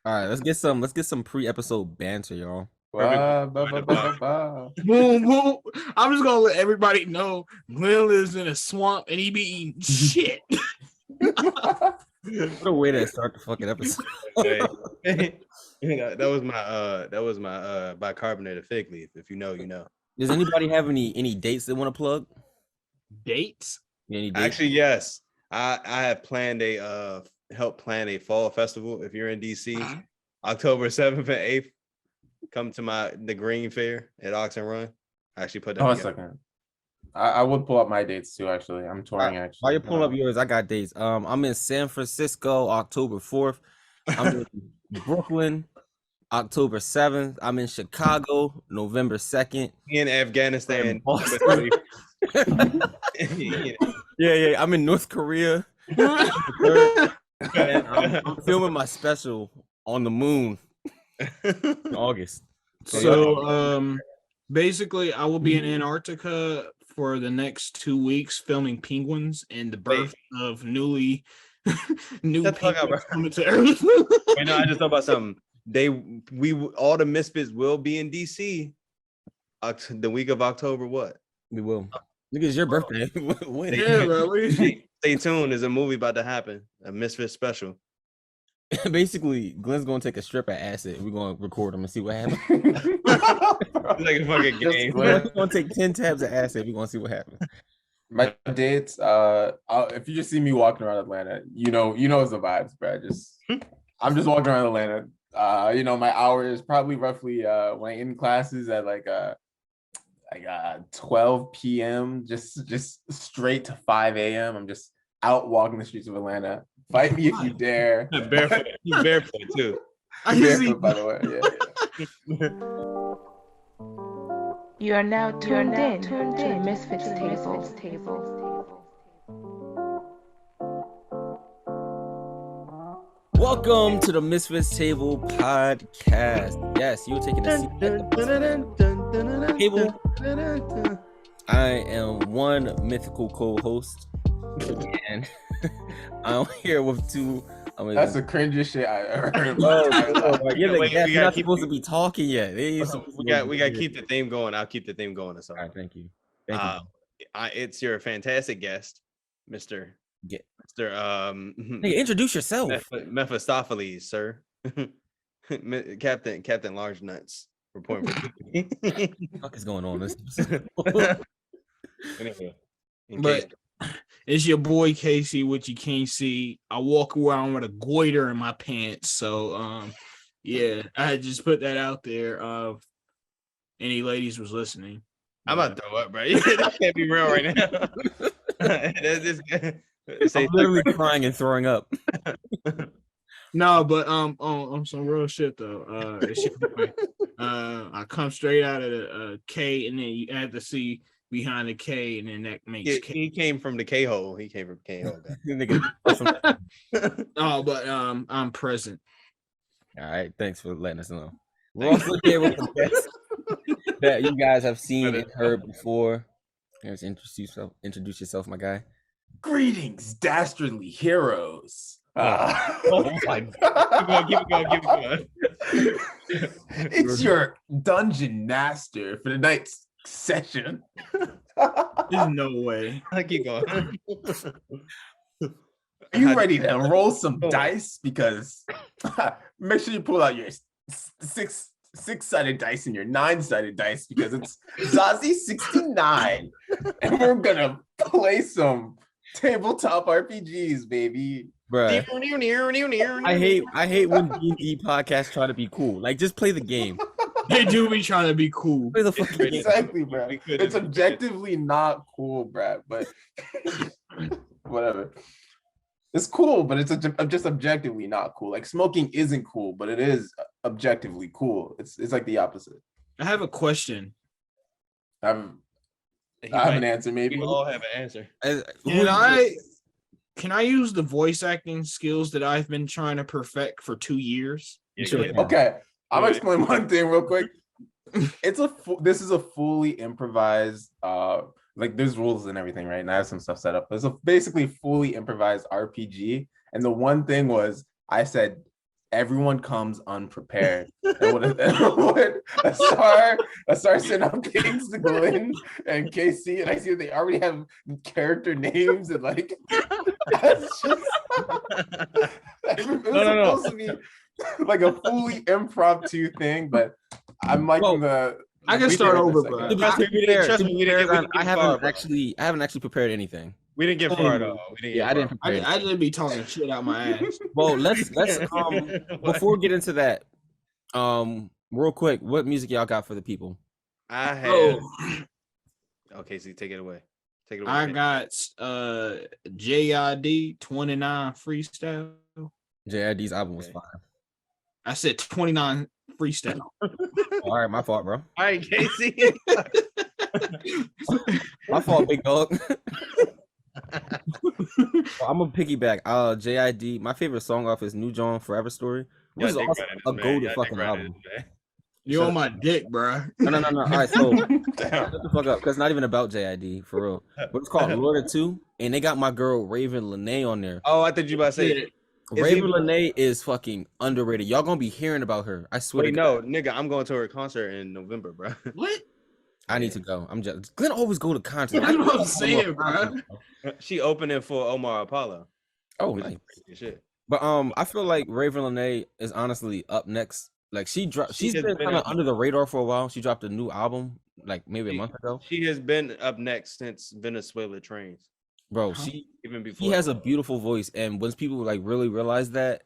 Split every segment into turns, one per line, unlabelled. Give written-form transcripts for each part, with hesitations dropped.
All right, let's get some pre-episode banter, y'all.
Boom, boom. I'm just gonna let everybody know Glenn lives in a swamp and he be eating shit.
What a way to start the fucking episode.
that was my bicarbonated fig leaf. If you know, you know.
Does anybody have any dates they want to plug?
Dates?
Any dates?
Actually, yes. I have planned help plan a fall festival. If you're in DC, October 7th and 8th, come to the Green Fair at Oxen Run. I actually put that together.
A second. I would pull up my dates too, actually. I'm touring actually.
While you're pulling up yours, I got dates. I'm in San Francisco, October 4th. I'm in Brooklyn, October 7th. I'm in Chicago, November 2nd.
In Afghanistan.
Yeah. I'm in North Korea. And I'm filming my special on the moon in August.
So basically I will be in Antarctica for the next 2 weeks filming penguins and the birth of new penguins coming to Earth.
I just thought about something. All the Misfits will be in DC the week of October. What?
We will. Look, it's your birthday. When?
Yeah, bro.
Stay tuned. There's a movie about to happen. A Misfits special.
Basically, Glenn's gonna take a strip of acid. We're gonna record him and see what happens.
It's like a fucking game.
We're gonna take 10 tabs of acid. We're gonna see what happens.
My dates. If you just see me walking around Atlanta, you know it's the vibes, bro. I'm just walking around Atlanta. My hour is probably roughly when I'm in classes at like 12 p.m. just straight to 5 a.m. I'm just out walking the streets of Atlanta. Fight me if you dare.
Barefoot. You barefoot too.
Barefoot, by the way. Yeah.
You are now tuned in to the MisFits Table.
Welcome to the MisFits Table Podcast. Yes, you're taking a seat at the table. I am one mythical co-host, and I'm here with two.
That's the cringiest shit I ever heard.
You're not supposed to be talking yet.
We got to keep the theme going. I'll keep the theme going.
All right, thank you.
It's your fantastic guest, Mr.
Introduce yourself.
Mephistopheles, sir. Captain Large Nuts. Reporting for
what the fuck is going on?
Anyway,
but it's your boy Casey, which you can't see. I walk around with a goiter in my pants, so yeah, I just put that out there. Any ladies was listening.
I'm about to throw up, bro. That can't be real right now.
I'm literally crying and throwing up.
No, but on some real shit though. I come straight out of the K, and then you add the C behind the K, and then that makes K.
He came from the K hole. He came from K hole.
Oh, but I'm present.
All right, thanks for letting us know. We're also here with the guests that you guys have seen and heard before. Let's introduce yourself, my guy.
Greetings, dastardly heroes.
Oh my God. Keep it going.
It's your dungeon master for the night's session.
There's no way.
Keep going.
Are you ready to roll some dice? Because make sure you pull out your six-sided dice and your nine-sided dice, because it's Zazie 69, and we're gonna play some tabletop RPGs, baby.
Bruh. I hate when D&D podcasts try to be cool. Like, just play the game.
They do be trying to be cool.
Play the fucking game.
Exactly, bro. It's objectively not cool, Brad, but whatever. It's cool, but it's just objectively not cool. Like, smoking isn't cool, but it is objectively cool. It's like the opposite.
I have a question.
I have an answer, maybe.
We all have an answer.
Can I use the voice acting skills that I've been trying to perfect for 2 years?
Okay, I'm gonna explain one thing real quick. This is a fully improvised. Like, there's rules and everything, right? And I have some stuff set up. It's a basically fully improvised RPG. And the one thing was, I said everyone comes unprepared. And when a star sent out Kings to Glenn and KC, and I see that they already have character names and like that's just it was supposed to be like a fully impromptu thing, but I'm liking the.
I can start over, bro.
I haven't actually prepared anything.
We didn't get far at all.
I didn't prepare.
I didn't be talking shit out my ass.
Well, let's before we get into that, real quick, what music y'all got for the people?
I have. Okay, so take it away. Take it away.
I got JID 29 freestyle.
JID's album was fine.
I said 29 freestyle.
All right, my fault, bro.
All right, Casey.
My fault, big dog. Well, I'm gonna piggyback. JID. My favorite song off his New John Forever Story, which is also a golden fucking album.
You on my dick, bro.
No. All right, so shut the fuck up, because it's not even about JID for real. But it's called Lord 2, and they got my girl Raven Lene on there.
Oh, I thought you about to say it.
Raven Lene is fucking underrated. Y'all gonna be hearing about her. I swear.
Wait, no, nigga, I'm going to her concert in November, bro.
What?
I need to go. I'm just Glenn always go to concerts.
That's what I'm saying, bro.
She opening for Omar Apollo.
Oh, nice.
Shit.
But I feel like Raven Lene is honestly up next. Like she's been kind of under the radar for a while. She dropped a new album like maybe a month ago.
She has been up next since Venezuela Trains.
Bro,
even before
she has a beautiful voice, and once people like really realize that,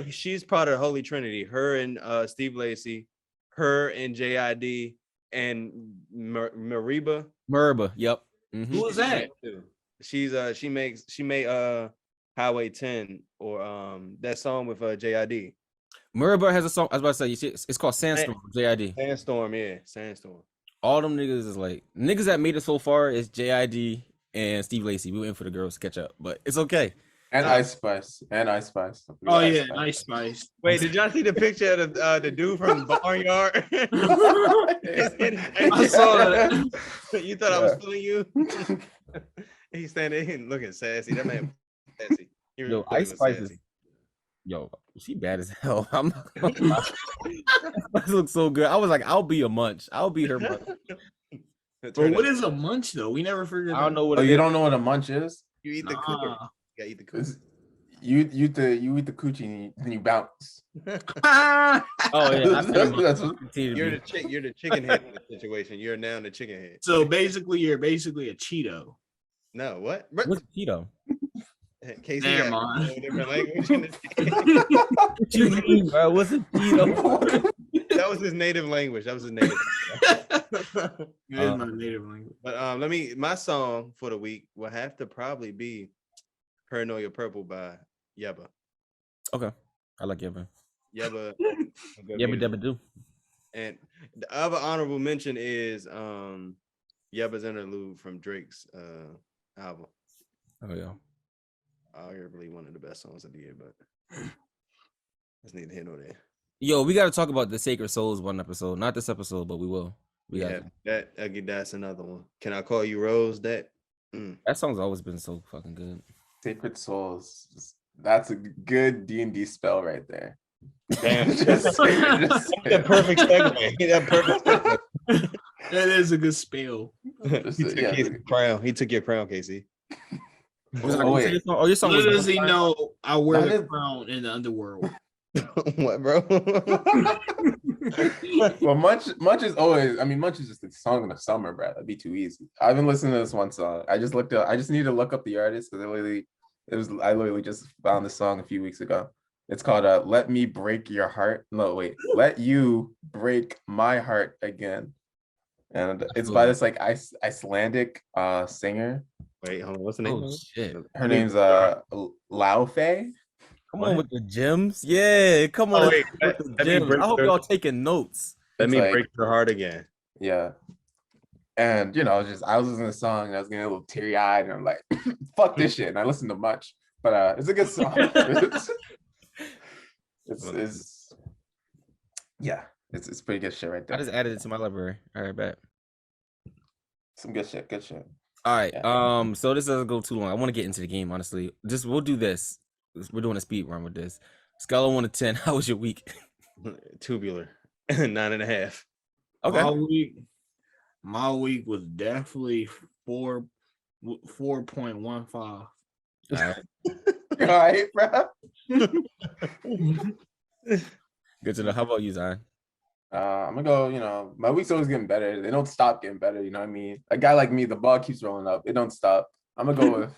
she's part of Holy Trinity. Her and Steve Lacy, her and JID and Mariba.
Yep.
Mm-hmm. Who is that?
She made Highway 10 or that song with JID.
Mariba has a song. I was about to say it's called Sandstorm. JID.
Sandstorm.
All them niggas is like niggas that made it so far is JID and Steve Lacy. We waiting for the girls to catch up, but it's okay.
And Ice Spice.
Oh yeah, Ice Spice.
Wait, did y'all see the picture of the dude from the Barnyard? I
saw that.
You thought I was fooling you? He's standing there looking sassy. That man sassy.
Yo, Ice Spice is. Yo, she bad as hell. I'm not gonna lie. That looks so good. I was like, I'll be a munch. I'll be her munch.
But what is a munch though? We never figured.
I don't know what.
You don't know what a munch is?
You eat the cookie. You eat the cookie.
You eat the coochie and then you bounce.
Oh yeah,
you're the chicken head in the situation. You're now the chicken head.
So basically, you're basically a Cheeto.
No, what?
What's a Cheeto?
Casey
Never mind.
Different language in this
What you mean, bro? What's a Cheeto?
That was his native language. That was his native.
It is my native language.
But my song for the week will have to probably be "Paranoia Purple" by Yebba.
Okay, I like Yebba.
Yebba
Dabba do.
And the other honorable mention is Yebba's interlude from Drake's album.
Oh yeah.
Arguably one of the best songs of the year, but that's neither here nor there.
Yo, we got to talk about the Sacred Souls one episode. Not this episode, but we will.
That's another one. Can I call you Rose? That
song's always been so fucking good.
Sacred Souls. That's a good D&D spell right there.
Damn, that perfect segue. That perfect segue.
That is a good spell.
He took your crown, Casey.
Your song
Little does he know I wear the crown in the underworld.
What, bro?
Well, Munch is always. I mean, Munch is just a song in the summer, bro. That'd be too easy. I've been listening to this one song. I just need to look up the artist because I literally just found this song a few weeks ago. It's called "Let Me Break Your Heart." No, wait, "Let You Break My Heart Again," and it's by this like Icelandic singer.
Wait, hold on. What's the name?
Oh shit.
Her name's Lao Fei.
Come on with the gems. Yeah, come on with the gems. I hope y'all taking notes.
Let me break your heart again.
Yeah. And I was listening to the song and I was getting a little teary-eyed and I'm like, fuck this shit. And I listened to Much. But it's a good song. It's pretty good shit right there.
I just added it to my library. All right, bet.
Some good shit.
All right. Yeah. So this doesn't go too long. I want to get into the game, honestly. We'll do this. We're doing a speed run with this. Scale of 1 to 10. How was your week?
Tubular. 9.5.
Okay.
My week was definitely 4.15.
All right.
All right, bro.
Good to know. How about you, Zion?
I'm gonna go. My week's always getting better. They don't stop getting better. You know what I mean? A guy like me, the ball keeps rolling up. It don't stop. I'm gonna go with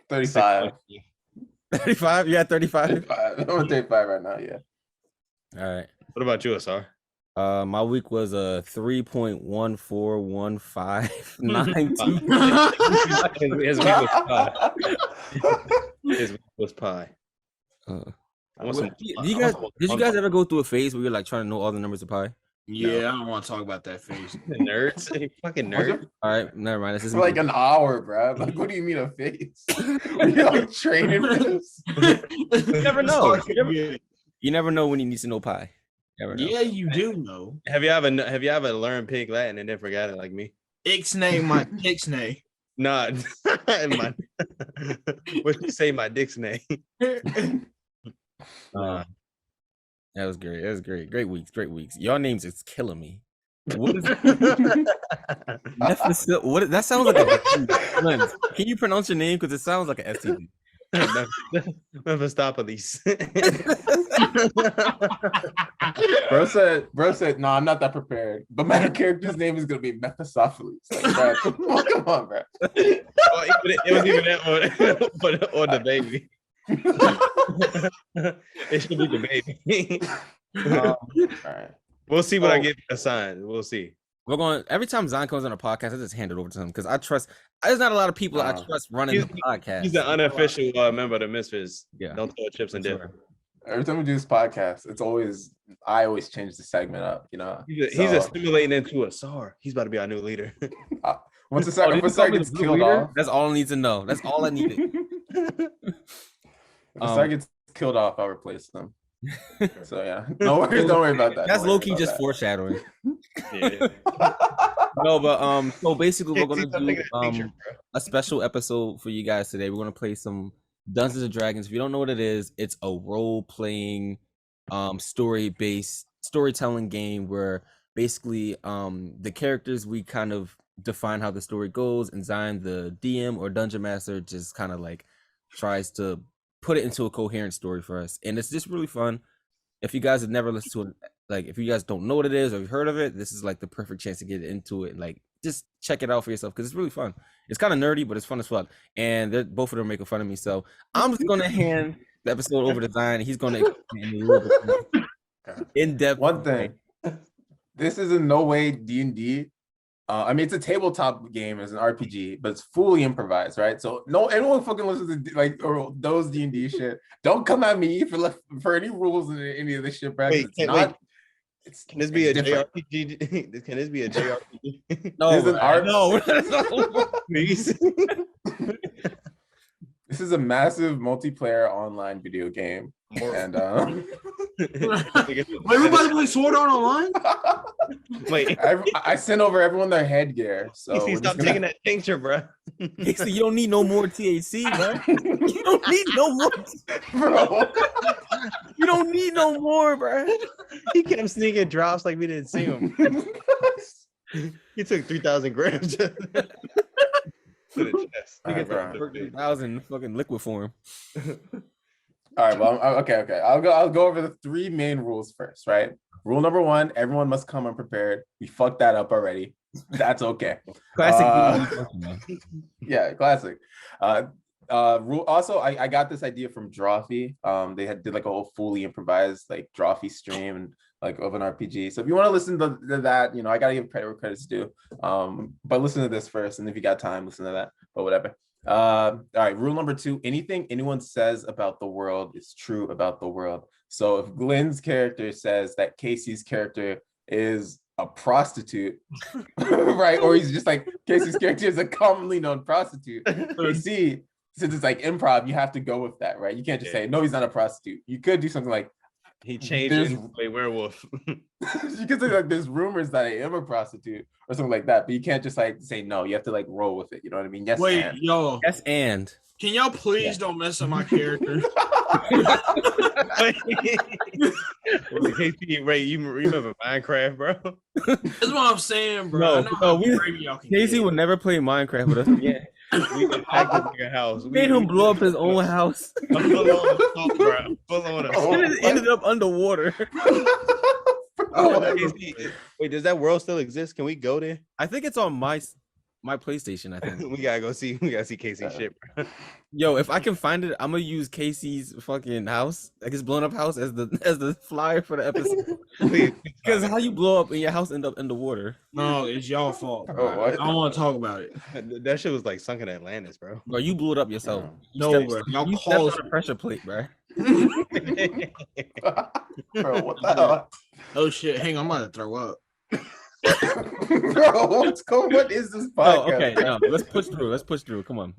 35.
35? Yeah, 35.
35. I'm gonna 35 right now. Yeah.
All right.
What about you, Asar?
My week was a 3.141592.
His week was pie. His week was pie.
Did you guys ever go through a phase where you're like trying to know all the numbers of pi?
Yeah, I don't want to talk about that phase.
Nerds, you fucking nerd.
All right, never mind. This is
For like an hour, bro. Like, what do you mean a face? You're like training for this?
You never know. You never know when you need to know pi.
Yeah, you do know.
Have you ever learned Pig Latin and then forgot it like me?
Ixnay, my Ixnay.
Nah, what you say? My dick's name.
That was great. That was great. Great weeks. Your names is killing me. What is what? That sounds like a. Can you pronounce your name? Because it sounds like an STD.
Mephistopheles.
Bro said, no, I'm not that prepared. But my character's name is gonna be Mephistopheles. Like, bro, come on, bro.
It was even that on the baby. It should be the baby.
All right.
We'll see what I get assigned. We'll see.
We're going every time Zion comes on a podcast, I just hand it over to him because I trust. There's not a lot of people I trust running the podcast.
He's an unofficial member of the MisFits.
Yeah,
don't throw chips and dip.
Every time we do this podcast, I always change the segment up. You know,
he's assimilating into Asar. He's about to be our new leader.
Once the second gets killed off,
that's all I need to know. That's all I needed.
If the star gets killed off, I'll replace them. So yeah, don't worry about that.
That's low key just foreshadowing.
Yeah.
No, but so basically we're gonna do a special episode for you guys today. We're gonna play some Dungeons and Dragons. If you don't know what it is, it's a role-playing, story-based storytelling game where basically the characters, we kind of define how the story goes, and Zion, the DM or Dungeon Master, just kind of like tries to put it into a coherent story for us, and it's just really fun. If you guys have never listened to it, like if you guys don't know what it is or you've heard of it, this is like the perfect chance to get into it and like just check it out for yourself because it's really fun. It's kind of nerdy, but it's fun as fuck. And both of them are making fun of me, so I'm just gonna hand the episode over to Zion. And he's gonna explain a little bit more in depth.
One thing, this is in no way D&D. I mean, it's a tabletop game as an RPG, but it's fully improvised, right? So no, anyone fucking listens to like or those D&D shit. Don't come at me for any rules in any of this shit, bro.
Wait, can this be a JRPG? Can this be a JRPG?
No,
no.
Please. This is a massive multiplayer online video game. And
everybody play Sword Art Online?
Wait,
I sent over everyone their headgear. So
stop taking that tincture, bro.
So you don't need no more THC, bro. You don't need no more,
bro.
You don't need no more, bro.
He kept sneaking drops like we didn't see him. He took 3,000 grams. To the chest.
All right,
3,000 fucking liquid form.
All right, well, okay. I'll go over the three main rules first, right? Rule number 1, everyone must come unprepared. We fucked that up already. That's okay.
Classic.
Yeah, classic. Rule also, I got this idea from Drawfee. They did like a whole fully improvised like Drawfee stream and like of an RPG. So if you want to listen to that, I gotta give credit where credit's due. But listen to this first, and if you got time, listen to that. But whatever. All right, rule number 2, anything anyone says about the world is true about the world. So if Glenn's character says that Casey's character is a prostitute, right? Or he's just like, Casey's character is a commonly known prostitute. You see, since it's like improv, you have to go with that, right? You can't just say, no, he's not a prostitute. You could do something like,
He changed into a werewolf.
You can say like there's rumors that I am a prostitute or something like that, but you can't just like say no. You have to like roll with it. You know what I mean? Yes.
Wait,
and.
yo.
Yes, and
Can y'all please don't mess up my character?
Ray, you remember Minecraft, bro?
That's what I'm saying, bro.
Casey would never play Minecraft with us again.
We attacked this nigga house.
We made him blow up his own house.
Full on us.
Ended up underwater.
Wait, does that world still exist? Can we go there?
I think it's on my PlayStation. I think
we gotta see Casey's shit, bro.
Yo, if I can find it, I'm gonna use Casey's fucking house, like his blown up house, as the flyer for the episode. Because how you blow up and your house end up in the water?
No, it's y'all fault.
What?
I don't want to talk about it.
That shit was like sunk in Atlantis, bro.
Bro, you blew it up yourself.
No, bro.
You stepped on a pressure plate, bro.
Bro, what the hell?
Oh shit! Hang on, I'm about to throw up.
Bro, what is this podcast?
Oh, okay. No, let's push through. Come on.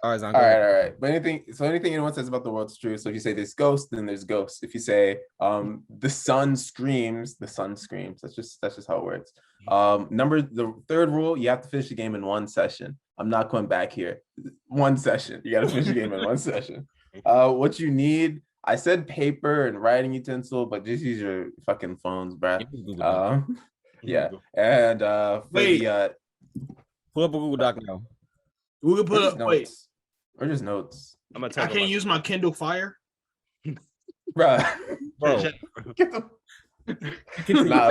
All right, Zon,
all right. But anything anyone says about the world's true. So if you say there's ghosts, then there's ghosts. If you say the sun screams, the sun screams. That's just how it works. The third rule, you have to finish the game in one session. I'm not going back here. One session. You got to finish the game in one session. What you need, I said paper and writing utensil, but just use your fucking phones, bro. Yeah. And
pull up a Google Doc now.
We can put up
notes. Or just notes.
I can't use my Kindle Fire.
Bro. Nah,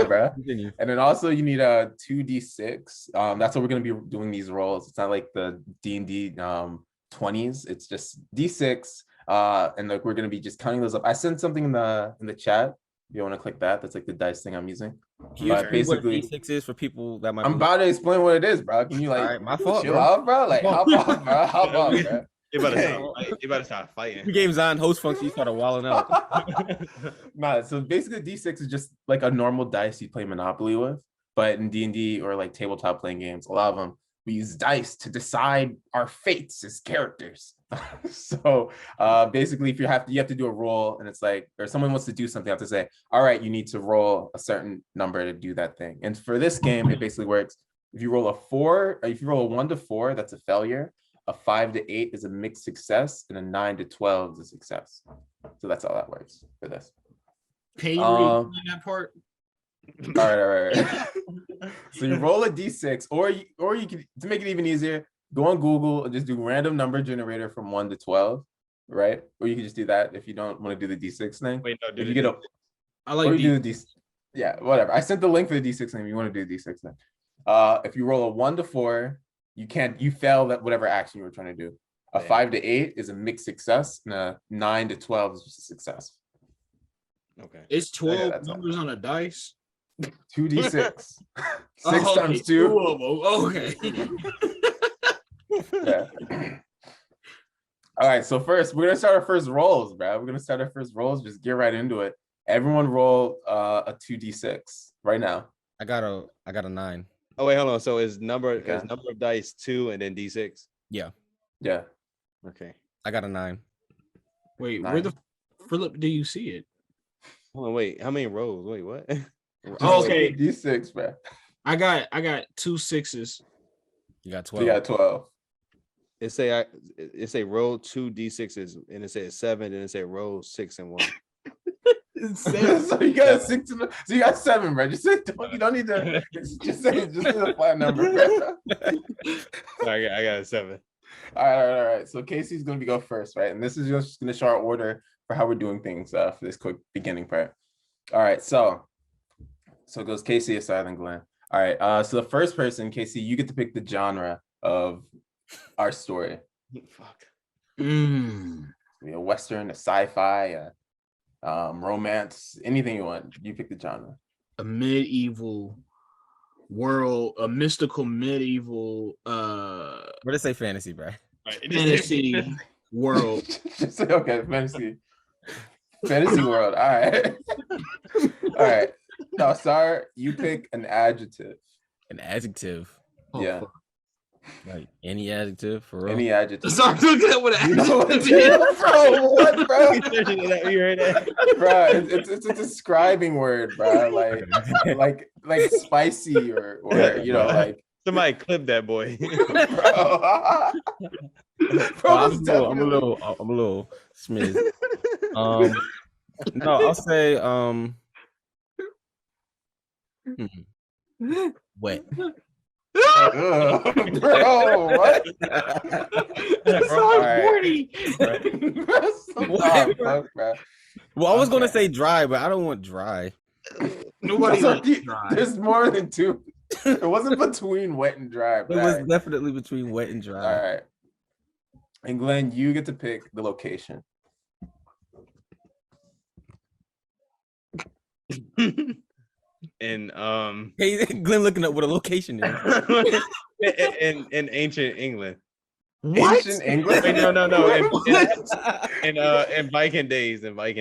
bro.
Continue.
And then also you need a 2d6. That's what we're gonna be doing these rolls. It's not like the D&D 20s. It's just d6. And like we're gonna be just counting those up. I sent something in the chat. If you want to click that, that's like the dice thing I'm using.
Basically, what D6 is for people that might.
I'm about to explain what it is, bro. Can you like?
All right, my fault,
chill out, bro. Like, hop on, bro. Hop on, bro.
You better start fighting.
We gave Zion host function. He started wilding out.
Nah, so basically D6 is just like a normal dice you play Monopoly with, but in D&D or like tabletop playing games, a lot of them we use dice to decide our fates as characters. So basically, if you have to do a roll, and it's like, or someone wants to do something, you have to say, all right, you need to roll a certain number to do that thing. And for this game, it basically works. If you roll a 1 to 4, that's a failure. A 5 to 8 is a mixed success, and a 9 to 12 is a success. So that's how that works for this.
Can you read that part?
All right. So you roll a d6, or you can, to make it even easier, go on Google and just do random number generator from 1 to 12, right? Or you can just do that if you don't want to do the d6 thing.
Wait, no,
if you get
I like
do the d6. Yeah, whatever. I sent the link for the d6 thing if you want to do the d6 thing. If you roll a 1 to 4, you fail that whatever action you were trying to do. A 5 to 8 is a mixed success, and a 9 to 12 is just a success.
Okay.
It's 12 numbers on a dice.
2d6. 6 times 2.
2 of them. Okay.
Yeah. All right, so first we're gonna start our first rolls, bro. Just get right into it. Everyone roll a 2d6 right now.
I got a 9.
Oh wait, hold on. So is number of dice 2 and then d6?
Yeah.
Okay.
I got a 9.
Wait, 9. Where the flip do you see it?
Hold on, wait. How many rolls? Wait, what?
Oh, okay.
D6, man.
I got 2 6s.
You got 12.
You got 12.
It say roll 2 d6s, and it says 7, and it say roll 6 and 1.
So you got 6. So you got 7, bro. Just say, you don't need to. Just say a flat number, bro.
I got a 7.
All right. So Casey's gonna go first, right? And this is just gonna show our order for how we're doing things for this quick beginning part. All right, so it goes Casey aside then Glenn. All right, so the first person, Casey, you get to pick the genre of our story.
Fuck.
A Western, a sci-fi, a romance, anything you want. You pick the genre.
A medieval world, a mystical medieval
What did it say fantasy, bro?
Fantasy world.
Just say okay, fantasy world. All right. All right. Now, Sar, you pick an adjective.
An adjective.
Yeah.
Like any adjective for real.
Any adjective.
So I'm looking at what
You know what,
adjective.
bro? What, bro?
You heard that?
Bro, it's a describing word, bro. Like spicy or you know, like
Somebody clip that boy.
bro.
I'm a little smidge. No, I'll say wet.
Bro, what?
That's so corny.
Bro.
Well, I was gonna say dry, but I don't want dry.
Nobody
So
likes dry.
There's more than two. It wasn't between wet and dry.
It was definitely between wet and dry.
All right. And Glenn, you get to pick the location.
And
Hey, Glenn looking up what a location is.
in ancient England.
What?
Ancient England?
Wait, no. In Viking days.
Like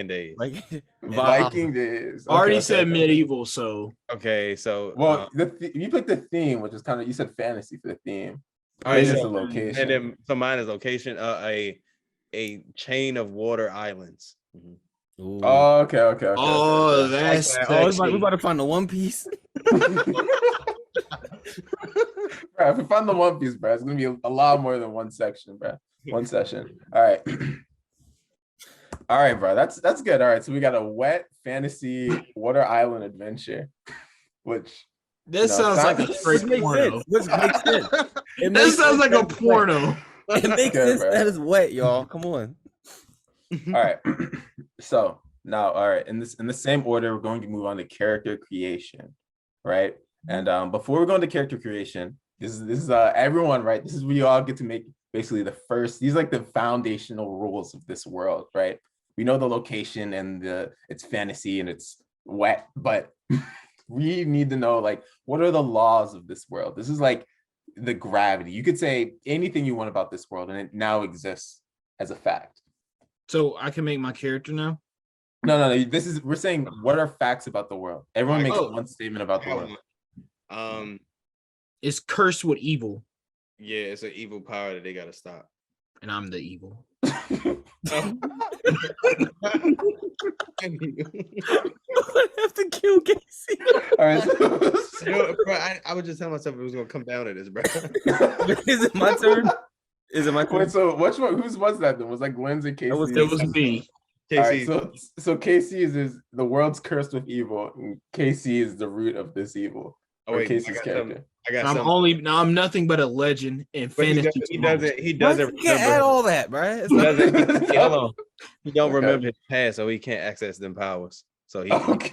Viking days.
Already
Okay,
said
okay.
medieval, so
Okay, so
Well, you picked the theme, which is kind of, you said fantasy for the theme.
all right,
This is
so-
the location.
and then so mine is location. A chain of water islands.
Ooh.
Oh, okay.
oh, that's
Oh, it's like
sexy.
we about to find the One Piece.
Bro, if we find the One Piece, bro, it's gonna be a lot more than one section, bro. One session. All right. All right, bro. That's good. All right. So we got a wet fantasy water island adventure, which
That
No,
sounds like a
that
straight
makes
porno.
sense. Which makes sense. It
That
makes
sounds like a
sense.
porno.
It makes
Okay,
sense.
bro.
That is wet, y'all. Come on.
all right. So now, all right, in the same order, we're going to move on to character creation, right? And before we go into character creation, this is everyone, right? This is where you all get to make basically the first. These are like the foundational rules of this world, right? We know the location and it's fantasy and it's wet, but we need to know like what are the laws of this world. This is like the gravity. You could say anything you want about this world, and it now exists as a fact.
So I can make my character now.
No. We're saying what are facts about the world. Everyone makes
Oh.
one statement about the world.
It's cursed with evil,
Yeah, it's an evil power that they gotta stop.
and I'm the evil.
I have to kill Casey.
All right.
Bro, I was just telling myself it was gonna come down to this, bro.
Is it my turn? Is it my turn?
Wait, so which one? Whose was that? Then was that Glenn's or Casey?
was
It was me.
All right,
Casey,
so Casey is the world's cursed with evil, and Casey is the root of this evil.
oh
Or
wait,
Casey's character.
I got
I'm
something.
I'm nothing but a legend in
But he
fantasy.
doesn't. He
Why
doesn't
you can't add
remember.
all that, bro.
He doesn't. Hold on. He don't
Okay.
remember his past, so he can't access them powers. So he.
Okay.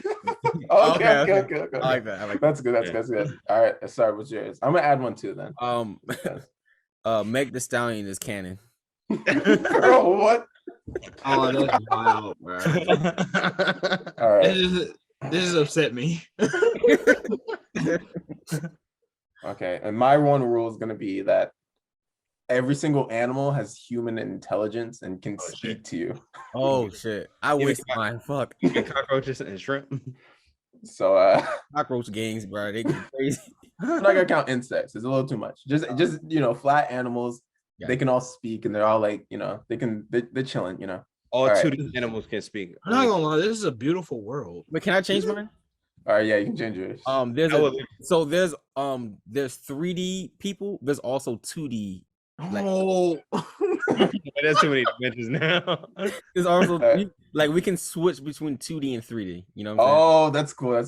Okay.
Okay.
I like that. I like that.
That's good. That's good. All right. Sorry, what's yours? I'm gonna add one too then.
Meg the Stallion is canon.
Bro, what?
Oh, that's wild, bro.
All right.
This has upset me.
Okay. And my one rule is gonna be that every single animal has human intelligence and can speak to you.
Oh shit! I
Yeah,
wasted mine. Fuck.
And cockroaches and shrimp.
So
Cockroach gangs, bro. They get crazy.
I'm not gonna count insects. It's a little too much. Just flat animals.
Yeah.
They can all speak and they're all like, they're chilling,
All
All right.
2D animals can speak.
I'm not gonna lie, this is a beautiful world.
But can I change mine?
All right, yeah, you can change yours.
There's
I would-
there's 3D people. There's also 2D.
Oh,
That's too many dimensions now.
There's also
Alright.
we can switch between 2D and 3D. You know what I'm saying?
Oh, that's cool.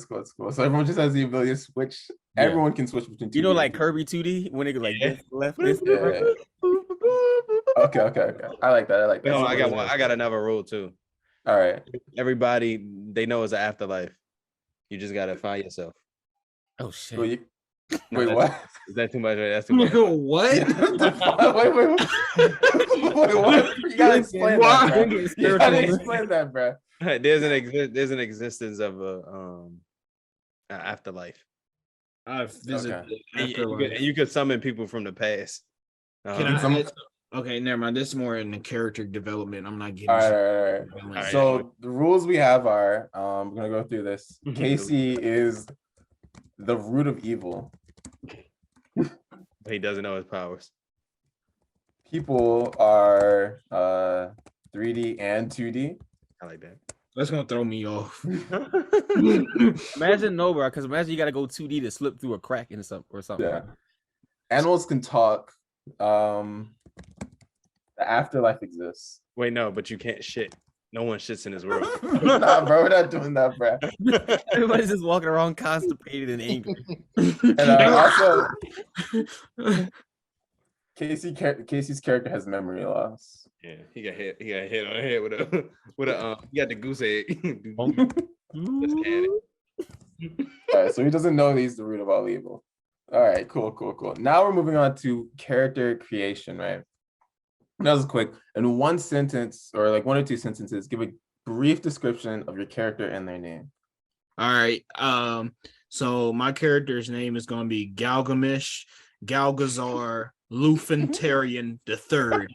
So everyone just has the ability to switch.
Yeah.
Everyone can switch between two.
You know, like Kirby 2D when they go like
Yeah.
this, left, this,
Yeah.
right.
Okay. I like that.
No, I got one. I got another rule too.
All right.
Everybody they know it's an afterlife. You just gotta find yourself.
Oh shit!
Wait,
No,
wait,
that's-
what?
Is that too much? That's too much.
what?
Wait, what? You gotta explain
Why?
that, bro. You gotta explain that, bro.
There's an existence of an afterlife.
I've visited
Okay.
And
afterlife.
you could summon people from the past.
Can
Uh-huh.
okay, never mind. This is more in the character development. I'm not getting.
All right.
Alright.
So the rules we have are, we're gonna go through this. Casey is the root of evil.
He doesn't know his powers.
People are 3D and 2D.
I like that.
That's gonna throw me off.
Imagine no, bro, because imagine you gotta go 2D to slip through a crack in something or something.
Yeah.
Right?
Animals can talk. The afterlife exists.
Wait, no, but you can't shit. No one shits in this world.
Nah, bro, we're not doing that, bro.
Everybody's just walking around constipated and angry.
And also, Casey's character has memory loss.
Yeah, he got hit. He got hit on the head with a. He got the goose egg. That's canon.
All right, so he doesn't know that he's the root of all evil. All right, cool. Now we're moving on to character creation, right? That was quick. In one sentence or like one or two sentences, give a brief description of your character and their name.
All right. So my character's name is going to be Galgamish Galgazar Lufentarian III.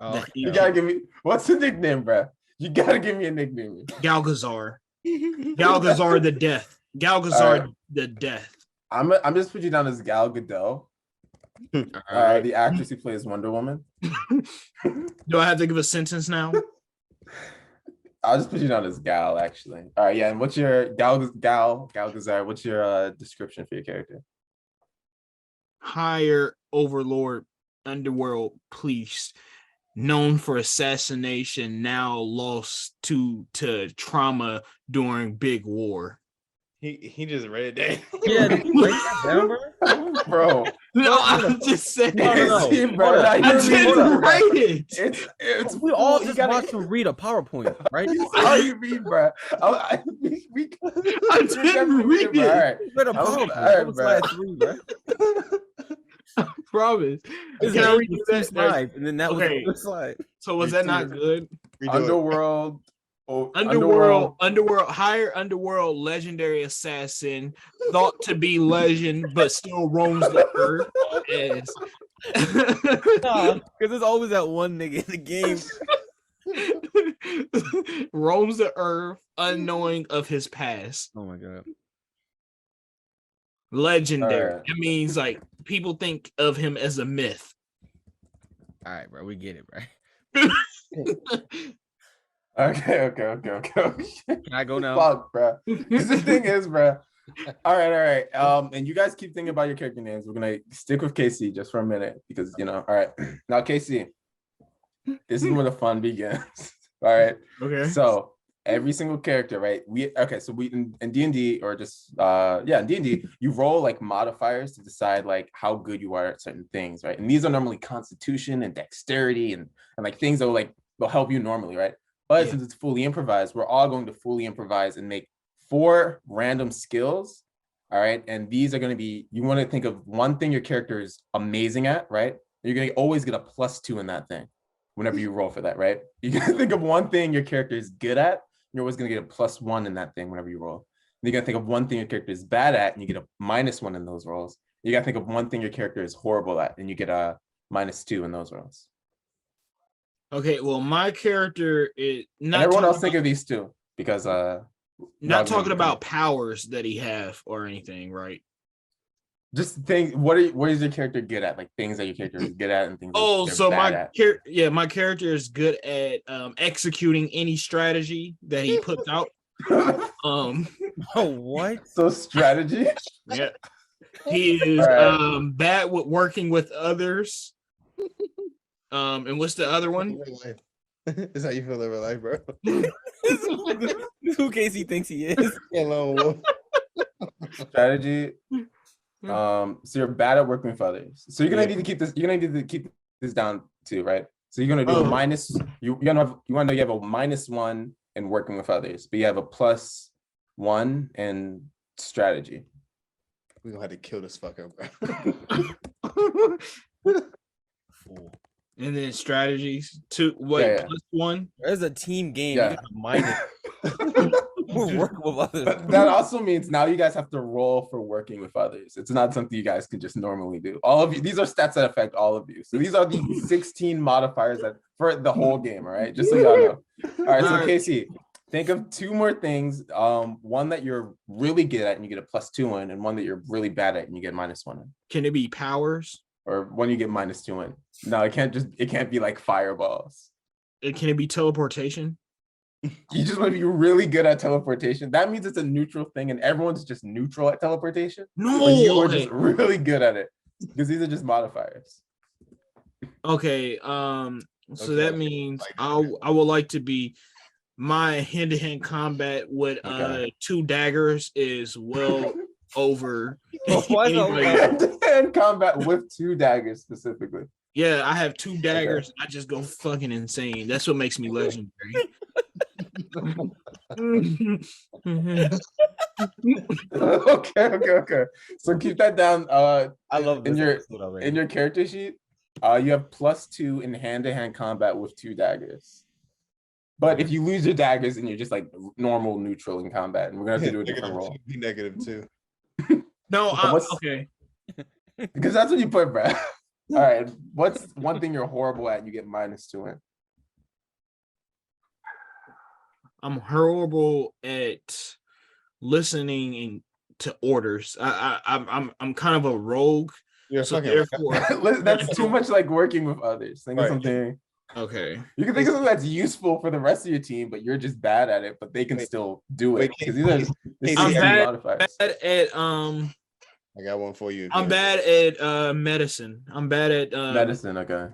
Oh,
You gotta give me what's the nickname, bro? You gotta give me a nickname.
Galgazar. Galgazar the Death. Galgazar the Death.
I'm just put you down as Gal Gadot, the actress who plays Wonder Woman.
Do I have to give a sentence now?
I'll just put you down as Gal, actually. All right, yeah. And what's your Galgazar? What's your description for your character?
Higher overlord underworld police, known for assassination, now lost to trauma during big war.
He just read that.
Yeah, did you break that down, bro?
Bro.
No, I'm just saying.
No.
Bro,
I didn't write it.
It's
We all just watched him read a PowerPoint, right?
how you read, bro. I
didn't read it.
All right.
Read a PowerPoint.
All right,
That was
bro.
slide 3, bro.
I promise.
It's
Can I
like
read
two
that?
slides, and then that was
Okay.
the first slide.
So was that not good?
Underworld.
Underworld, higher underworld legendary assassin, thought to be legend, but still roams the earth as
Nah, because there's always that one nigga in the game.
roams the earth, unknowing of his past.
Oh my god.
Legendary.
Alright.
It means like people think of him as a myth.
All right, bro, we get it, bro.
Okay.
Can I go now?
Fuck, bro. Because the thing is, bro. All right. And you guys keep thinking about your character names. We're gonna stick with Casey just for a minute because all right. Now, Casey, this is where the fun begins. All right.
Okay.
So every single character, right? So we in D&D or just in D&D, you roll like modifiers to decide like how good you are at certain things, right? And these are normally constitution and dexterity and like things that will help you normally, right? But since it's fully improvised, we're all going to fully improvise and make 4 random skills. All right. And these are going to be, you want to think of one thing your character is amazing at, right? You're going to always get a +2 in that thing whenever you roll for that, right? You're going to think of one thing your character is good at. You're always going to get a +1 in that thing whenever you roll. And you're going to think of one thing your character is bad at, and you get a -1 in those rolls. You got to think of one thing your character is horrible at, and you get a -2 in those rolls.
Okay, well, my character is not.
And everyone else think of these too, because
not talking about powers that he have or anything, right?
just think what is your character good at, like things that your character is good at and things.
Oh,
they're
so
bad at.
my character is good at executing any strategy that he puts out.
Oh, what?
So strategy.
Yeah, he is
Right.
bad with working with others. And what's the other one?
That's how you feel living life, bro.
Who Casey thinks he is?
Alone wolf.
Strategy. So you're bad at working with others. So you're gonna need to keep this. You're gonna need to keep this down too, right? So you're gonna do a minus. You want to know you have a -1 in working with others, but you have a +1 in strategy.
We gonna have to kill this fucker, bro.
Fool.
And then strategies +1.
There's a team game.
Yeah.
You gotta mind it. We're working with others.
But that also means now you guys have to roll for working with others. It's not something you guys can just normally do. All of you, these are stats that affect all of you. So these are the 16 modifiers that for the whole game, all right? Just so y'all know. All right, so Casey, think of 2 more things. One that you're really good at and you get a +2 in, and one that you're really bad at and you get -1 in.
Can it be powers?
or one you get -2 in. No, it can't be like fireballs.
Can it be teleportation?
You just want to be really good at teleportation. That means it's a neutral thing, and everyone's just neutral at teleportation.
No,
but you were just really good at it because these are just modifiers.
Okay. So that means I would like to be my hand-to-hand combat with 2 daggers is well over.
Hand-to-hand combat with 2 daggers specifically.
Yeah, I have 2 daggers. Okay. I just go fucking insane. That's what makes me legendary.
Okay. So keep that down.
I love
in your character sheet. You have +2 in hand-to-hand combat with 2 daggers. But if you lose your daggers, and you're just like normal neutral in combat, and we're gonna have to do a different roll.
Be -2.
No, okay.
Because that's what you put, bro. All right. What's one thing you're horrible at? And you get -2 in.
I'm horrible at listening to orders. I'm kind of a rogue.
So
therefore,
that's too much like working with others. Think of something.
Okay.
You can think of something that's useful for the rest of your team, but you're just bad at it. But they can still do it because these are
bad at
I got one for you.
I'm bad at medicine. I'm bad at
medicine. Okay.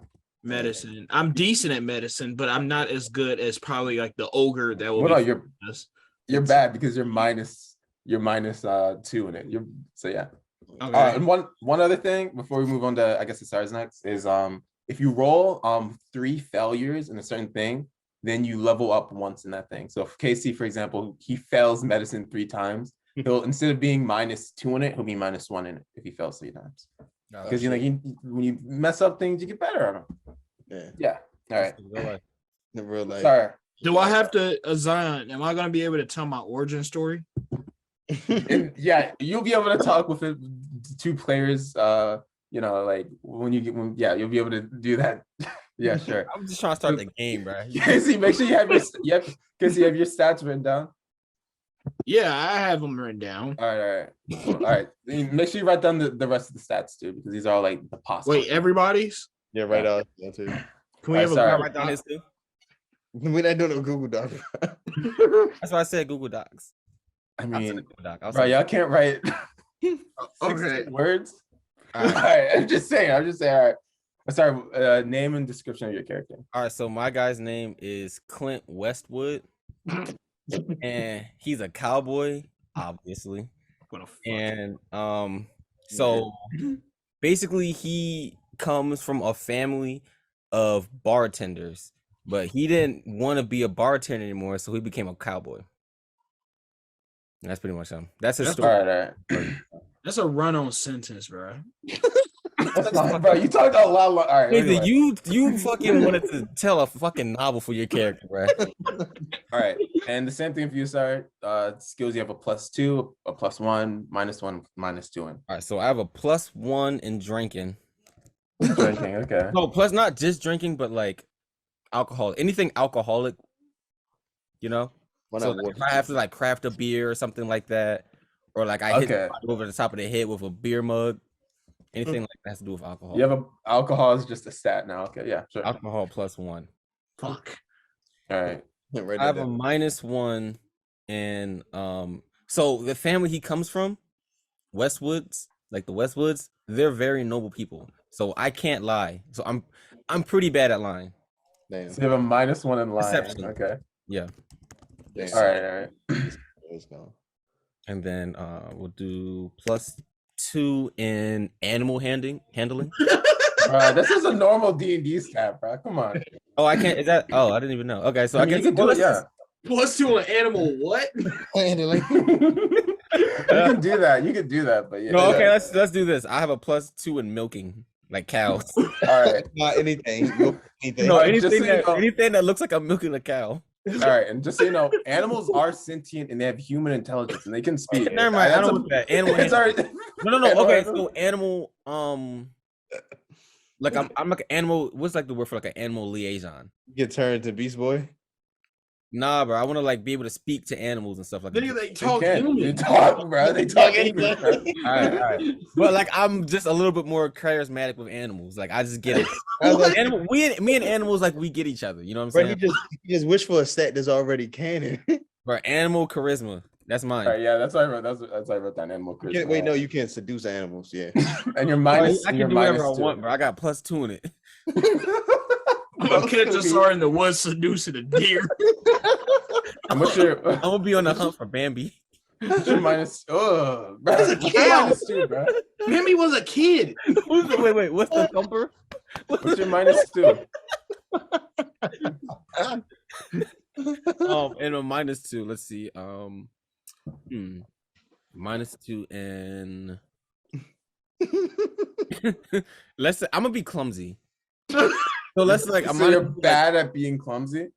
Medicine. I'm decent at medicine, but I'm not as good as probably like the ogre that will.
Well, no, you're bad because you're minus 2 in it. So yeah.
Okay.
And one other thing before we move on to I guess the stars next is if you roll 3 failures in a certain thing, then you level up once in that thing. So if Casey, for example, he fails medicine 3 times, he'll instead of being -2 in it, he'll be -1 in it if he fails 3 times. Because when you mess up things, you get better at them. Yeah. All right.
The real life.
Sorry.
Do I have to Zion? Am I gonna be able to tell my origin story?
And yeah, you'll be able to talk with 2 players. Like you'll be able to do that. Yeah, sure.
I'm just trying to start the game, bro.
Casey, make sure you have your stats written down.
Yeah, I have them written down.
All right. Make sure you write down the rest of the stats too, because these are all like the possible.
Wait, everybody's?
Yeah, right out too.
Can we have a
write down his too?
We're not doing a Google Doc.
That's why I said Google Docs.
I mean,
bro,
y'all can't write 16 words. All right. I'm just saying. All right. Sorry. Name and description of your character.
All right. So my guy's name is Clint Westwood, and he's a cowboy, obviously. And so basically, he comes from a family of bartenders, but he didn't want to be a bartender anymore, so he became a cowboy. And that's pretty much him. That's his story.
All right.
That's a run-on sentence, bro.
Bro, you talked a lot. All right.
Anyway. You fucking wanted to tell a fucking novel for your character, bro.
All right. And the same thing for you, sorry. Skills, you have a +2, a +1, -1, -2 in.
All right. So I have a +1 in drinking.
Drinking, okay.
No, plus not just drinking, but like alcohol. Anything alcoholic, So if I have to like craft a beer or something like that, or like I hit over the top of the head with a beer mug, anything like that has to do with alcohol.
You have alcohol is just a stat now. Okay, yeah, sure.
Alcohol +1.
Fuck.
All right.
I have a -1 in so the family he comes from, Westwoods, like the Westwoods, they're very noble people. So I can't lie. So I'm pretty bad at lying.
Damn.
So you have a -1 in lying.
Perception.
Okay.
Yeah.
All right.
Let's go.
And then we'll do +2 in animal handling.
Bro, this is a normal D&D stat, bro. Come on.
Oh, I can't. Is that? Oh, I didn't even know. Okay, so I guess
you can do it. Yeah.
+2 on animal. What?
Handling.
You can do that. But yeah.
No, okay. Let's do this. I have a +2 in milking, like cows.
All right. Not anything.
No, anything that looks like I'm milking a cow.
All right, and just so you know, animals are sentient and they have human intelligence and they can speak.
Never mind. I don't want that. Animal. No. Okay, so animal. Like I'm like an animal. What's like the word for like an animal liaison?
Get turned to Beast Boy.
Nah, bro. I want to like be able to speak to animals and stuff like that.
Nigga, they
They
talk
can. They
human.
talk, bro. They talk English, bro.
All right. But like, I'm just a little bit more charismatic with animals. Like, I just get it.
I was like,
Me and animals, like, we get each other. You know what I'm
bro,
saying?
he just wish for a stat that's already canon.
Bro, animal charisma. That's mine.
All right, yeah, that's why I wrote. That's why I wrote down animal charisma.
Wait, no, you can't seduce animals. Yeah.
And your
Bro,
minus.
I can do whatever I want, bro. I got +2 in it.
I'll catch us are in the woods seducing a deer.
And what's your?
I'm gonna be on the hunt for Bambi.
What's your minus? Oh, bro.
That's a
What's your
cow.
-2, bro?
Mammy was a kid.
Wait. What's the thumper?
What's your -2?
And a -2. Let's see. -2 and let's say I'm gonna be clumsy. So let's like
So you're bad at being clumsy.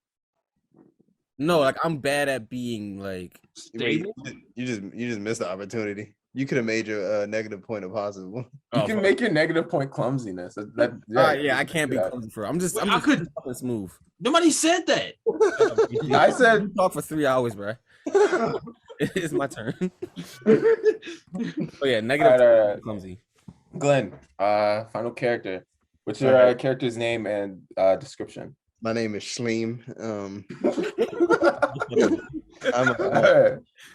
No, like I'm bad at being like
Stable?
You just missed the opportunity. You could have made your negative point a positive one.
You can make your negative point clumsiness.
I can't be clumsy for. I'm just smooth.
Nobody said that.
I said
you talk for 3 hours, bro. It's my turn. Oh yeah, negative
Alright.
clumsy.
Glenn, final character. What's your character's name and description?
My name is Shleem.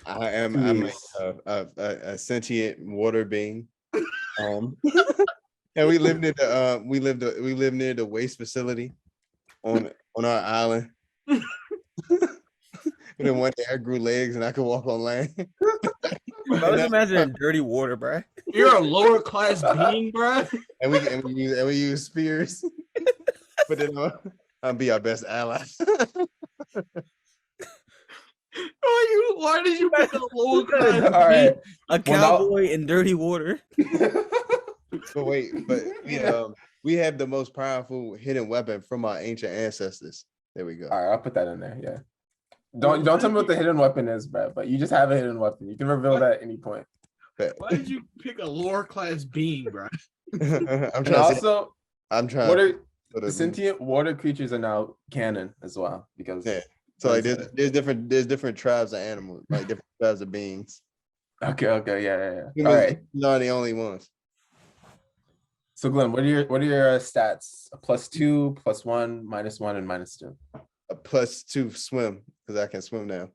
I am a sentient water being. And we live near the waste facility on our island. And then one day I grew legs and I could walk on land.
I was imagining dirty water, bro.
You're a lower class being, bro.
And we use spears. But then I'll be our best ally.
Why did you pick a lower class?
All right.
A cowboy in dirty water.
But we have the most powerful hidden weapon from our ancient ancestors. There we go.
All right, I'll put that in there. Yeah. Don't tell me what the hidden weapon is, bro. But you just have a hidden weapon. You can reveal that at any point.
Why did you pick a lower class being, bro?
I'm trying.
Water, the sentient water creatures are now canon as well because
So like there's different tribes of animals, like different tribes of beings.
Okay, yeah.
Humans,
All right.
not the only ones.
So Glenn, what are your stats? A +2, +1, -1, and -2.
A +2 swim because I can swim now.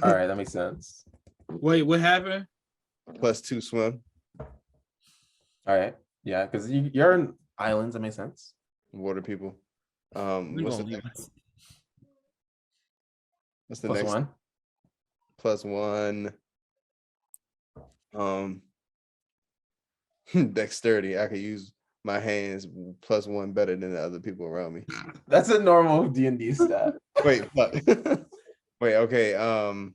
All right, that makes sense.
Wait, what happened?
+2 swim.
All right, yeah, because you're in islands. That makes sense.
Water people. What's the next? What's the next?
+1.
+1. Dexterity. I could use my hands +1 better than the other people around me.
That's a normal D&D stat.
Wait, fuck. Wait, okay. I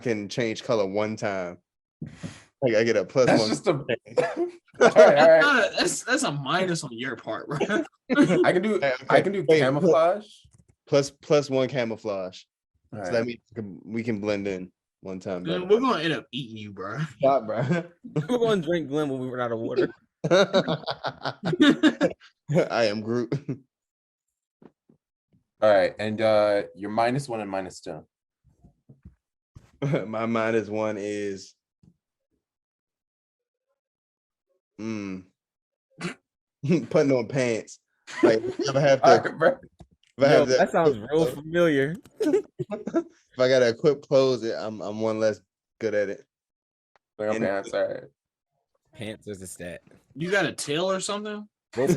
can change color one time. Like I get a +1.
That's just a. All right.
That's a minus on your part, bro.
I can do camouflage.
+1 camouflage.
All
So
right.
that means we can blend in one time.
Man, we're gonna end up eating you, bro.
Stop, bro.
We're going to drink Glen when we run out of water.
I am Groot.
All right, and your -1 and -2.
My -1 is putting on pants. Like if I have to,
that sounds real familiar.
If I gotta equip clothes, I'm one less good at it.
Pants, all right.
Pants is a stat.
You got a tail or something?
Then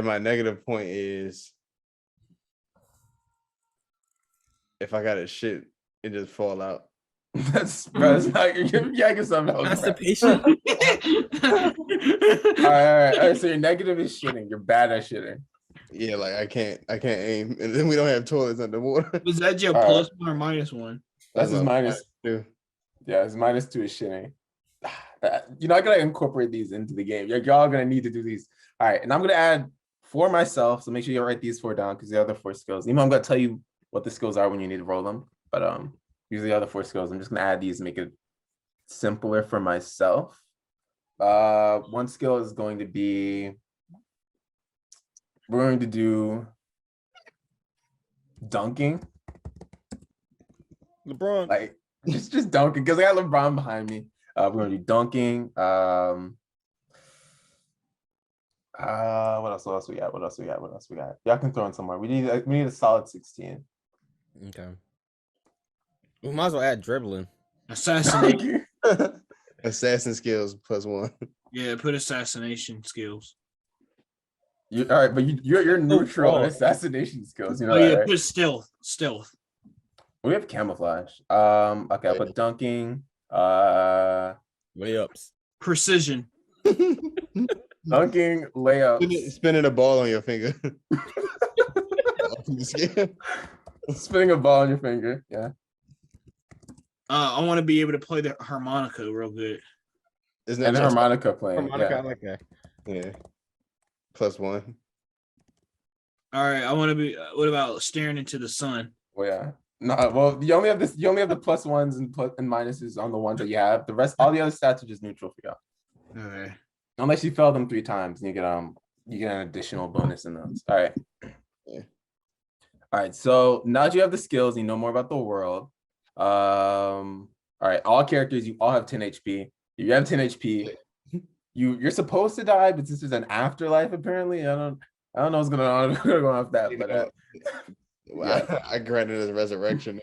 my negative point is if I got a shit, it just fall out.
That's not I guess I'm not.
Constipation.
All right. So your negative is shitting. You're bad at shitting.
Yeah, like I can't aim, and then we don't have toilets underwater.
Was that your
All
+1 or -1?
That's his -2. Yeah, his -2 is shitting. You're not gonna incorporate these into the game. Y'all gonna need to do these. All right, and I'm gonna add 4 myself. So make sure you write these 4 down because the other 4 skills. Even though I'm gonna tell you what the skills are when you need to roll them, but use the other 4 skills. I'm just gonna add these and make it simpler for myself. 1 skill is going to be We're going to do dunking.
LeBron.
Like just dunking because I got LeBron behind me. We're gonna do dunking. What else we got? Y'all can throw in somewhere. We need a solid 16.
Okay. We might as well add dribbling.
Assassination.
Assassin skills +1.
Yeah, put assassination skills.
All right, but you're neutral on assassination skills. You know that, right?
Put stealth.
We have camouflage. Okay, I'll put dunking.
Layups.
Precision.
Dunking, layups.
Spinning a ball on your finger.
Spinning a ball on your finger. Yeah.
I want to be able to play the harmonica real good.
Isn't
And the harmonica playing.
Harmonica,
Yeah.
I like that.
Yeah. +1.
All right, I want to be. What about staring into the sun?
Well, yeah. No, well, you only have this. You only have the +1s and minuses on the ones that you have. The rest, all the other stats are just neutral for y'all.
Okay.
Unless you fail them 3 times, and you get an additional bonus in those. All right.
Yeah.
All right. So now that you have the skills, you know more about the world. All right. All characters, you all have 10 HP. If you have 10 HP, you're supposed to die, but this is an afterlife. Apparently, I don't know what's going on with that, but.
Yeah. I granted his resurrection.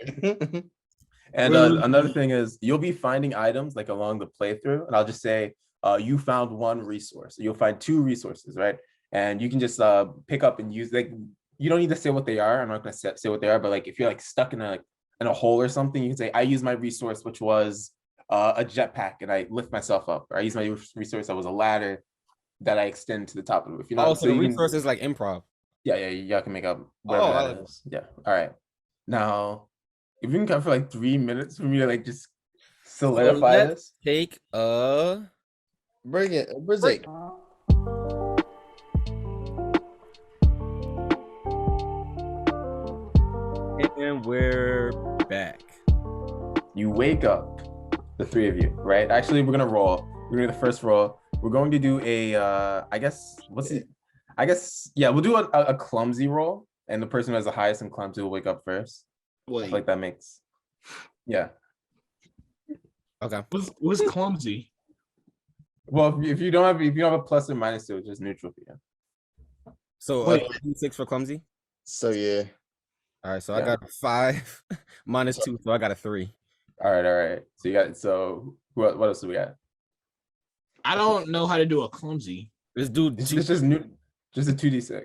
And another thing is you'll be finding items like along the playthrough, and I'll just say you found 1 resource. You'll find 2 resources, right? And you can just pick up and use, like, you don't need to say what they are. I'm not going to say what they are, but like if you're like stuck in a hole or something, you can say I use my resource, which was a jetpack, and I lift myself up. Or I use my resource that was a ladder that I extend to the top of the roof. You know,
so the resource is like improv.
Yeah, y'all can make up whatever that is. Yeah. All right. Now, if you can come for like 3 minutes for me to like just solidify this.
Take a
break.
And we're back.
You wake up, the 3 of you, right? Actually, we're gonna roll. We're gonna do the first roll. We're going to do a we'll do a clumsy roll, and the person who has the highest in clumsy will wake up first.
Wait.
I feel like that makes, yeah.
Okay.
What's clumsy?
Well, if you don't have a plus or minus to it, it's just neutral for you.
So
Wait.
6 for clumsy.
So yeah.
All right. So I got a 5 minus 2, so I got a 3.
All right. So you got what else do we got?
I don't know how to do a clumsy.
This dude,
It's just a 2d6.
All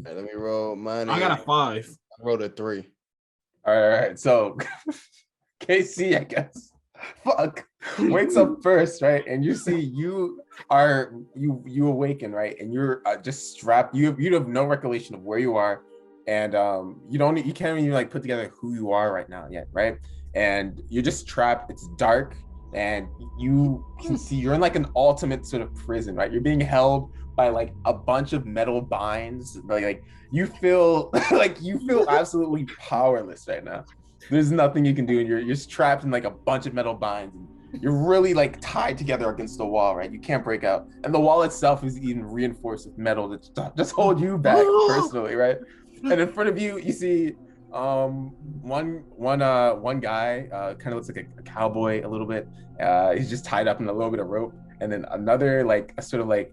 right, let me roll mine.
I got a 5.
I rolled a 3.
All right. So KC, I guess, wakes up first, right? And you see you awaken, right? And you're just strapped. You have no recollection of where you are, and you can't even like put together who you are right now yet, right? And you're just trapped. It's dark, and you can see you're in like an ultimate sort of prison, right? You're being held by like a bunch of metal binds. Like you feel absolutely powerless right now. There's nothing you can do, and you're just trapped in like a bunch of metal binds. And you're really like tied together against the wall, right? You can't break out, and the wall itself is even reinforced with metal to just hold you back personally, right? And in front of you, you see one guy kind of looks like a cowboy a little bit. He's just tied up in a little bit of rope, and then another like a sort of like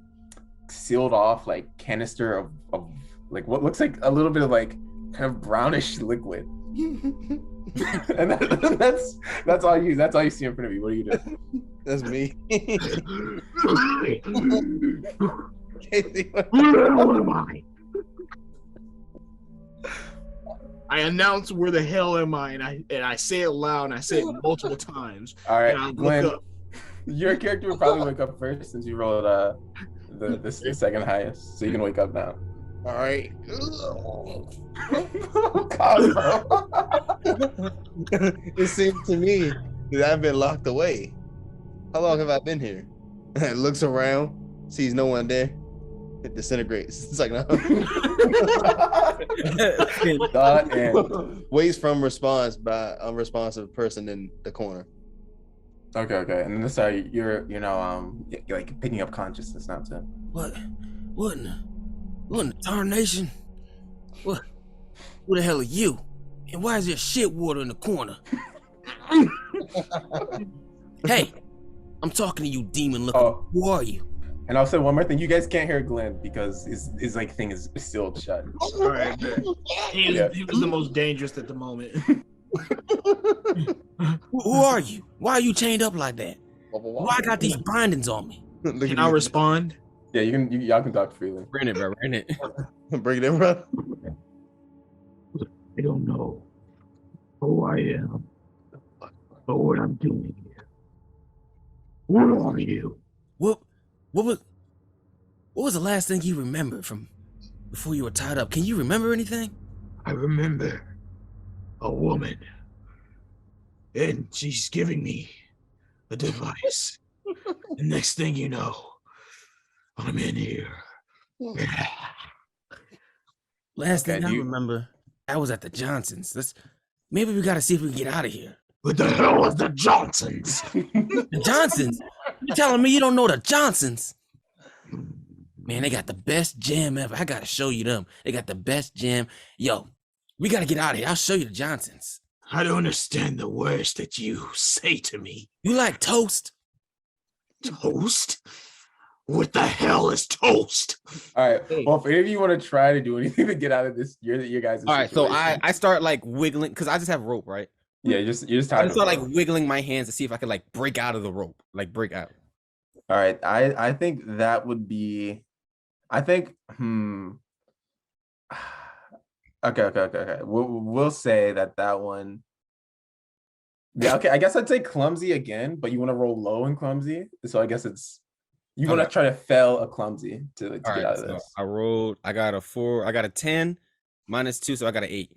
sealed off like canister of like what looks like a little bit of like kind of brownish liquid. And that's all you see in front of you. What do you do?
That's me.
I announce where the hell am I, and I say it loud, and I say it multiple times.
All right,
and I
Glenn,
look up.
your character would probably wake up first since you rolled the second highest, so you can wake up now.
All right.
God, bro.
It seems to me that I've been locked away. How long have I been here? Looks around, sees no one there. It disintegrates. It's like no. Waits from response by unresponsive person in the corner.
Okay. And this you're now like picking up consciousness now too.
What? What in the tarnation? What? Who the hell are you? And why is there shit water in the corner? Hey, I'm talking to you, demon looking.
Oh.
Who are you?
And I'll say one more thing. You guys can't hear Glenn because his like thing is still shut.
All right, man. He was the most dangerous at the moment.
Who are you? Why are you chained up like that? Why I got these bindings on me?
Can I respond?
Yeah, y'all can talk freely.
Bring it, bro. Bring it.
Bring it in, bro.
I don't know who I am or what I'm doing here. Who are you?
What was the last thing you remembered from before you were tied up? Can you remember anything?
I remember a woman, and she's giving me a device. The next thing you know, I'm in here.
Last thing I remember, I was at the Johnsons. Maybe we gotta see if we can get out of here.
What the hell is the Johnsons?
The Johnsons? You telling me you don't know the Johnsons? Man, they got the best jam ever. I gotta show you them. They got the best jam. Yo, we gotta get out of here. I'll show you the Johnsons.
I don't understand the words that you say to me.
You like toast?
Toast? What the hell is toast?
All right. Well, if any of you want to try to do anything to get out of this, your guys.
All right. So I start like wiggling because I just have rope, right?
Yeah, you just
I start like wiggling my hands to see if I could like break out of the rope, like break out.
All right. I think that would be. I think. Okay. We'll say that one. Yeah. Okay. I guess I'd say clumsy again, but you want to roll low and clumsy, so I guess it's. You want to try to fail a clumsy to get out of this.
I got a 4, I got a 10, -2, so I got an 8.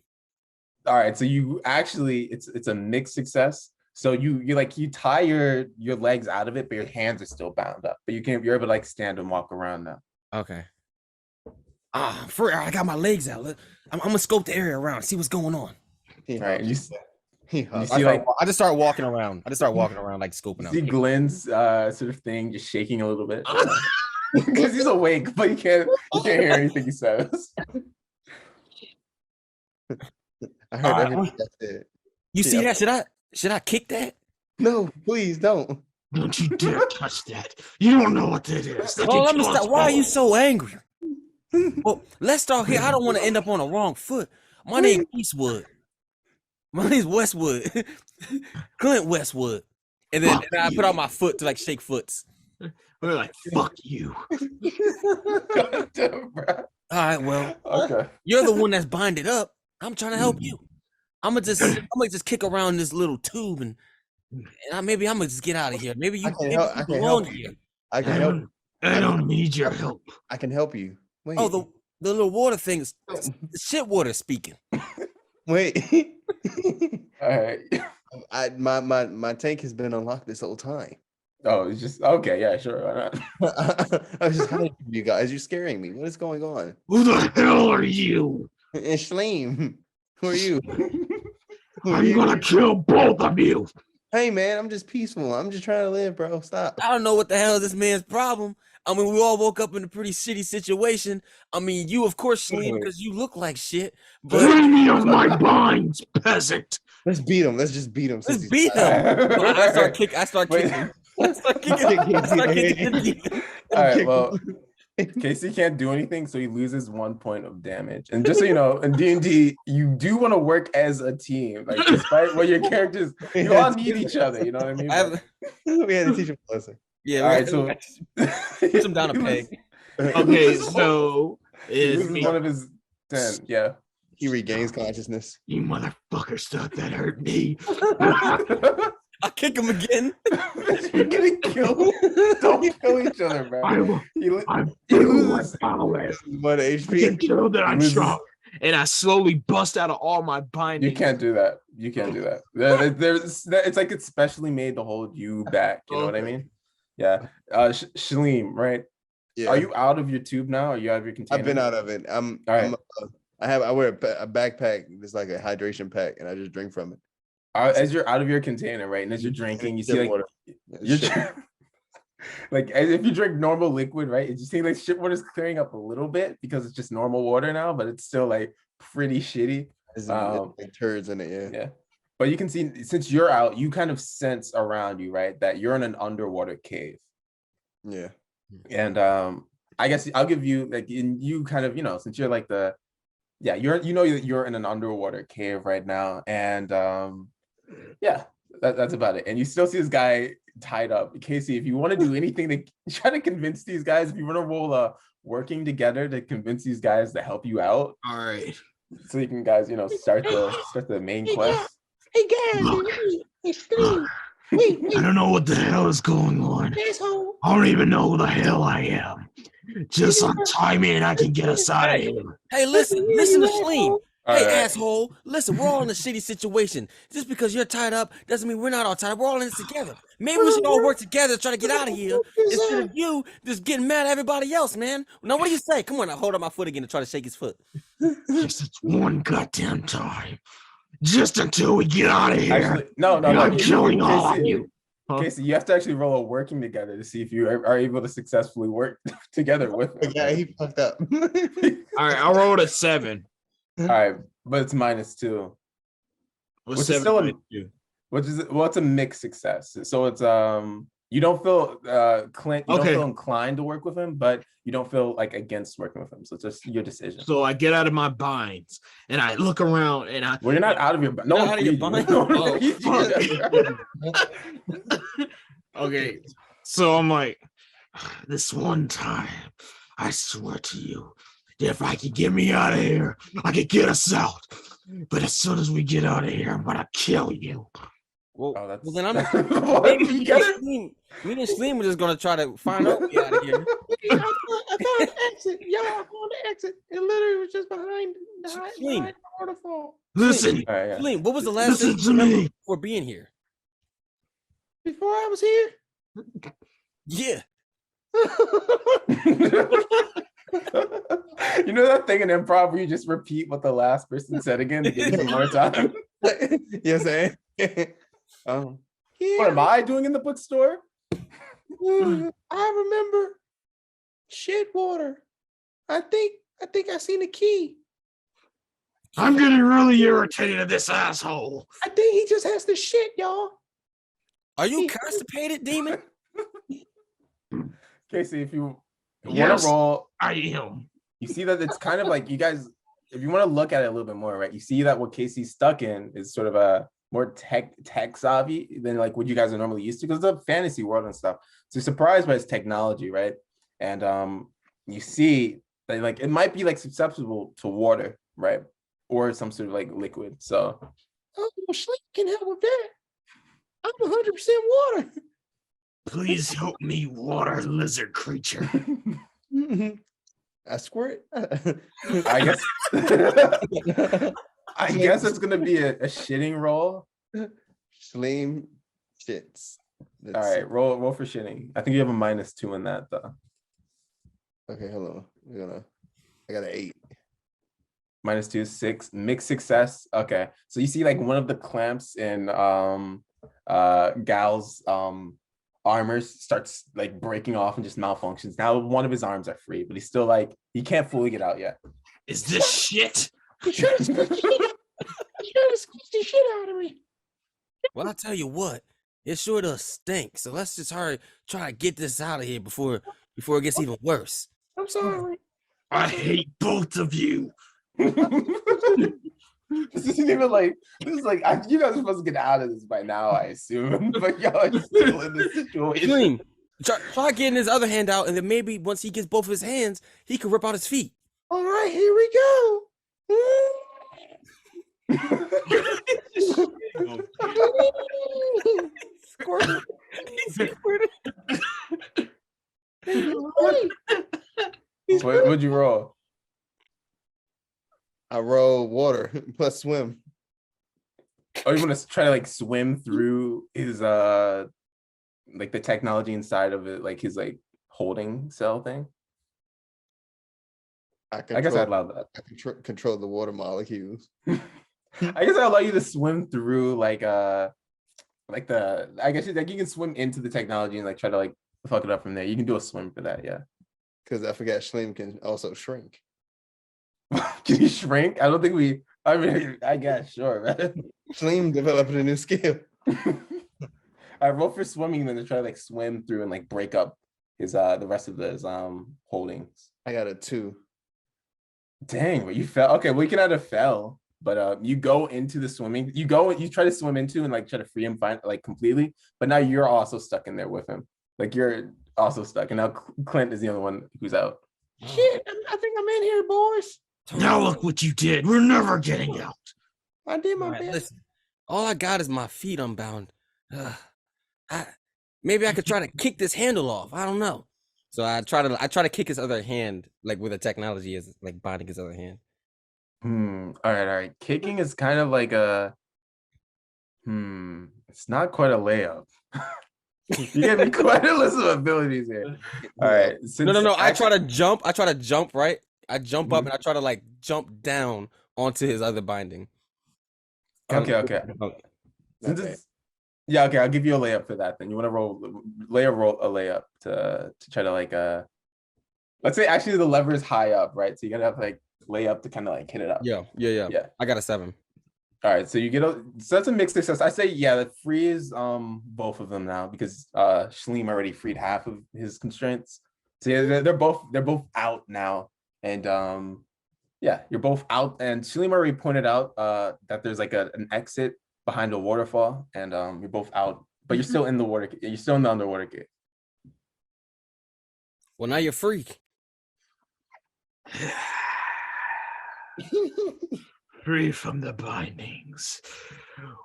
All right, so you actually it's a mixed success. So you tie your legs out of it, but your hands are still bound up. But you're able to like stand and walk around now.
Okay. I got my legs out. I'm gonna scope the area around, see what's going on.
All right, you see
I just start walking around. like scoping out.
See Glenn's sort of thing just shaking a little bit because he's awake, but you can't hear anything he says.
I heard everything that's it.
You see that? Should I kick that?
No, please don't.
Don't you dare touch that. You don't know what that is.
Let me stop. Why are you so angry? Well, let's start here. I don't want to end up on the wrong foot. My name's Eastwood. My name's Westwood. Clint Westwood. And then I put out my foot to like shake foots.
We're like, fuck you.
God damn, bro.
All right, well,
okay.
You're the one that's binded up. I'm trying to help you. I'm gonna just kick around this little tube and maybe I'm gonna just get out of here. Maybe you
can help you. I can help.
I don't need your help.
I can help you. Wait.
Oh, the little water thing is the shit water speaking.
Wait.
All right.
My tank has been unlocked this whole time.
Oh, it's just okay. Yeah, sure. Why
not? I was just hiding from you guys. You're scaring me. What is going on?
Who the hell are you?
It's Shleem. Who are you?
I'm gonna kill both of you.
Hey man, I'm just peaceful. I'm just trying to live, bro. Stop.
I don't know what the hell is this man's problem. I mean, we all woke up in a pretty shitty situation. I mean, you of course Shleem because you look like shit. But
free me of my binds, peasant.
Let's beat him. Let's just beat him.
Let's beat him. I start kicking. I start kicking.
All right, well, Casey can't do anything, so he loses 1 point of damage. And just so you know, in D&D, you do want to work as a team. Like, despite what your characters, you all need each other. You know what I mean?
We had to teach him a lesson.
Yeah.
All right, so
put him down a peg.
Okay, so
this is one of his 10. Yeah.
He regains consciousness.
You motherfuckers thought that hurt me.
I kick him again.
You're getting killed. Don't kill each other, man.
I'm
loses
1 HP.
Killed that I'm strong. And I slowly bust out of all my bindings.
You can't do that. You can't do that. It's like it's specially made to hold you back. You know what I mean? Yeah. Shaleem, right?
Yeah.
Are you out of your tube now? Are you out of your container?
I've been out of it. All right. I wear a backpack. It's like a hydration pack, and I just drink from it.
As you're out of your container, right, and as you're drinking, you see like
water.
Like if you drink normal liquid, right? It just seems like shit water is clearing up a little bit because it's just normal water now, but it's still like pretty shitty.
It's like turds in it,
Yeah. But you can see since you're out, you kind of sense around you, right, that you're in an underwater cave.
Yeah.
And I guess I'll give you like you kind of, since you're like you're in an underwater cave right now. And that's about it. And you still see this guy tied up. Casey, if you want to do anything to try to convince these guys, if you want to roll working together to convince these guys to help you out.
All right.
So you can guys, start the main quest.
Hey guys, wait,
I don't know what the hell is going on.
asshole.
I don't even know who the hell I am. Just untie me and I can get us out of here.
Hey, listen to Schleem. Hey,
All right.
asshole. Listen, we're all in a shitty situation. Just because you're tied up doesn't mean we're not all tied up. We're all in this together. Maybe we should all work together to try to get out of here instead of you just getting mad at everybody else, man. Now, what do you say? Come on, I hold up my foot again to try to shake his foot.
Just one goddamn time. Just until we get out of here.
Actually, no.
I'm killing all of you.
Casey, you have to actually roll a working together to see if you are able to successfully work together with him.
Yeah, he fucked up.
All right, I rolled a 7.
All right, but it's -2.
What's
Which is
7
still
minus 2?
it's a mixed success. So it's you don't feel Clint, you don't feel inclined to work with him, but you don't feel like against working with him. So it's just your decision.
So I get out of my binds and I look around and I.
Well, you're not out of your
Not out of your bind?
Okay, so I'm like, this one time, I swear to you, if I could get me out of here, I could get us out. But as soon as we get out of here, I'm gonna kill you.
Well,
Oh, that's-
well then I'm
What?
maybe me and Schleem were just gonna try to find out way out of here.
I found the exit. Y'all found the exit. It literally was just behind the waterfall.
Listen,
All right, yeah.
Schleem, what was the last thing
listen
you
to
remember
me.
before being here?
Before I was here.
Yeah.
You know that thing in improv where you just repeat what the last person said again to give you some more time?
Yes, I am.
What am I doing in the bookstore?
I remember shit water. I think I seen a key.
I'm getting really irritated at this asshole.
I think he just has to shit, y'all.
Are you constipated, demon?
Casey, if you
Yes.
want to roll,
I am.
you see that it's kind of like you guys, if you want to look at it a little bit more, right? You see that what Casey's stuck in is sort of a more tech savvy than like what you guys are normally used to because it's a fantasy world and stuff. So you're surprised by its technology, right? And you see that like it might be like susceptible to water, right? Or some sort of like liquid. So
Oh, well, Sleep can help with that. I'm 100% water.
Please help me, water lizard creature.
I squirt.
I guess I guess it's gonna be a shitting roll.
Schleem shits.
All right, roll for shitting. I think you have a -2 in that though.
Okay, hold on. I got an 8.
-2, 6, mixed success. Okay, so you see like one of the clamps in Gal's armor starts like breaking off and just malfunctions. Now one of his arms are free, but he's still like he can't fully get out yet.
Is this shit?
He's trying to squeeze the shit out of me.
Well, I'll tell you what, it sure does stink. So let's just hurry, try to get this out of here before it gets even worse.
I'm sorry.
I hate both of you.
This isn't even like this is like you guys are supposed to get out of this by now, I assume. But y'all are still in this situation.
Schleem, try getting his other hand out, and then maybe once he gets both of his hands, he can rip out his feet.
All right, here we go.
Squirt. He's squirted.
What'd you roll?
I roll water plus swim.
Oh, you want to try to like swim through his like the technology inside of it, like his like holding cell thing? I guess I'd allow that.
I control the water molecules.
I guess I'll allow you to swim through like I guess like you can swim into the technology and like try to like fuck it up from there. You can do a swim for that, yeah.
Because I forgot Schleem can also shrink.
Can you shrink? I don't think we. I mean, I guess sure, man.
Schleem developing a new skill.
I roll for swimming, then to try to like swim through and like break up his the rest of his holdings.
I got a 2.
Dang, but you fell. Okay, well you can either fell, but you go into the swimming. You try to swim into and like try to free him like completely, but now you're also stuck in there with him. Like you're also stuck, and now Clint is the only one who's out.
Shit, I think I'm in here, boys.
Now look what you did. We're never getting out.
I did my
All right,
best.
listen, all I got is my feet unbound. Maybe I could try to kick this handle off. I don't know. So I try to kick his other hand, like where the technology is, like binding his other hand.
All right. Kicking is kind of like a. It's not quite a layup. You gave me quite a list of abilities here. All right.
No. I try to jump. Right. I jump up and I try to like jump down onto his other binding.
Okay. Yeah, okay, I'll give you a layup for that then. You want to roll a layup to try to like let's say actually the lever is high up, right? So you gotta have to like lay up to kind of like hit it up.
Yeah. I got a 7.
All right, so you get so that's a mixed success. I say that frees both of them now because Schleem already freed half of his constraints. So yeah, they're both out now. And you're both out. And Schleem already pointed out that there's like an exit behind a waterfall, and you're both out, but you're still in the water. You're still in the underwater cave.
Well, now you're free.
Free from the bindings.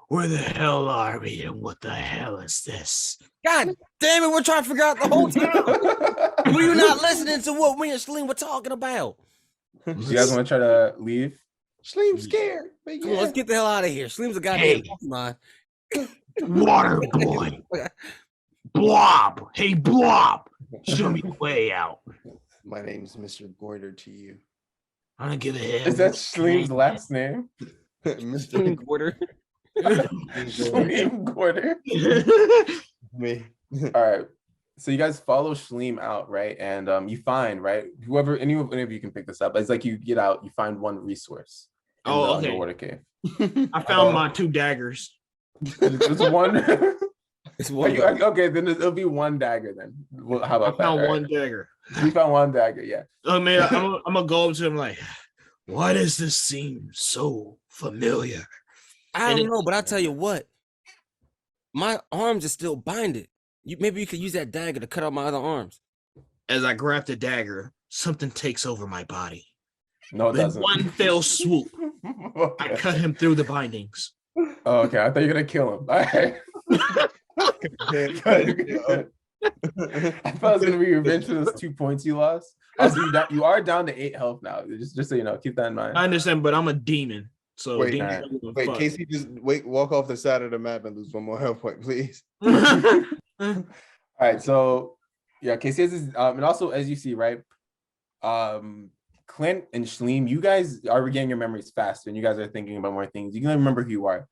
Where the hell are we, and what the hell is this?
God damn it, we're trying to figure out the whole time. Were you not listening to what me and Schleem were talking about?
You guys want to try to leave?
Schleem's scared. But
Come on, let's get the hell out of here. Schleem's a goddamn
Hey.
Pokemon.
Water boy. Blob. Hey, Blob. Show me the way out.
My name's Mr. Goiter to you.
I don't give a hell.
Is that Schleem's last name?
Mr.
Quarter.
Schleem Gorder.
Me.
All right. So you guys follow Schleem out, right? And you find, right? Any of you can pick this up. It's like you get out, you find one resource. In the
okay.
underwater cave.
I found my 2 daggers.
It's one.
It's one.
Okay, then it'll be one dagger then. Well, how
I
about
found
that?
one dagger.
You found one dagger, yeah.
Oh man, I'm gonna go up to him like, why does this seem so familiar?
I don't know, but I'll tell you what. My arms are still binded. Maybe you could use that dagger to cut out my other arms.
As I grab the dagger, something takes over my body.
No, it
Then
doesn't.
one fell swoop, I
Okay.
cut him through the bindings.
Oh, okay, I thought you were gonna kill him. All right. I thought it was gonna be revenge for those 2 points you lost. Also, you are down to 8 health now. Just so you know, keep that in mind.
I understand, but I'm a demon. So
Wait,
demons don't give a fuck.
Casey, just walk off the side of the map and lose 1 more health point, please.
All right, so yeah, Casey has his, and also as you see, right, Clint and Schleem, you guys are regaining your memories faster, and you guys are thinking about more things. You can remember who you are.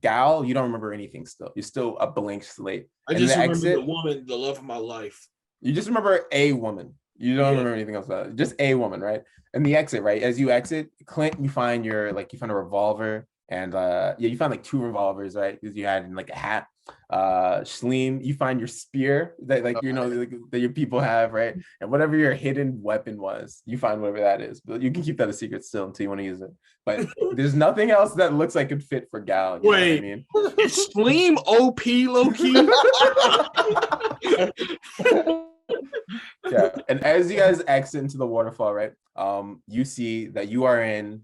Gal, you don't remember anything still. You're still a blank slate.
I just remember the woman, the love of my life.
You just remember a woman. You don't remember anything else about it. Just a woman, right? And the exit, right? As you exit, Clint, you find you find a revolver, and you find like 2 revolvers, right? Because you had in like a hat. Schleem, you find your spear that that your people have, right? And whatever your hidden weapon was, you find whatever that is. But you can keep that a secret still until you want to use it. But there's nothing else that looks like it fit for Gal. You
Wait,
know what
is Schleem OP low key?
I mean? Yeah. And as you guys exit into the waterfall, right? You see that you are in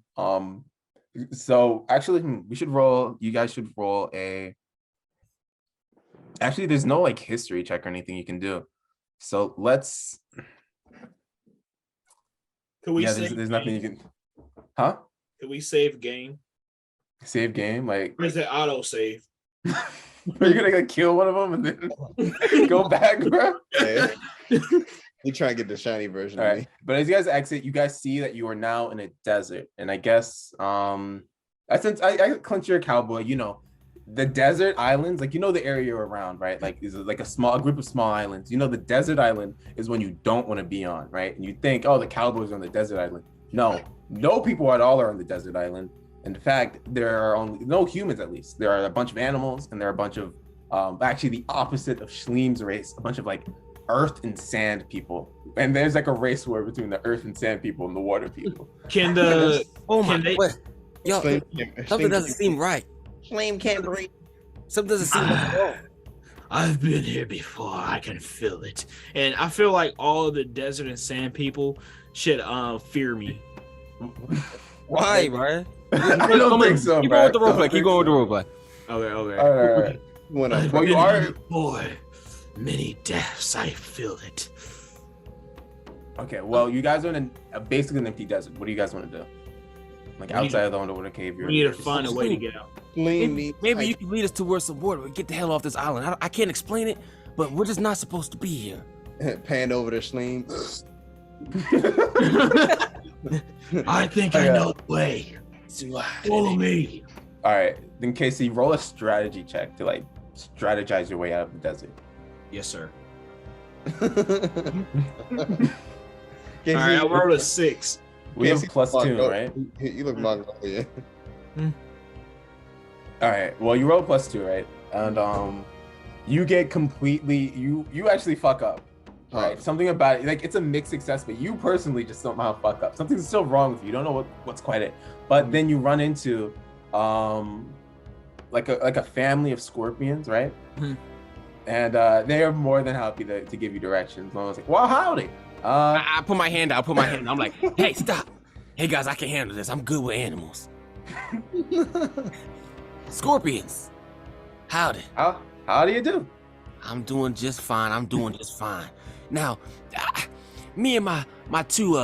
so actually you guys should roll a. Actually, there's no like history check or anything you can do. So let's.
Can we
there's nothing you can. Huh?
Can we save game?
Save game? Like.
Or is it auto save?
Are you gonna like, kill one of them and then go back, bro?
Yeah. You try and get the shiny version
All
of
right.
me.
But as you guys exit, you guys see that you are now in a desert. And I guess since I Clint, you're a cowboy, you know. the desert islands, like the area you're around, right? Like is like a group of small islands. The desert island is when you don't want to be on, right? And you think, oh, the cowboys are on the desert island. No people at all are on the desert island. In fact, there are only no humans, at least. There are a bunch of animals, and there are a bunch of actually the opposite of Schleem's race, a bunch of like earth and sand people. And there's like a race war between the earth and sand people and the water people.
Yo, something doesn't seem right.
Flame can't breathe.
Something doesn't seem wrong.
I've been here before. I can feel it. And I feel like all of the desert and sand people should fear me.
Why, Brian?
I don't think so,
Keep going with the roleplay. Keep going with the roleplay.
Okay.
All right.
Well, you are boy. Many deaths. I feel it.
Okay. Well, you guys are in basically an empty desert. What do you guys want to do? Like outside of the underwater cave.
We need to find a way to get out.
Maybe you can lead us towards some water. We get the hell off this island. I can't explain it, but we're just not supposed to be here.
Pan over to Schleem.
I think I know the way. Follow me.
All right. Then Casey, roll a strategy check to like strategize your way out of the desert.
Yes, sir.
All
right, I rolled a 6.
We have +2, right?
You look Mongolia.
All right. Well, you roll +2, right? And you get completely you actually fuck up. Right. Something about it, like it's a mixed success, but you personally just don't know how to fuck up. Something's still wrong with you. You don't know what's quite it. But then you run into like a family of scorpions, right? And they are more than happy to give you directions. And I was like, well, howdy.
I put my hand out. I'm like, hey, stop. Hey, guys, I can handle this. I'm good with animals. Scorpions. Howdy.
How do you do?
I'm doing just fine. Now, me and my two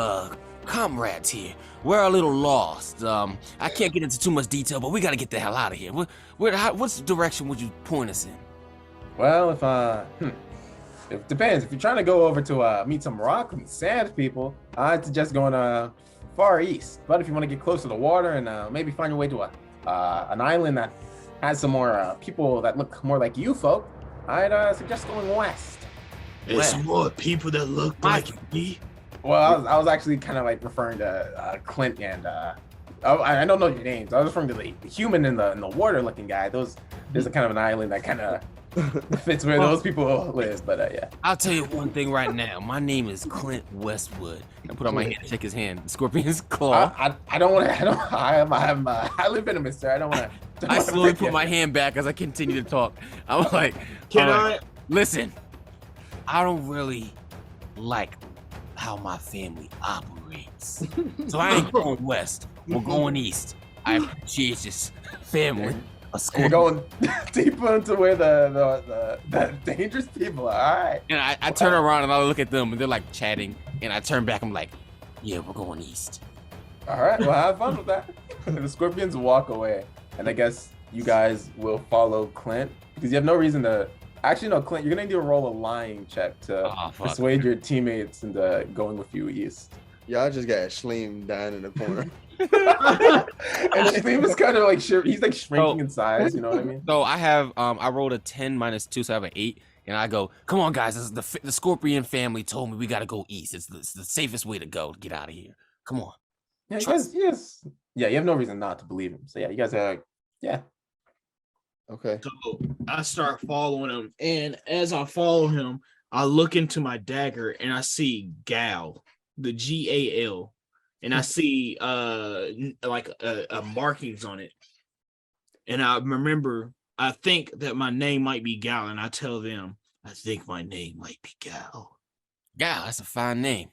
comrades here, we're a little lost. I can't get into too much detail, but we got to get the hell out of here. What's direction would you point us in?
Well, it depends. If you're trying to go over to meet some rock and sand people, I'd suggest going far east. But if you want to get close to the water and maybe find your way to an island that has some more people that look more like you folk, I'd suggest going west.
There's more people that look like me.
Well, I was actually kind of like referring to Clint and I don't know your names. I was referring to the human in the water-looking guy. There's a kind of an island that kind of fits where those people live. But yeah.
I'll tell you one thing right now. My name is Clint Westwood. I put on my hand and shake his hand. The scorpion's claw.
I don't want to. I live in a mister. I don't want to.
I slowly put my hand back as I continue to talk. I'm like, listen. I don't really like how my family operates. So I ain't going west. We're going east. I appreciate this family.
You're going deeper into where the dangerous people are. All right.
And I turn around and I look at them and they're like chatting. And I turn back. I'm like, yeah, we're going east.
All right. Well, have fun with that. The scorpions walk away. And I guess you guys will follow Clint because you have no reason to. Actually, no, Clint, you're going to need to roll a lying check to persuade your teammates into going with you east.
Y'all just got Schleem down in the corner.
And Schleem is kind of like, he's like shrinking in size, you know what I mean?
So I have, I rolled a 10 minus 2, so I have an 8. And I go, come on, guys, this is the Scorpion family told me we got to go east. It's the safest way to go to get out of here. Come on.
Yeah, you guys, yes. Yeah, you have no reason not to believe him. So yeah, you guys are like, yeah.
Okay.
So I start following him, and as I follow him, I look into my dagger and I see Gal, the Gal, and I see like a markings on it. And I remember, I think that my name might be Gal, and I tell them, I think my name might be Gal.
Gal, that's a fine name.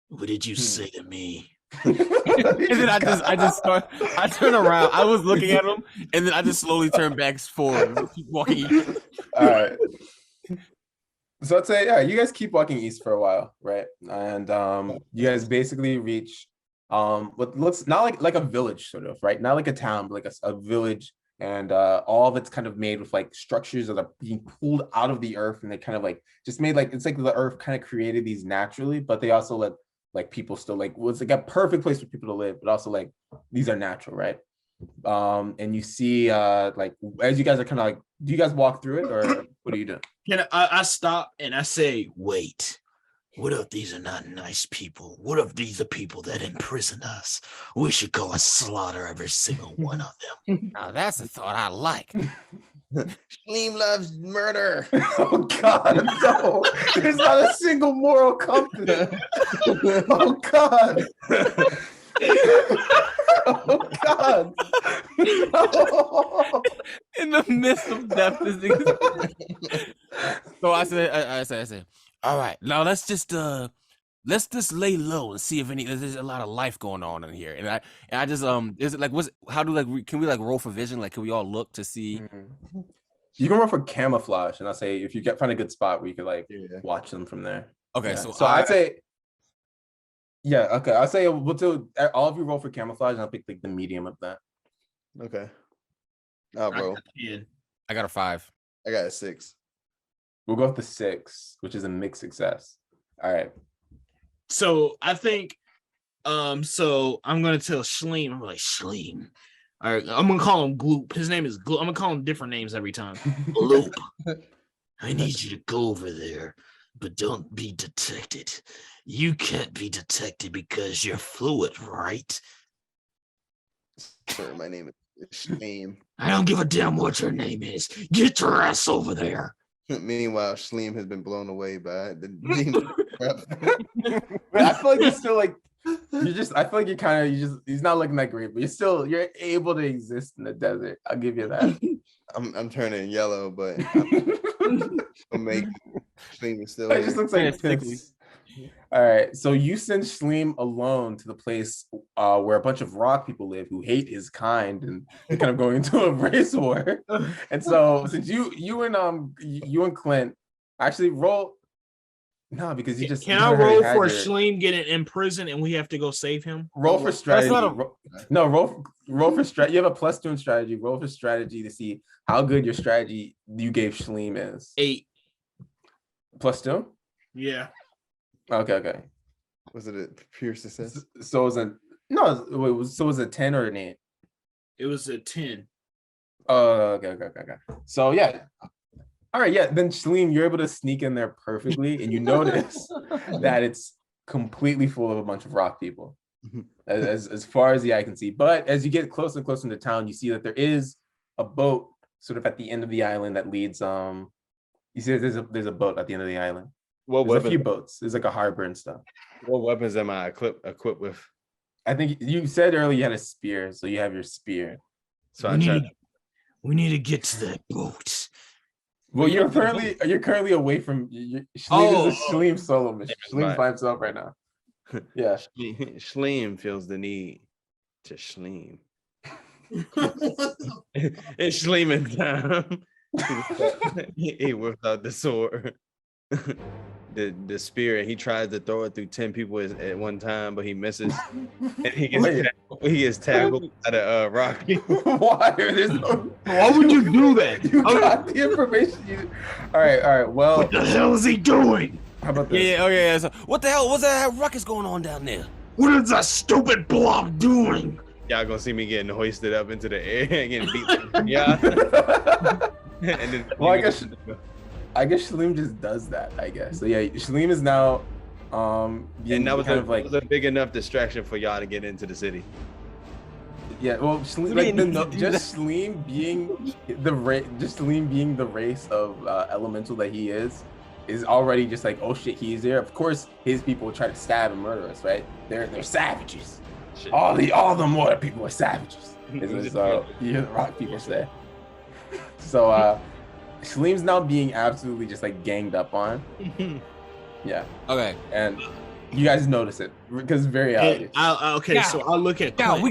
What did you say to me?
And then I turn around. I was looking at him, and then I just slowly turn back forward, keep walking.
All right. So I'd say, yeah, you guys keep walking east for a while, right? And you guys basically reach what looks not like a village, sort of, right? Not like a town, but like a village, and all of it's kind of made with like structures that are being pulled out of the earth, and they kind of like just made like it's like the earth kind of created these naturally, but they also let like people still like was like a perfect place for people to live, but also like these are natural, right? And you see like as you guys are kind of like, do you guys walk through it or what do you do?
I stop and I say, wait, what if these are not nice people? What if these are people that imprison us? We should go and slaughter every single one of them.
Now that's a thought I like.
Shleem loves murder.
Oh God, no! There's not a single moral compass. Oh God! Oh God! No.
In the midst of death, this thing. So I said, all right, now let's just lay low and see if there's a lot of life going on in here. And I just is it like can we like roll for vision? Like, can we all look to see?
You can roll for camouflage, and I'll say if you find a good spot where you could like watch them from there.
Okay,
Yeah.
so
I'd say, yeah, okay. I'll say we'll do all of you roll for camouflage, and I'll pick like the medium of that.
Okay. Oh, bro.
I got a 5.
I got a 6.
We'll go with the 6, which is a mixed success. All right.
So I think, so I'm gonna tell Shleem. I'm like, Shleem. All right, I'm gonna call him Gloop. His name is Gloop. I'm gonna call him different names every time. Gloop. I need you to go over there, but don't be detected. You can't be detected because you're fluid, right?
Sir, my name is Shleem.
I don't give a damn what your name is. Get your ass over there.
Meanwhile, Shleem has been blown away by the demon.
But I feel like you're still like I feel like he's not looking that great, but you're able to exist in the desert. I'll give you that.
I'm turning yellow, but I'll make Shleem is still.
It just looks like it's all right. So you send Shleem alone to the place where a bunch of rock people live who hate his kind, and they're kind of going into a race war. And so since you and Clint actually roll. No, because you just
can I roll for Shleem getting in prison and we have to go save him?
Roll for strategy. Roll for strategy. You have a +2 in strategy. Roll for strategy to see how good your strategy you gave Shleem is.
8
+2.
Yeah.
Okay.
Was it a pure success?
So it was so it was a 10 or an 8?
It was a 10.
Oh, okay. So yeah. All right, yeah. Then Shleem, you're able to sneak in there perfectly, and you notice that it's completely full of a bunch of rock people, as far as the eye can see. But as you get closer and closer into town, you see that there is a boat sort of at the end of the island that leads. You see, there's a boat at the end of the island. There's a few boats. There's like a harbor and stuff.
What weapons am I equipped with?
I think you said earlier you had a spear, so you have your spear.
So
we need to get to that boat.
Well, you're currently away from Shleem is a Shleem solo mission. Shleem's by himself right now. Yeah.
Shleem feels the need to Shleem. It's Shleeming time. He whipped out the sword. The spear, and he tries to throw it through 10 people at one time, but he misses. And he gets tackled at a rock.
Why
would you do that?
You got the information. All right. Well,
what the hell is he doing?
How about this?
Yeah. So what the hell was that ruckus going on down there?
What is that stupid blob doing?
Y'all gonna see me getting hoisted up into the air and getting beat. Yeah. And then
I guess Shleem just does that, I guess. So yeah, Shleem is now
and that was a big enough distraction for y'all to get into the city.
Yeah, well, Shleem being the race of elemental that he is already just like, oh shit, he's there. Of course, his people will try to stab and murder us, right? They're savages. Shit. All the more people are savages. The rock people say. So Shleem's now being absolutely just like ganged up on. Yeah.
Okay.
And you guys notice it because it's very obvious.
So I'll look at Clint.
We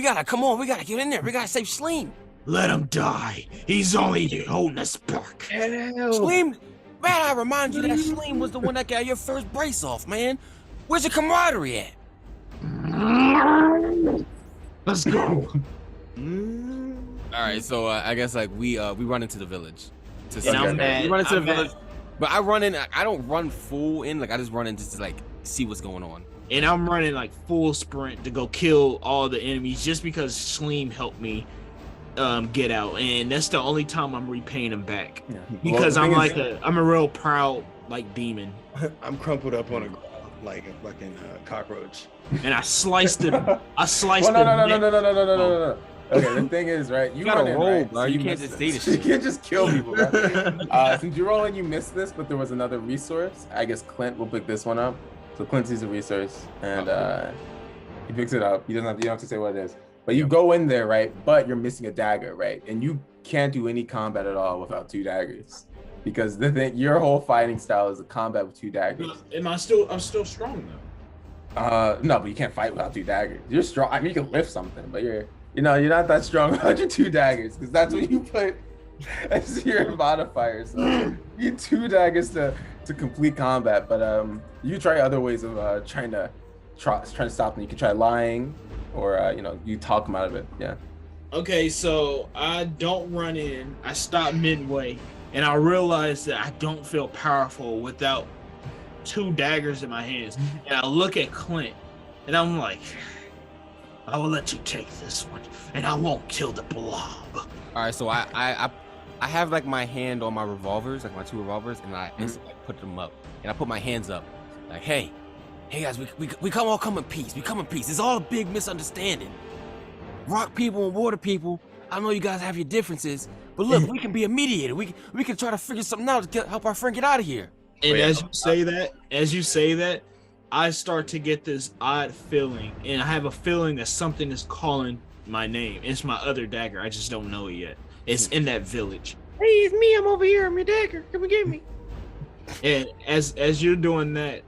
gotta come on. We gotta get in there. We gotta save Shleem.
Let him die. He's only holding us back.
Shleem, man, I remind you that Shleem was the one that got your first brace off, man. Where's your camaraderie at?
Let's go.
All right, so I guess like we run into the village.
We run into the village,
but I run in. I don't run full in. Like I just run in just to like see what's going on.
and I'm running like full sprint to go kill all the enemies just because Sleem helped me get out, and that's the only time I'm repaying him back.
Yeah.
Because
Well,
I'm a real proud like demon,
I'm crumpled up on the ground like a fucking cockroach.
and I sliced him. I sliced
well,
him.
no. Okay, the thing is, right?
You gotta
run in,
roll,
right?
bro.
So
You can't
missed
just
this.
say the
You
shit.
can't just kill people, bro. Since you're rolling, you missed this, but there was another resource. I guess Clint will pick this one up. So Clint sees a resource and he picks it up. You don't have to say what it is. But you go in there, right? But you're missing a dagger, right? And you can't do any combat at all without 2 daggers. Because your whole fighting style is a combat with 2 daggers.
I'm still strong though.
No, but you can't fight without 2 daggers. You're strong. I mean, you can lift something, but you're not that strong without your 2 daggers, because that's what you put as your modifier. So you need 2 daggers to complete combat. But you try other ways of trying to stop them. You can try lying, or you talk them out of it. Yeah.
Okay, so I don't run in. I stop midway, and I realize that I don't feel powerful without 2 daggers in my hands. And I look at Clint, and I'm like, I will let you take this one, and I won't kill the blob.
All right, so I have like my hand on my revolvers, like my 2 revolvers, and I instantly put them up, and I put my hands up, like, hey guys, we all come in peace. We come in peace. It's all a big misunderstanding. Rock people and water people, I know you guys have your differences, but look, we can be a mediator. We can try to figure something out to help our friend get out of here.
And as you say that, I start to get this odd feeling, and I have a feeling that something is calling my name. It's my other dagger. I just don't know it yet. It's in that village.
Hey, it's me. I'm over here. I'm your dagger. Come and get me.
And as you're doing that,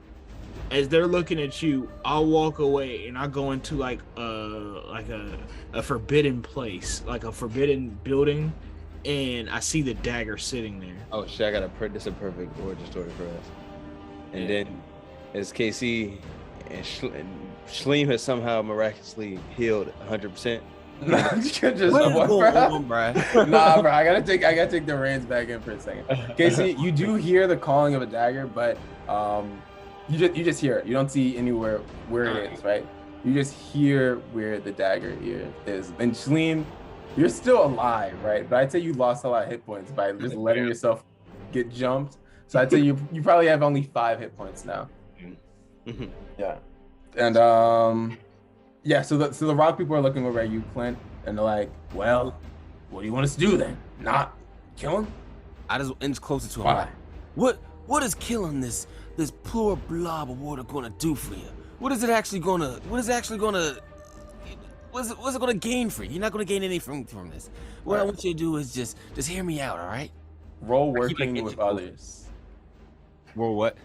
as they're looking at you, I'll walk away and I go into like a forbidden place, like a forbidden building, and I see the dagger sitting there.
Oh shit! I got this a perfect origin story for us. And then, as KC and Shleem has somehow miraculously healed 100%.
Nah, you can't just
What is
what,
going
bro?
on, bro?
Nah, bro. I gotta take the reins back in for a second. Casey, you do hear the calling of a dagger, but you just hear it. You don't see anywhere where it is, right? You just hear where the dagger is. And Shleem, you're still alive, right? But I'd say you lost a lot of hit points by just letting yourself get jumped. So I'd say you probably have only 5 hit points now. Yeah. And yeah, so the rock people are looking over at you, Clint, and they're like, well, what do you want us to do then? Not kill him?
I just inch closer to him.
Why?
What is killing this poor blob of water gonna do for you? What's it gonna gain for you? You're not gonna gain anything from this. What I want you to do is just hear me out, all right?
Roll working with others.
Roll what?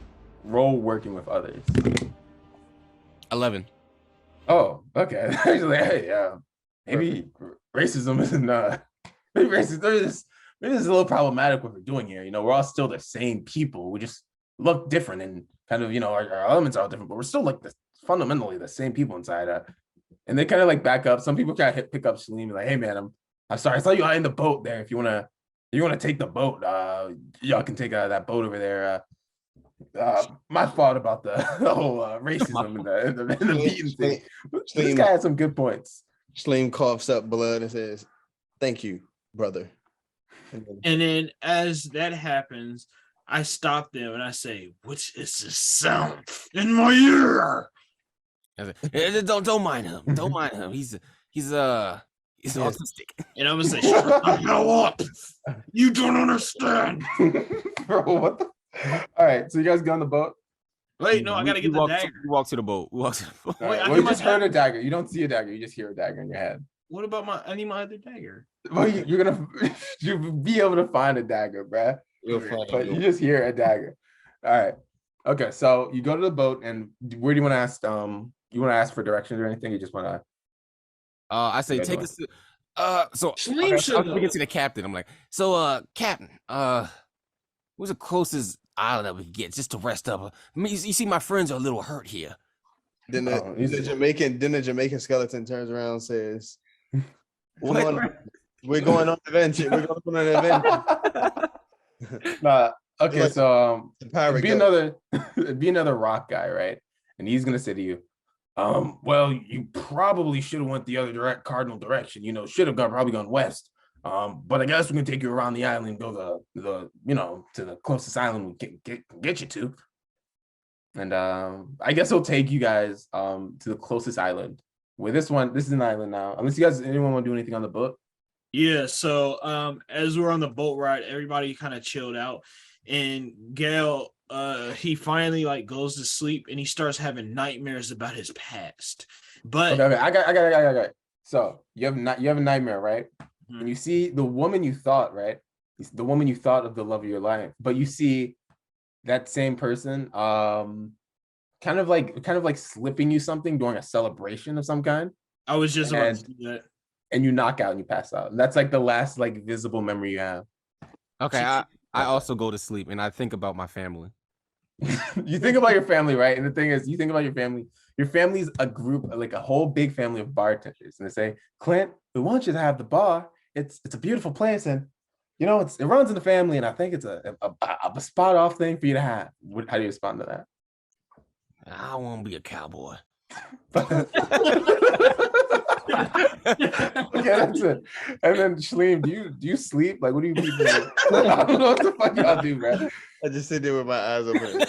Roll working with others.
11.
Oh, okay. Actually, hey, maybe racism isn't maybe racism. Maybe this is a little problematic what we're doing here. We're all still the same people. We just look different and kind of, our elements are all different, but we're still like fundamentally the same people inside. And they kind of like back up. Some people kind of pick up Shaleem and like, hey man, I'm sorry, I saw you out in the boat there. If you wanna take the boat, y'all can take that boat over there. My fault about the whole racism and the beating thing. This guy had some good points.
Shleem coughs up blood and says, "Thank you, brother."
And then as that happens, I stop them and I say, "Which is the sound in my ear?"
Don't mind him. Don't mind him. He's autistic.
And I'm gonna say, "Shut the hell up! You don't understand."
Bro, what the? All right, so you guys go on the boat.
Wait, no, I gotta get the dagger.
We walk to the boat.
Right.
Wait,
Well, you just heard a dagger. You don't see a dagger. You just hear a dagger in your head.
What about I need my other dagger.
Well, you'll be able to find a dagger, bruh. But you just hear a dagger. All right. Okay, so you go to the boat, and where do you want to ask? You want to ask for directions or anything? You just want to?
I say take us to. So
Shaleem
I
should
was to the captain. I'm like, so Captain, what's the closest island that we can get just to rest up? I mean, you see, my friends are a little hurt here.
Then the Jamaican skeleton turns around and says, "We're going on an adventure. We're going on an adventure."
Nah. Okay,
Like,
so
the pirate
it'd be
goat.
another rock guy, right? and he's gonna say to you, well, you probably should have went the other cardinal direction. Should have probably gone west. But I guess we can take you around the island and go to the closest island we can get you to. And I guess he'll take you guys to the closest island. With this is an island now. Unless anyone want to do anything on the boat.
Yeah, so as we're on the boat ride, everybody kind of chilled out, and Gale, he finally like goes to sleep, and he starts having nightmares about his past. But
okay. I got. So you have a nightmare, right? Mm-hmm. And you see the woman you thought, right? The woman you thought of the love of your life, but you see that same person, kind of like slipping you something during a celebration of some kind.
I was just about to do that.
And you knock out and you pass out. And that's like the last like visible memory you have.
Okay, I also go to sleep and I think about my family.
You think about your family, right? And the thing is, you think about your family. Your family's a group, like a whole big family of bartenders. And they say, Clint, we want you to have the bar. It's a beautiful place, and it runs in the family, and I think it's a spot off thing for you to have. How do you respond to that?
I want to be a cowboy.
Okay, that's it. And then Shaleem, do you sleep? Like, what do you do? I don't know what the fuck y'all do, man.
I just sit there with my eyes open.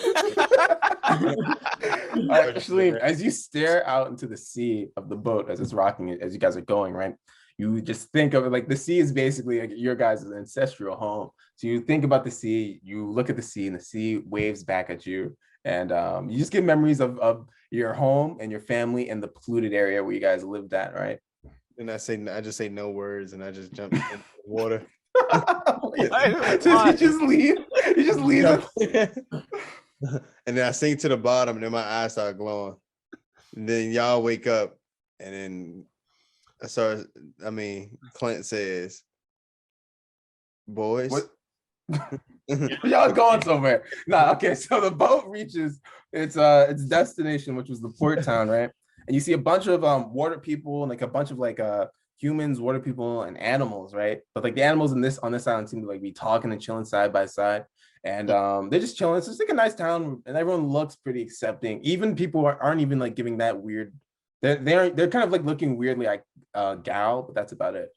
Shaleem, as you stare out into the sea of the boat as it's rocking, as you guys are going, right? You just think of it like the sea is basically like your guys' ancestral home. So you think about the sea, you look at the sea, and the sea waves back at you. And you just get memories of your home and your family and the polluted area where you guys lived at, right?
And I just say no words, and I just jump into the water.
You just leave. You just leave.
And then I sink to the bottom, and then my eyes start glowing. And then y'all wake up, and then Clint says, "Boys."
What? Y'all going somewhere? Nah, okay. So the boat reaches its destination, which was the port town, right? And you see a bunch of water people and like a bunch of like humans, water people, and animals, right? But like the animals on this island seem to like be talking and chilling side by side, and they're just chilling. It's just like a nice town, and everyone looks pretty accepting. Even people aren't even like giving that weird. They're kind of like looking weirdly like gal, but that's about it.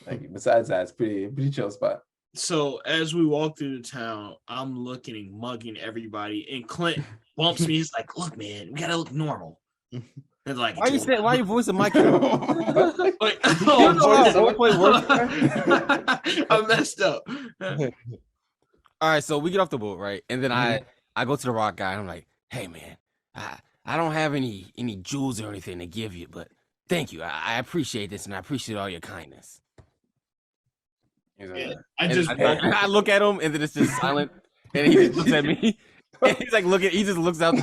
Like besides that, it's pretty chill spot.
So as we walk through the town, I'm looking and mugging everybody, and Clint bumps me. He's like, "Look, man, we gotta look normal." And like,
why are you voicing my character?
Like, I messed up.
All right, so we get off the boat, right? And then I go to the rock guy, and I'm like, "Hey, man, I don't have any jewels or anything to give you, but thank you. I appreciate this, and I appreciate all your kindness."
Yeah,
I look at him, and then it's just silent, and he just looks at me. And he's like he just looks out. He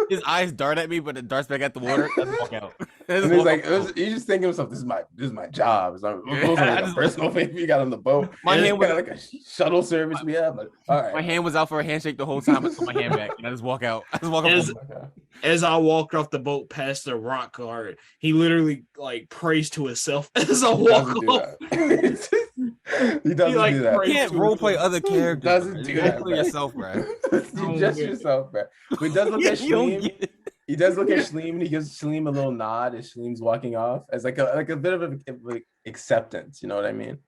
his eyes dart at me, but it darts back at the water. Let's walk out.
And he's like, he's just thinking to himself, "This is my job. It's like a personal favor you got on the boat. My hand was like a shuttle service we have. But all right,
my hand was out for a handshake the whole time. I put my hand back, and I just walk out.
As I walked off the boat past the rock guard, he literally like prays to himself as I walk off.
He doesn't do that.
You can't roleplay other characters.
Doesn't do that.
Roleplay yourself, bro.
Just yourself, bro. But he does look at Shaleem. He does look at Shaleem, and he gives Shaleem a little nod as Shaleem's walking off, as like a bit of acceptance. You know what I mean?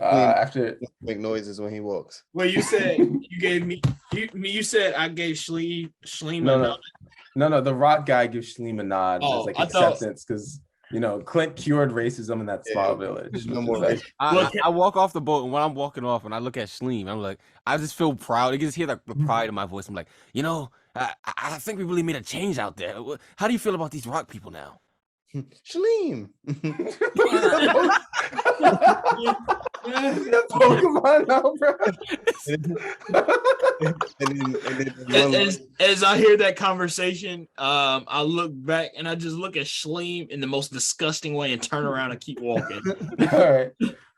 After
make noises when he walks.
Well, you said you gave me. You said I gave Shaleem a nod.
No. The rock guy gives Shaleem a nod as like acceptance because. Clint cured racism in that small village. No more
I walk off the boat, and when I'm walking off, and I look at Shaleem, I'm like, I just feel proud. You can just hear the pride in my voice. I'm like, I think we really made a change out there. How do you feel about these rock people now?
Shaleem.
Pokemon now, bro.
As I hear that conversation, I look back and I just look at Shaleem in the most disgusting way and turn around and keep walking.
All right.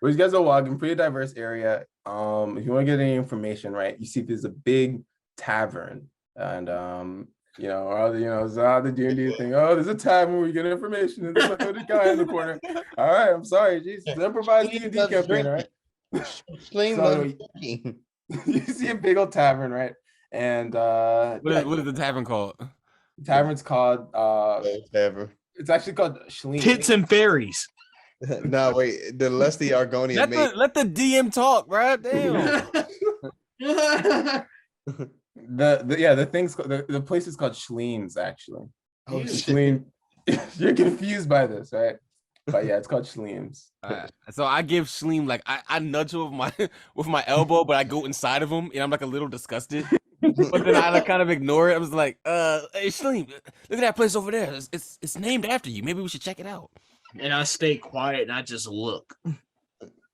Well, you guys are walking, pretty diverse area. If you want to get any information, right, you see there's a big tavern, and it's how the D&D thing. Oh, there's a tavern where you get information, and there's a hooded guy in the corner. All right, I'm sorry, Jesus, improvise D&D campaign, all right? So, you see a big old tavern, right? And
what is the tavern called?
The tavern's called
Whatever.
it's actually called Schleen.
Tits and fairies.
No, wait. The Lusty Argonian
Let the DM talk, bro. Damn.
The place is called Schleem's actually.
Oh,
Schleem. You're confused by this, right? But yeah, it's called Schleem's.
So I give Schleem like I nudge him with my elbow, but I go inside of him and I'm like a little disgusted. But then I like kind of ignore it. I was like, hey Schleem, look at that place over there. It's named after you. Maybe we should check it out.
And I stay quiet and I just look.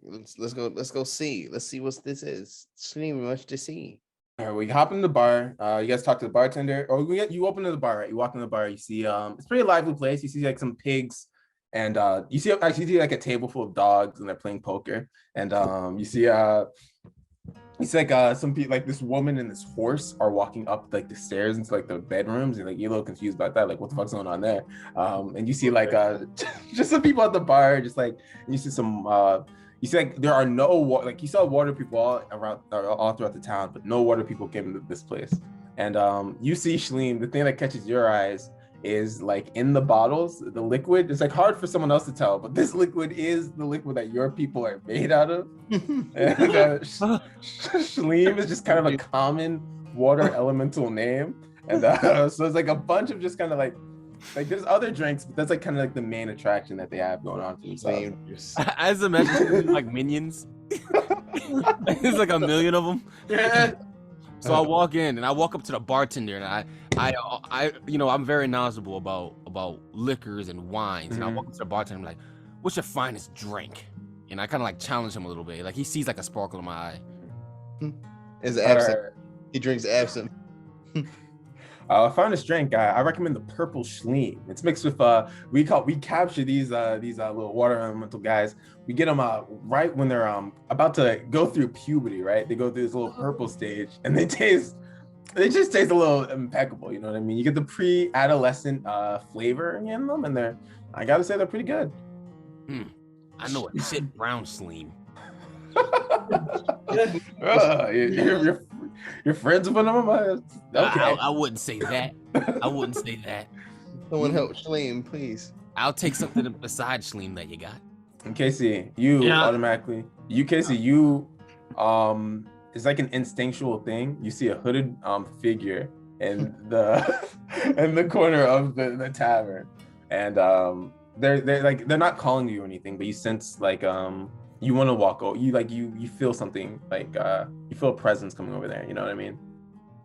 Let's go see. Let's see what this is. Schleem, much to see.
All right, we hop in the bar. You guys talk to the bartender, or you open to the bar, right? You walk in the bar, you see it's a pretty lively place. You see like some pigs, and you see like a table full of dogs, and they're playing poker. And you see it's like some people, like this woman and this horse are walking up like the stairs into like the bedrooms, and like you're a little confused about that, like what the fuck's going on there. And you see like just some people at the bar, just like, and you see some you see like there are no like you saw water people all throughout the town, but no water people came to this place. And you see Schleem, the thing that catches your eyes is like in the bottles, the liquid. It's like hard for someone else to tell, but this liquid is the liquid that your people are made out of. And Schleem is just kind of a common water elemental name. And so it's like a bunch of just kind of like there's other drinks, but that's like kind of like the main attraction that they have going on for themselves.
As imagine like minions. There's like a million of them. So I walk in and I walk up to the bartender and I you know, I'm very knowledgeable about liquors and wines. And I walk up to the bartender and I'm like, what's your finest drink? And I kind of like challenge him a little bit. Like he sees like a sparkle in my eye.
It's absinthe. He drinks absinthe.
Finest drink, I recommend the purple Schleem. It's mixed with we capture these little water elemental guys. We get them right when they're about to go through puberty, right? They go through this little purple stage, and they just taste a little impeccable. You know what I mean? You get the pre-adolescent flavor in them, and I gotta say they're pretty good.
I know a tit brown Schleem.
You're friends with them? Okay.
I wouldn't say that. I wouldn't say that.
Someone help Schleem, please.
I'll take something besides Schleem that you got.
And Casey, automatically. Casey, it's like an instinctual thing. You see a hooded figure in the corner of the tavern, and they're not calling you or anything, but you sense like you want to walk over. You feel something like you feel a presence coming over there. You know what I mean?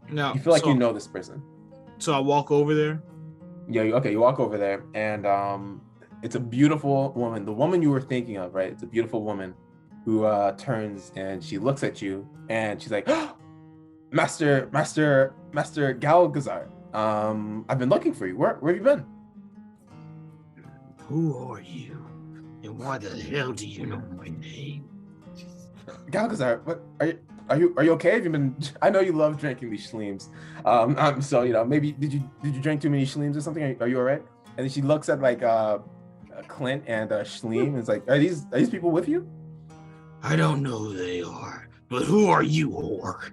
No. You feel like you know this person.
So I walk over there.
Yeah. You walk over there, and it's a beautiful woman. The woman you were thinking of, right? It's a beautiful woman who turns and she looks at you, and she's like, oh, Master Galgazar. I've been looking for you. Where have you been?
Who are you? And why the hell do you know my name?
Galgazar, what are you okay? Have you been? I know you love drinking these Schleems. So you know, maybe did you drink too many Schleems or something? Are you all right? And then she looks at like Clint and Schleem and is like, are these people with you?
I don't know who they are, but who are you, whore?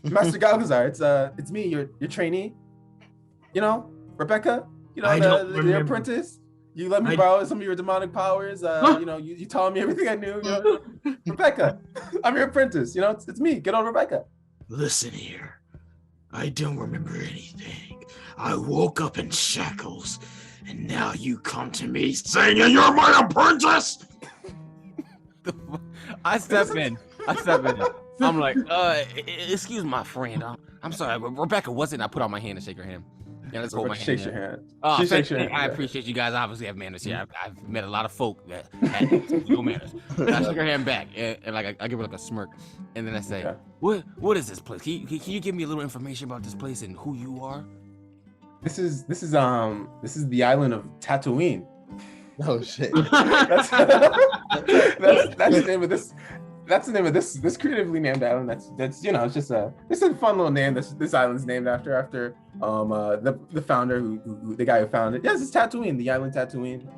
Master Galgazar, it's me, your trainee. You know, Rebecca. You know, the apprentice. You let me borrow some of your demonic powers. You know, you taught me everything I knew. You know? Rebecca, I'm your apprentice. You know, it's me. Get on Rebecca.
Listen here. I don't remember anything. I woke up in shackles, and now you come to me saying you're my apprentice?
I step in. I'm like, excuse my friend. I'm sorry, but Rebecca wasn't. I put out my hand and shake her hand. Yeah, let's hold my hand.
Shakes your hand.
I appreciate you guys. Obviously have manners here. I've met a lot of folk that had no manners. I shake her hand back and like I give her like a smirk, and then I say, "What is this place? Can you give me a little information about this place and who you are?"
This is the island of Tatooine.
Oh shit.
That's the name of this. That's the name of this creatively named island. That's you know, it's just a fun little name. This island's named after the founder who the guy who founded it. Yes, it's Tatooine, the island Tatooine.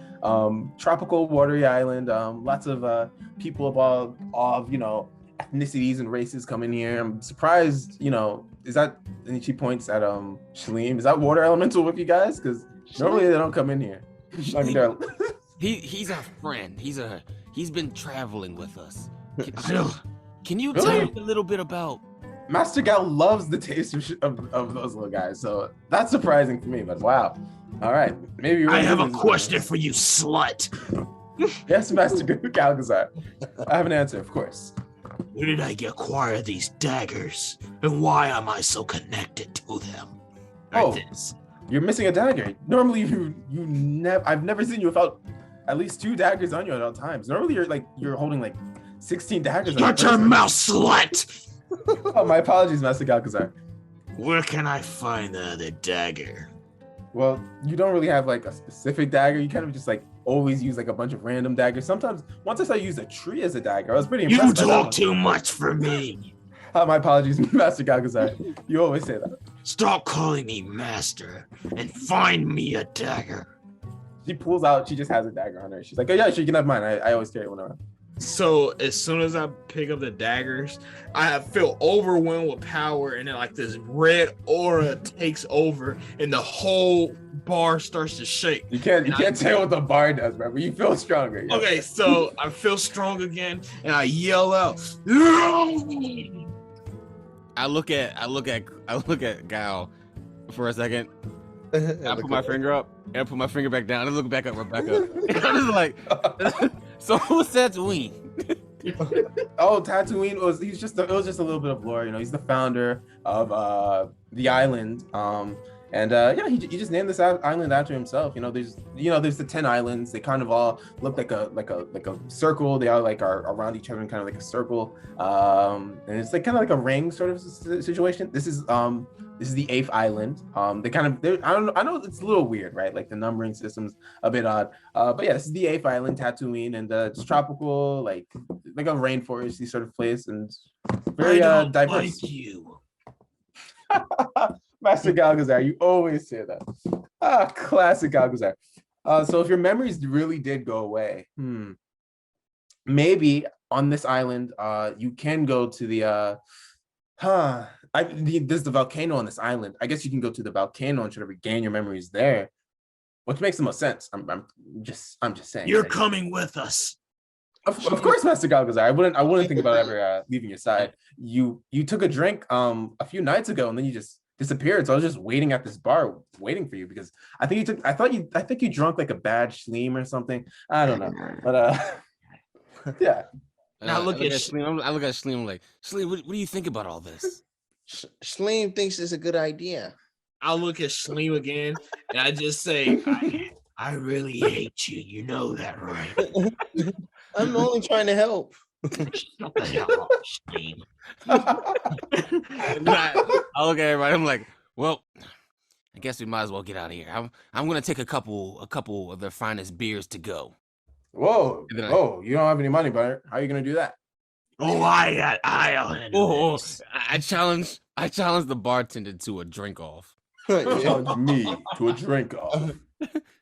Tropical watery island. Lots of people of you know, ethnicities and races come in here. I'm surprised, is that, and she points at Shaleem, is that water elemental with you guys? Because normally they don't come in here. I mean,
he's our friend. He's been traveling with us. Can you
Really?
tell me a little bit about?
Master Gal loves the taste of those little guys, so that's surprising for me. But wow, all right, maybe
I have a question for you, slut.
Yes, Master Galgazar. I have an answer, of course.
Where did I acquire these daggers, and why am I so connected to them?
Oh, you're missing a dagger. Normally, I've never seen you without at least 2 daggers on you at all times. Normally, you're holding like 16 daggers.
Shut your mouth, slut!
Oh, my apologies, Master Galgazar.
Where can I find the other dagger?
Well, you don't really have like a specific dagger. You kind of just like always use like a bunch of random daggers. Sometimes, once I saw you use a tree as a dagger, I was pretty impressed.
You talk too much for me.
My apologies, Master Galgazar. You always say that.
Stop calling me master and find me a dagger.
She pulls out, she just has a dagger on her. She's like, oh yeah, sure, you can have mine. I always carry one around.
So as soon as I pick up the daggers, I feel overwhelmed with power, and then like this red aura takes over, and the whole bar starts to shake.
You can't tell what the bar does, bro, but you feel stronger. Yeah.
Okay, so I feel strong again, and I yell out.
I look at Gal for a second. I put my finger up and I put my finger back down. I look back up, right back up. And I'm just like, so who's Tatooine?
Oh, Tatooine was just a little bit of lore. He's the founder of the island. He just named this island after himself. There's the 10 islands. They kind of all look like a circle. They all like are around each other in kind of like a circle. And it's like kind of like a ring sort of situation. This is the 8th island. I know it's a little weird, right? Like the numbering system's a bit odd. But yeah, this is the 8th island, Tatooine, and it's tropical, like a rainforesty sort of place, and very diverse.
Like you.
Master Galgazar, you always say that. Classic Galgazar. So if your memories really did go away, maybe on this island, you can go to the there's the volcano on this island. I guess you can go to the volcano and try to regain your memories there, which makes the most sense. I'm just saying.
You're coming with us.
Of course, Master Galgazar. I wouldn't think about ever leaving your side. You took a drink a few nights ago, and then you just disappeared. So I was just waiting at this bar, waiting for you, because I think you drunk like a bad Shaleem or something. I don't know, but yeah.
Now I look at Shaleem. I look at Shaleem like, Shaleem, what do you think about all this?
Shaleem thinks it's a good idea.
I'll look at Shaleem again, and I just say, I really hate you. You know that, right?
I'm only trying to help.
Shut the hell up, Shaleem.
I look at everybody. I'm like, well, I guess we might as well get out of here. I'm gonna take a couple of their finest beers to go.
Whoa! You don't have any money, but how are you gonna do that?
Oh, I'll handle this.
I challenge the bartender to a drink off.
Challenge me to a drink off.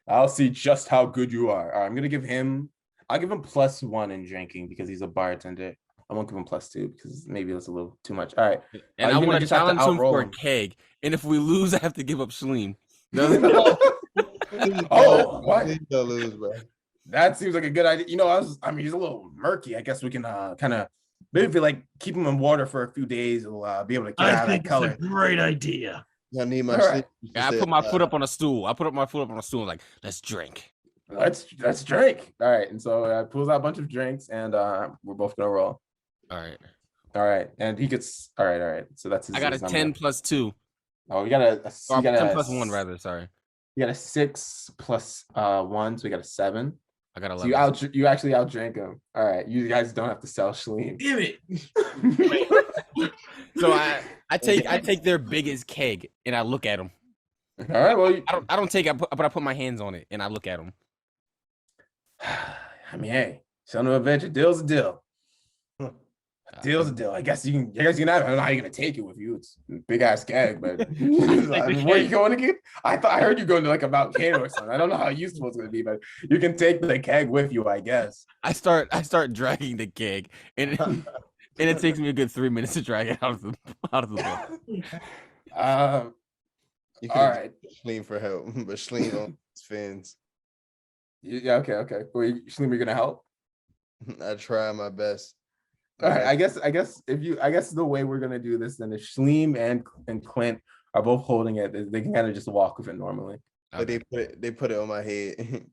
I'll see just how good you are. All right, I'm gonna give him. I'll give him +1 in drinking because he's a bartender. I won't give him +2 because maybe that's a little too much. All right.
And I want to challenge him for a keg. And if we lose, I have to give up Shaleem.
Oh, what?
Don't lose, bro.
That seems like a good idea. He's a little murky. I guess we can kind of maybe if we like keep him in water for a few days, he'll be able to get out of that color.
It's a great idea.
I need my
right.
I put my foot up on a stool. Like, let's drink.
Let's drink. All right. And so pulls out a bunch of drinks, and we're both gonna roll.
All
right. And he gets all right. So that's his,
I got a 10 + 2.
Oh, you got a
10 + 1 rather. Sorry.
You got a 6 + 1, so we got a 7.
I got
11. So you actually outdrank him. All right. You guys don't have to sell Shaleem.
Damn it.
So I take their biggest keg and I look at them.
All right. Well,
I don't take it, but I put my hands on it and I look at them.
I mean, hey, son of a bitch, a deal's a deal. Deal's a deal. I guess you can have it. I don't know how you're gonna take it with you. It's a big ass keg, but where are you going again? I heard you going to like a volcano or something. I don't know how useful it's gonna be, but you can take the keg with you, I guess.
I start dragging the keg, and And it takes me a good 3 minutes to drag it out of the bar.
You
All right.
Schleem for help, but Schleem on his fins.
Yeah. Okay. Wait, Shaleem, you're gonna help.
I try my best.
All right. I guess the way we're gonna do this then is Shaleem and Clint are both holding it. They can kind of just walk with it normally.
But they put it on my head.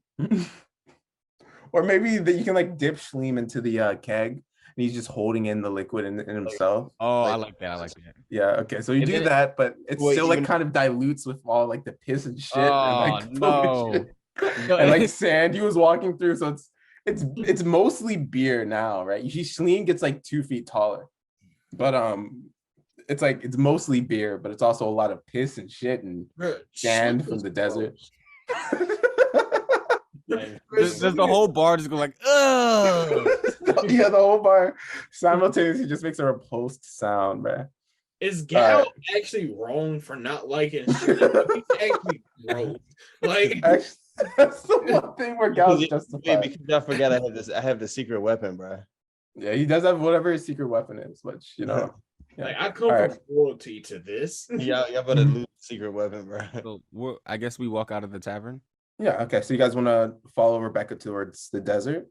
Or maybe you can like dip Shaleem into the keg, and he's just holding in the liquid in himself.
Oh, I like that.
Yeah. Okay. So you do that, but it's still like kind of dilutes with all like the piss and shit.
Oh,
and, like,
no.
and like sand he was walking through. So it's mostly beer now, right? Shaleem gets like 2 feet taller, but it's mostly beer, but it's also a lot of piss and shit and sand from the desert.
Does the whole bar just go like, ugh?
Yeah, the whole bar simultaneously just makes a repulsed sound, man.
Is Gal actually wrong for not liking shit? He's actually gross. Like,
actually, that's the one thing where Gal's justified.
Because I forgot I have the secret weapon, bro.
Yeah, he does have whatever his secret weapon is, which Yeah.
Like, I come from royalty to this.
Y'all better lose the secret weapon, bro.
So I guess we walk out of the tavern.
Yeah. Okay. So you guys want to follow Rebecca towards the desert?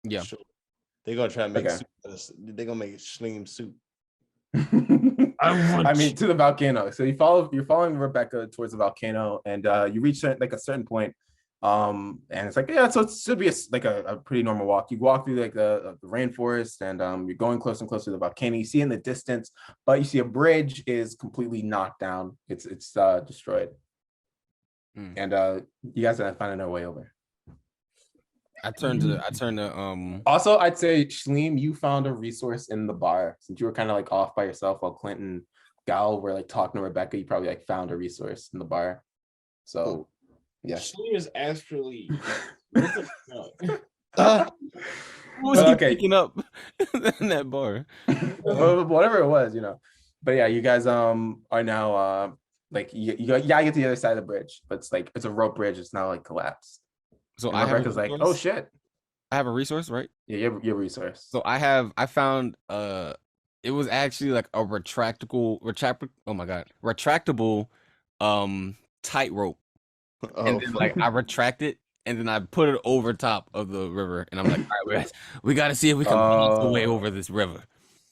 Yeah.
Sure. They're gonna try to make soup. They're gonna make Schleem soup.
I mean, to the volcano. So you're following Rebecca towards the volcano, and you reach like a certain point, and it's like, yeah, so it should be a pretty normal walk. You walk through like the rainforest, and you're going closer and closer to the volcano. You see in the distance, but you see a bridge is completely knocked down. It's destroyed, and you guys are finding their way over.
I turned to
Also, I'd say Shaleem, you found a resource in the bar since you were kind of like off by yourself while Clint and Gal were like talking to Rebecca. You probably like found a resource in the bar. So yeah,
Shaleem is actually
what was he picking up in that bar?
Whatever it was, But yeah, you guys are now like you gotta get to the other side of the bridge, but it's a rope bridge. It's now like collapsed.
So
and Rebecca's like, oh shit.
I have a resource, right?
Yeah, you have a resource.
So I found it was actually like a retractable tightrope. And then like I retract it and then I put it over top of the river and I'm like, all right, we gotta see if we can bounce the way over this river.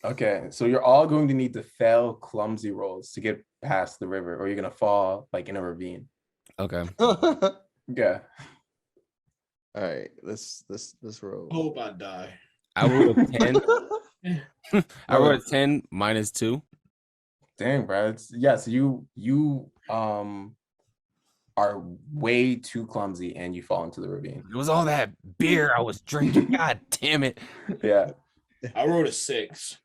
Okay, so you're all going to need to fail clumsy rolls to get past the river, or you're gonna fall like in a ravine.
Okay.
Yeah.
All right, let's roll.
Hope I die.
I rolled a 10. I rolled a 10 minus 2.
Dang, bro. So you are way too clumsy and you fall into the ravine.
It was all that beer I was drinking. God damn it.
Yeah.
I rolled a 6.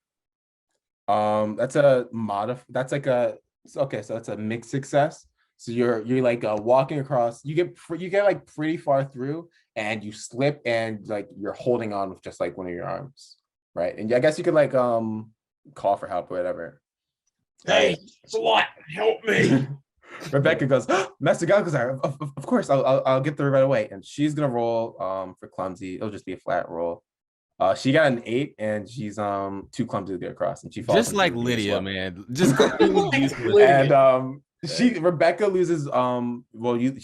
That's a that's a mixed success. So you're like walking across. You get like pretty far through, and you slip, and like you're holding on with just like one of your arms, right? And I guess you could like call for help or whatever.
Hey, slut, help me!
Rebecca goes, oh, Master Galgazar, of course, I'll get there right away. And she's gonna roll for clumsy. It'll just be a flat roll. She got an 8, and she's too clumsy to get across, and she falls.
Just like Lydia, man. Just
and Rebecca loses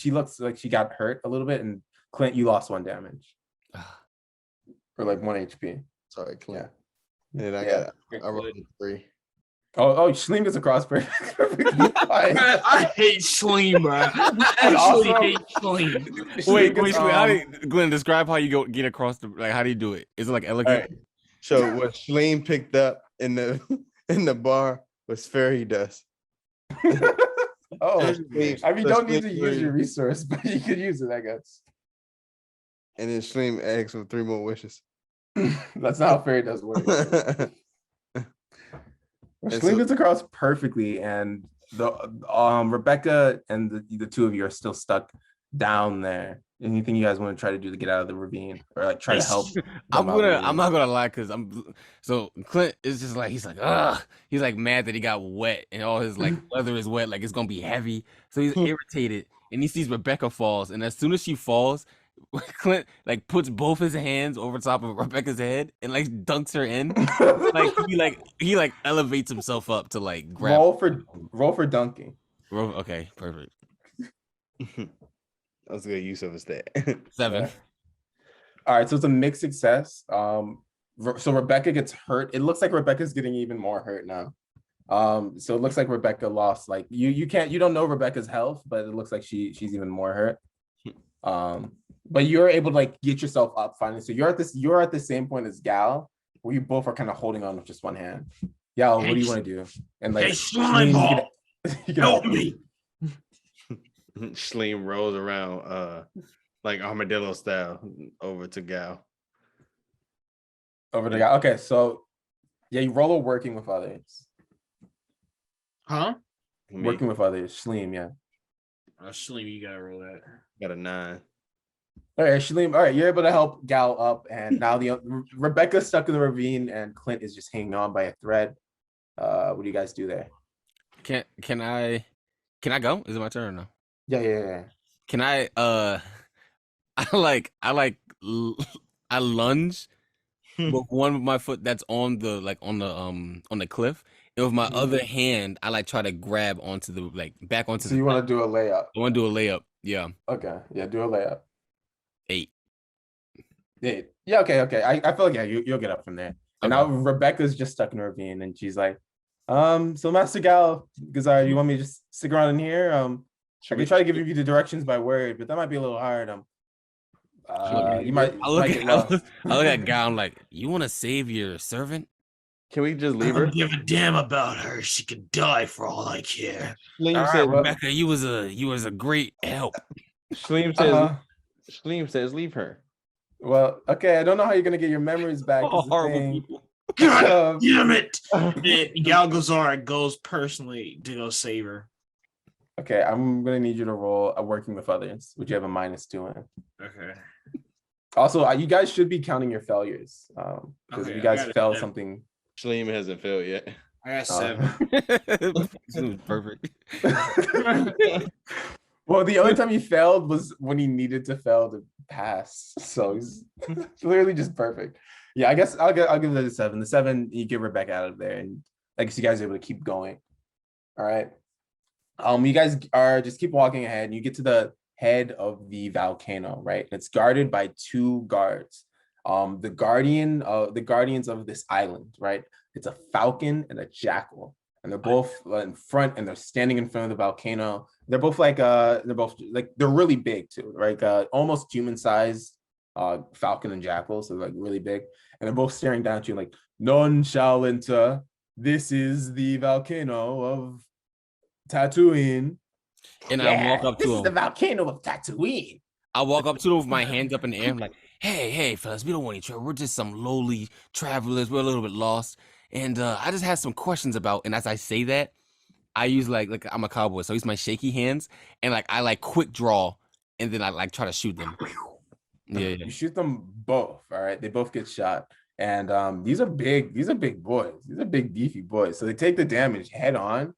she looks like she got hurt a little bit, and Clint, you lost 1 damage. Or like 1 HP.
Sorry, Clint.
Yeah.
And I rolled a 3.
Oh, Shaleem gets across perfectly fine.
I hate Shaleem, bro. I actually hate Shaleem.
Wait, Glenn, describe how you get across how do you do it? Is it like elegant?
Right. So what Shaleem picked up in the bar was fairy dust.
Oh, I mean, you don't need to use your resource, but you could use it, I guess.
And then Shaleem asks for 3 more wishes.
That's not how fairy dust works. Shaleem gets across perfectly, and the Rebecca and the two of you are still stuck down there. Anything you guys want to try to do to get out of the ravine, or like try to help?
I'm not gonna lie, because so Clint is just like he's like mad that he got wet and all his like leather is wet, like it's gonna be heavy. So he's irritated, and he sees Rebecca falls, and as soon as she falls, Clint like puts both his hands over top of Rebecca's head and like dunks her in. He elevates himself up to like grab.
Roll for dunking.
Okay, perfect.
That's a good use of a stat.
7.
Yeah. All right, so it's a mixed success. So Rebecca gets hurt. It looks like Rebecca's getting even more hurt now. So it looks like Rebecca lost. Like you don't know Rebecca's health, but it looks like she's even more hurt. But you're able to like get yourself up finally. So you're at the same point as Gal, where you both are kind of holding on with just one hand. Gal, what do you want to do? And like,
Slime
you can
help me.
Schleem rolls around like armadillo style over to Gal.
Over to Gal. Okay, so yeah, you roll a working with others.
Huh?
Working with others. Schleem, yeah.
Schleem, you gotta roll that.
Got a 9.
All right, Shaleem. All right, you're able to help Gal up, and now Rebecca's stuck in the ravine, and Clint is just hanging on by a thread. What do you guys do there?
Can I go? Is it my turn or no?
Yeah.
Can I I lunge with one of my foot that's on the cliff, and with my other hand I like try to grab onto the back onto.
So you want to do a layup?
I want to do a layup. Yeah.
Okay. Yeah, do a layup.
8.
8. Yeah. Okay. I feel like you'll get up from there. And now Rebecca's just stuck in a ravine, and she's like, so Master Gal Gazar, you want me to just stick around in here? I can try to give you the directions by word, but that might be a little hard. You might get lost.
I look at Gal, I'm like, you want to save your servant?
Can we just leave
I
her?
don't give a damn about her. She could die for all I care.
Schleem
All right,
says,
Rebecca, you was a great help.
Schleem says, Schleem says, leave her.
Well, okay. I don't know how you're gonna get your memories back.
Oh, horrible people.
God damn it! Gal Gazar goes personally to go save her.
Okay, I'm gonna need you to roll a working with others, which you have a -2 in.
Okay.
Also, you guys should be counting your failures, because if you guys fail something.
Schleem hasn't failed yet.
I got 7.
This was perfect.
Well, the only time he failed was when he needed to fail to pass. So he's literally just perfect. Yeah, I guess I'll give it a 7. The 7, you get Rebecca out of there, and I guess you guys are able to keep going. All right. You guys are just keep walking ahead, and you get to the head of the volcano, right? It's guarded by 2 guards. The guardians of this island, right? It's a falcon and a jackal, and they're both in front, and they're standing in front of the volcano. They're both they're really big too, right? Almost human-sized falcon and jackal, so like really big, and they're both staring down at you like, none shall enter. This is the volcano of Tatooine.
And I walk up to
this
him.
is the volcano of Tatooine.
I walk up to them with my hands up in the air. I'm like, hey, fellas, we don't want any trouble. We're just some lowly travelers. We're a little bit lost. And I just have some questions about, and as I say that, I use like I'm a cowboy, so I use my shaky hands, and I quick draw, and then I try to shoot them. Yeah.
You shoot them both, all right? They both get shot. And these are big boys. These are big, beefy boys. So they take the damage head on.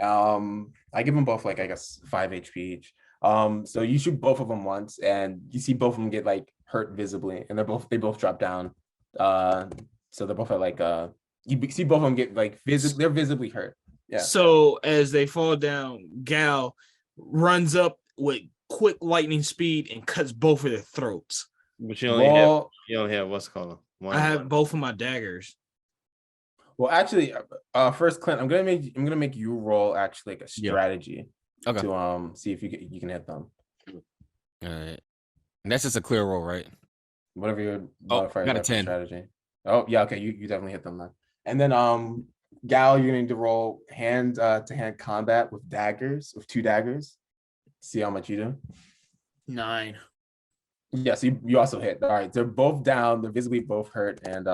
I give them both 5 HP each. So you shoot both of them once, and you see both of them get hurt visibly, and they both drop down. So they're both at you see both of them get they're visibly hurt. Yeah.
So as they fall down, Gal runs up with quick lightning speed and cuts both of their throats.
But you only have what's called one.
I have both of my daggers.
Well, actually, first, Clint, I'm gonna make you roll actually a strategy to see if you can hit them.
All right, and that's just a clear roll, right?
Whatever your
modifier got a 10
strategy. Oh yeah, okay, you definitely hit them then. And then Gal, you're gonna need to roll hand to hand combat with 2 daggers. See how much you do.
9.
Yes, you also hit. All right, they're both down. They're visibly both hurt, and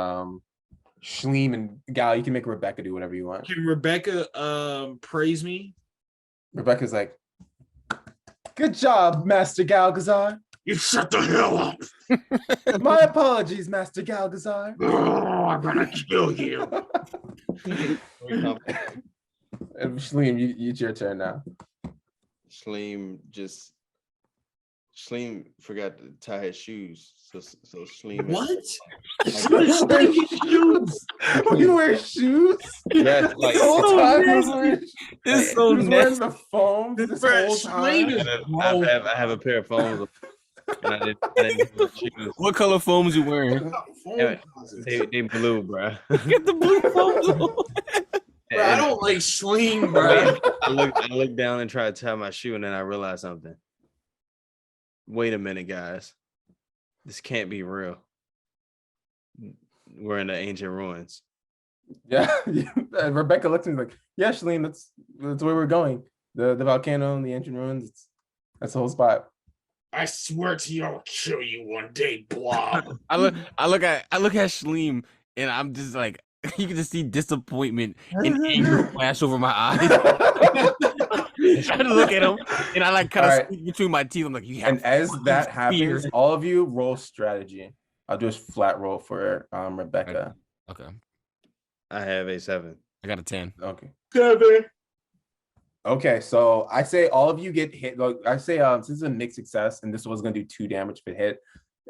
Schleem and Gal, you can make Rebecca do whatever you want.
Can Rebecca praise me?
Rebecca's like, good job, Master Galgazar.
You shut the hell up.
My apologies, Master Galgazar.
I'm gonna kill you.
And Schleem, it's your turn now.
Schleem Schleem forgot to tie his shoes. So Schleem.
What?
shoes? You wear shoes?
Yes, like
The whole time he was wearing,
It's so
he was wearing
nasty.
the foams this
Bruh,
whole time.
Schleem is
I have a pair of phones, and I didn't have shoes.
What color foams you wearing?
They blue, bro.
Get the blue foams on.
Bro, I don't like Schleem, bro.
I look down and try to tie my shoe, and then I realize something. Wait a minute, guys. This can't be real. We're in the ancient ruins.
Yeah. Rebecca looked at me like, yeah, Shalene, that's where we're going. The volcano and the ancient ruins. That's the whole spot.
I swear to you, I'll kill you one day, Blob.
I look at Shleem, and I'm just like, you can just see disappointment and anger flash over my eyes. Trying to look at him, and I like kind of speak between my teeth. I'm like, you have.
And as that happens, all of you roll strategy. I'll do a flat roll for Rebecca.
Okay.
I have a 7.
I got a 10.
Okay.
7.
Okay, so I say all of you get hit. Like I say, since it's a mixed success, and this was gonna do 2 damage if it hit.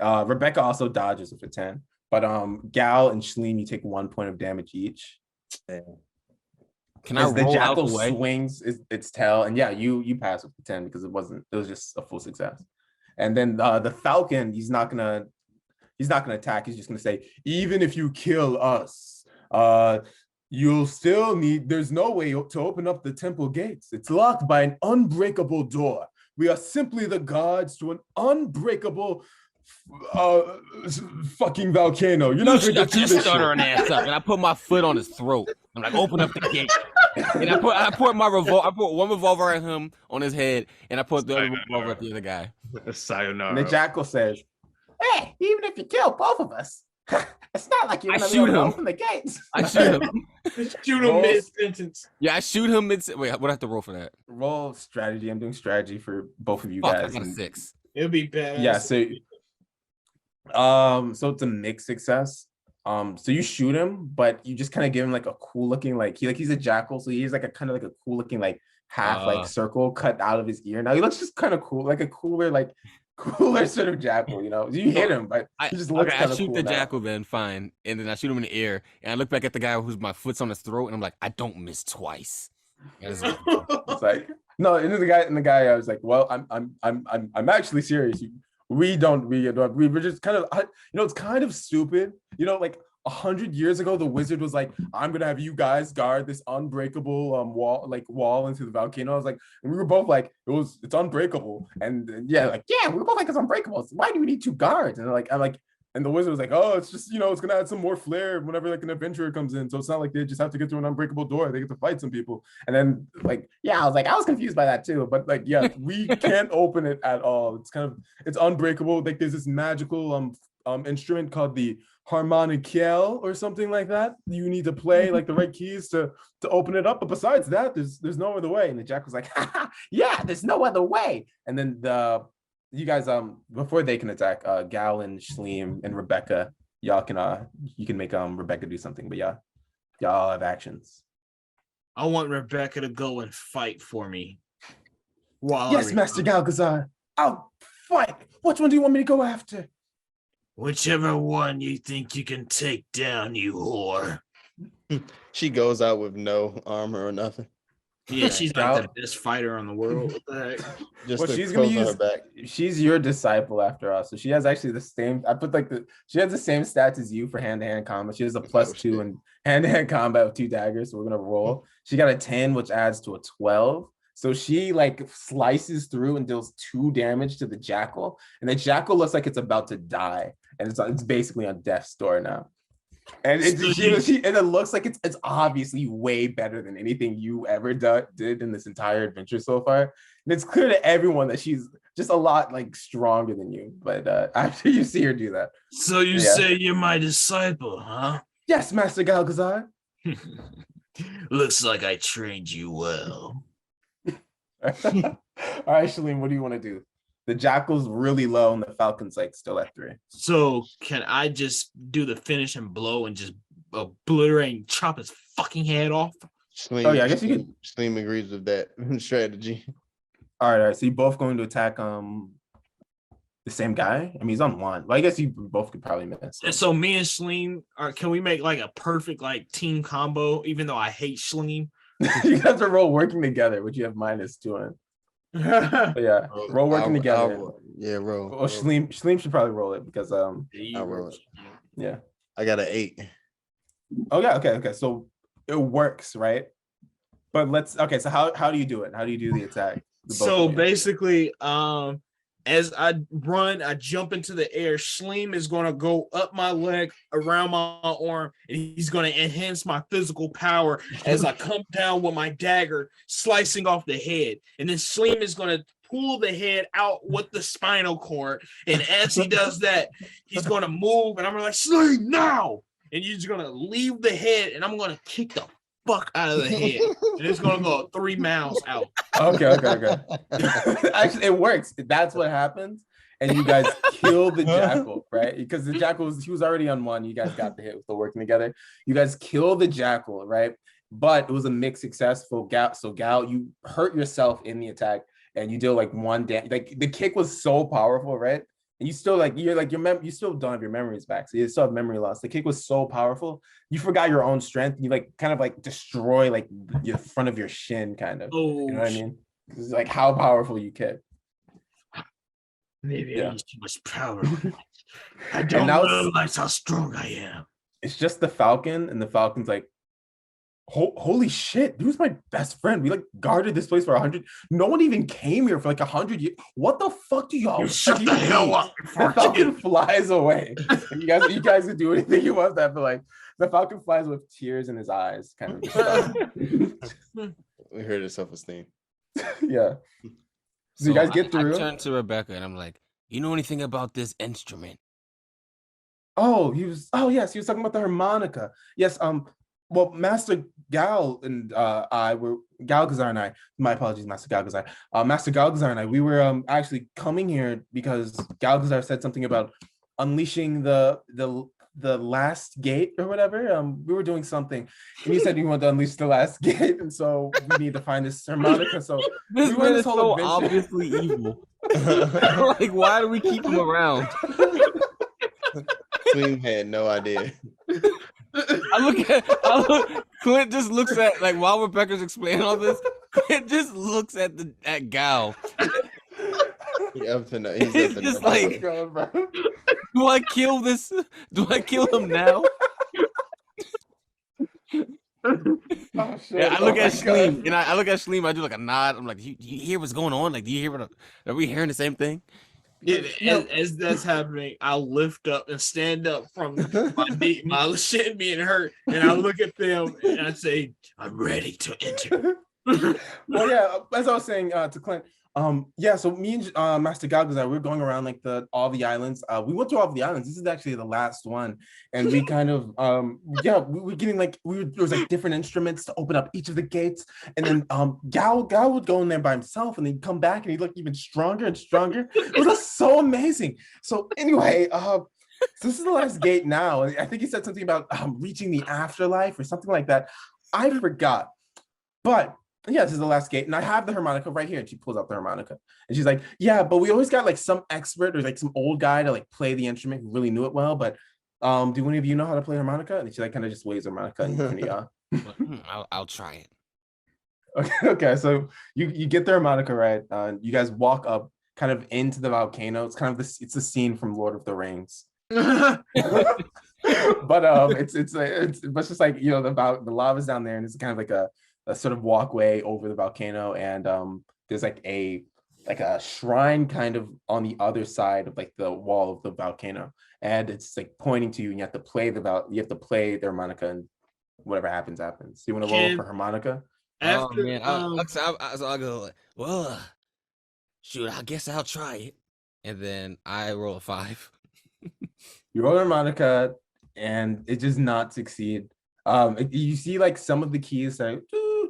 Rebecca also dodges with a 10. But Gal and Shleem, you take 1 point of damage each.
Yeah.
Can I roll
the jackal
out the way?
swings its tail, and yeah, you pass with the 10 because it was just a full success. And then the falcon, he's not gonna attack. He's just gonna say, even if you kill us, you'll still need. There's no way to open up the temple gates. It's locked by an unbreakable door. We are simply the guards to an unbreakable fucking volcano. You're not going to do this.
Stutter an ass up, and I put my foot on his throat. I'm like, open up the gate. And I put my revolver. I put one revolver at him on his head, and I put the other revolver at the other guy.
Sayonara.
And the jackal says, "Hey, even if you kill both of us, it's not like you're
shoot him.
open the gates."
I shoot him.
Shoot him mid-sentence.
Yeah, I shoot him mid. Wait, what do I have to roll for that?
Roll strategy. I'm doing strategy for both of you
Fuck,
guys.
I got a 6.
It'll be bad.
Yeah, so it's a mixed success. So you shoot him, but you just kind of give him like a cool looking, like he's a jackal, so he's like a kind of like a cool looking like half like circle cut out of his ear. Now he looks just kind of cool, like a cooler sort of jackal, you know. You hit him, but he just looks kind of cool.
I shoot the
now.
jackal then, fine, and then I shoot him in the air, and I look back at the guy who's my foot's on his throat, and I'm like, I don't miss twice.
It's like no, and the guy I was like, well, I'm actually serious. We were just kind of, it's kind of stupid, like 100 years ago the wizard was like, I'm gonna have you guys guard this unbreakable wall into the volcano. I was like, and we were both like, it's unbreakable, and we were both like, it's unbreakable. So why do we need 2 guards? And and the wizard was like, oh, it's just, it's gonna add some more flair whenever like an adventurer comes in, so it's not like they just have to get through an unbreakable door, they get to fight some people. And then I was confused by that too, but we can't open it at all. It's unbreakable. Like there's this magical instrument called the harmonicale or something like that. You need to play like the right keys to open it up, but besides that, there's no other way. And the jack was like, yeah, there's no other way. And then you guys, before they can attack, Gal and Shleem and Rebecca, y'all can you can make Rebecca do something, but y'all have actions.
I want Rebecca to go and fight for me.
Yes, Master Galgazar, I'll fight. Which one do you want me to go after?
Whichever one you think you can take down, you whore.
She goes out with no armor or nothing.
Yeah, she's like the best fighter in the world. What the heck?
Just
she's gonna use. She's your disciple after all, so she has actually the same. She has the same stats as you for hand-to-hand combat. She has a +2 in hand-to-hand combat with 2 daggers. So we're gonna roll. She got a 10, which adds to a 12. So she slices through and deals 2 damage to the jackal, and the jackal looks like it's about to die, and it's basically on death's door now. And it looks like it's obviously way better than anything you ever did in this entire adventure so far. And it's clear to everyone that she's just a lot stronger than you. But after you see her do that.
So you say you're my disciple, huh?
Yes, Master Galgazar.
Looks like I trained you well.
All right, Shalene, what do you want to do? The jackal's really low and the falcon's still at 3.
So can I just do the finish and blow and just obliterate and chop his fucking head off?
Schleem,
I guess you can.
Schleem agrees with that strategy.
All right. So you both going to attack the same guy? I mean, he's on one. Well, I guess you both could probably miss.
And so me and Shleem can we make like a perfect like team combo, even though I hate Shleem?
You have to roll working together, which you have -2 in. But yeah, roll working together.
Roll.
Well, Shleem should probably roll it because
I'll roll it.
yeah.
I got an 8.
Oh yeah, okay. So it works, right? But so how do you do it? How do you do the attack?
So basically, as I run, I jump into the air. Shleem is going to go up my leg, around my arm, and he's going to enhance my physical power as I come down with my dagger, slicing off the head. And then Shleem is going to pull the head out with the spinal cord. And as he does that, he's going to move, and I'm like, Shleem, now! And you're just going to leave the head, and I'm going to kick the fuck out of the head. And it's going to go 3 miles out.
Okay. Actually, it works. That's what happens. And you guys kill the jackal, right? Because the jackal he was already on one. You guys got the hit with the working together. You guys kill the jackal, right? But it was a mixed success for Gal. So Gal, you hurt yourself in the attack, and you deal like 1 damage. Like the kick was so powerful, right? And you still you still don't have your memories back. So you still have memory loss. The kick was so powerful. You forgot your own strength. You like kind of like destroy like the front of your shin, kind of.
Oh,
you know what I mean? It's like how powerful you kick.
Maybe I use too much power. I don't realize how strong I am.
It's just the Falcon, and the Falcon's like, holy shit, dude's my best friend. We like guarded this place for 100. No one even came here for like 100 years. What the fuck do y'all?
Shut the hell up!
The Falcon flies away. And you guys can do anything you want. That, but like the Falcon flies with tears in his eyes, kind of.
We heard his self-esteem.
Yeah. So you guys get through.
I turn to Rebecca and I'm like, you know anything about this instrument?
Yes, he was talking about the harmonica. Yes, well, Master Gal and Galgazar and I, my apologies, Master Galgazar. Master Galgazar and I, we were actually coming here because Galgazar said something about unleashing the last gate or whatever. We were doing something, and he said he wanted to unleash the last gate, and so we need to find this harmonica. So
this man is so obviously evil. Like, why do we keep him around?
Queen had no idea.
Clint just looks at, like, while Rebecca's explaining all this, Clint just looks at Gal.
He's
just like, do I kill this? Do I kill him now?
Oh, shit.
Yeah, I look at Shleem, and I look at Shleem. I do like a nod. I'm like, do you hear what's going on? Like, do you hear are we hearing the same thing?
Yeah, as that's happening, I'll lift up and stand up from my shin being hurt, and I look at them and I say, "I'm ready to enter."
Well, yeah, as I was saying to Clint, so me and Master Galgazar, we were going around like all the islands. We went to all of the islands. This is actually the last one, and we kind of we were getting like there was like different instruments to open up each of the gates, and then Gal would go in there by himself, and he'd come back and he'd look even stronger and stronger. It was just so amazing. So anyway, so this is the last gate now. I think he said something about reaching the afterlife or something like that. I forgot, but. Yeah, this is the last gate, and I have the harmonica right here. And she pulls out the harmonica, and she's like, "Yeah, but we always got like some expert or like some old guy to like play the instrument who really knew it well. But do any of you know how to play harmonica?" And she like kind of just waves harmonica. And
I'll try
it. Okay. So you get the harmonica right. You guys walk up kind of into the volcano. It's kind of it's a scene from Lord of the Rings. But it's just like the lava's down there, and it's kind of like a sort of walkway over the volcano, and there's like a shrine kind of on the other side of like the wall of the volcano, and it's like pointing to you, and you have to play the harmonica, and whatever happens. Do you want to roll for harmonica?
After,
I'll go like, well, shoot, I guess I'll try it, and then I roll a 5.
You roll the harmonica, and it does not succeed. You see like some of the keys that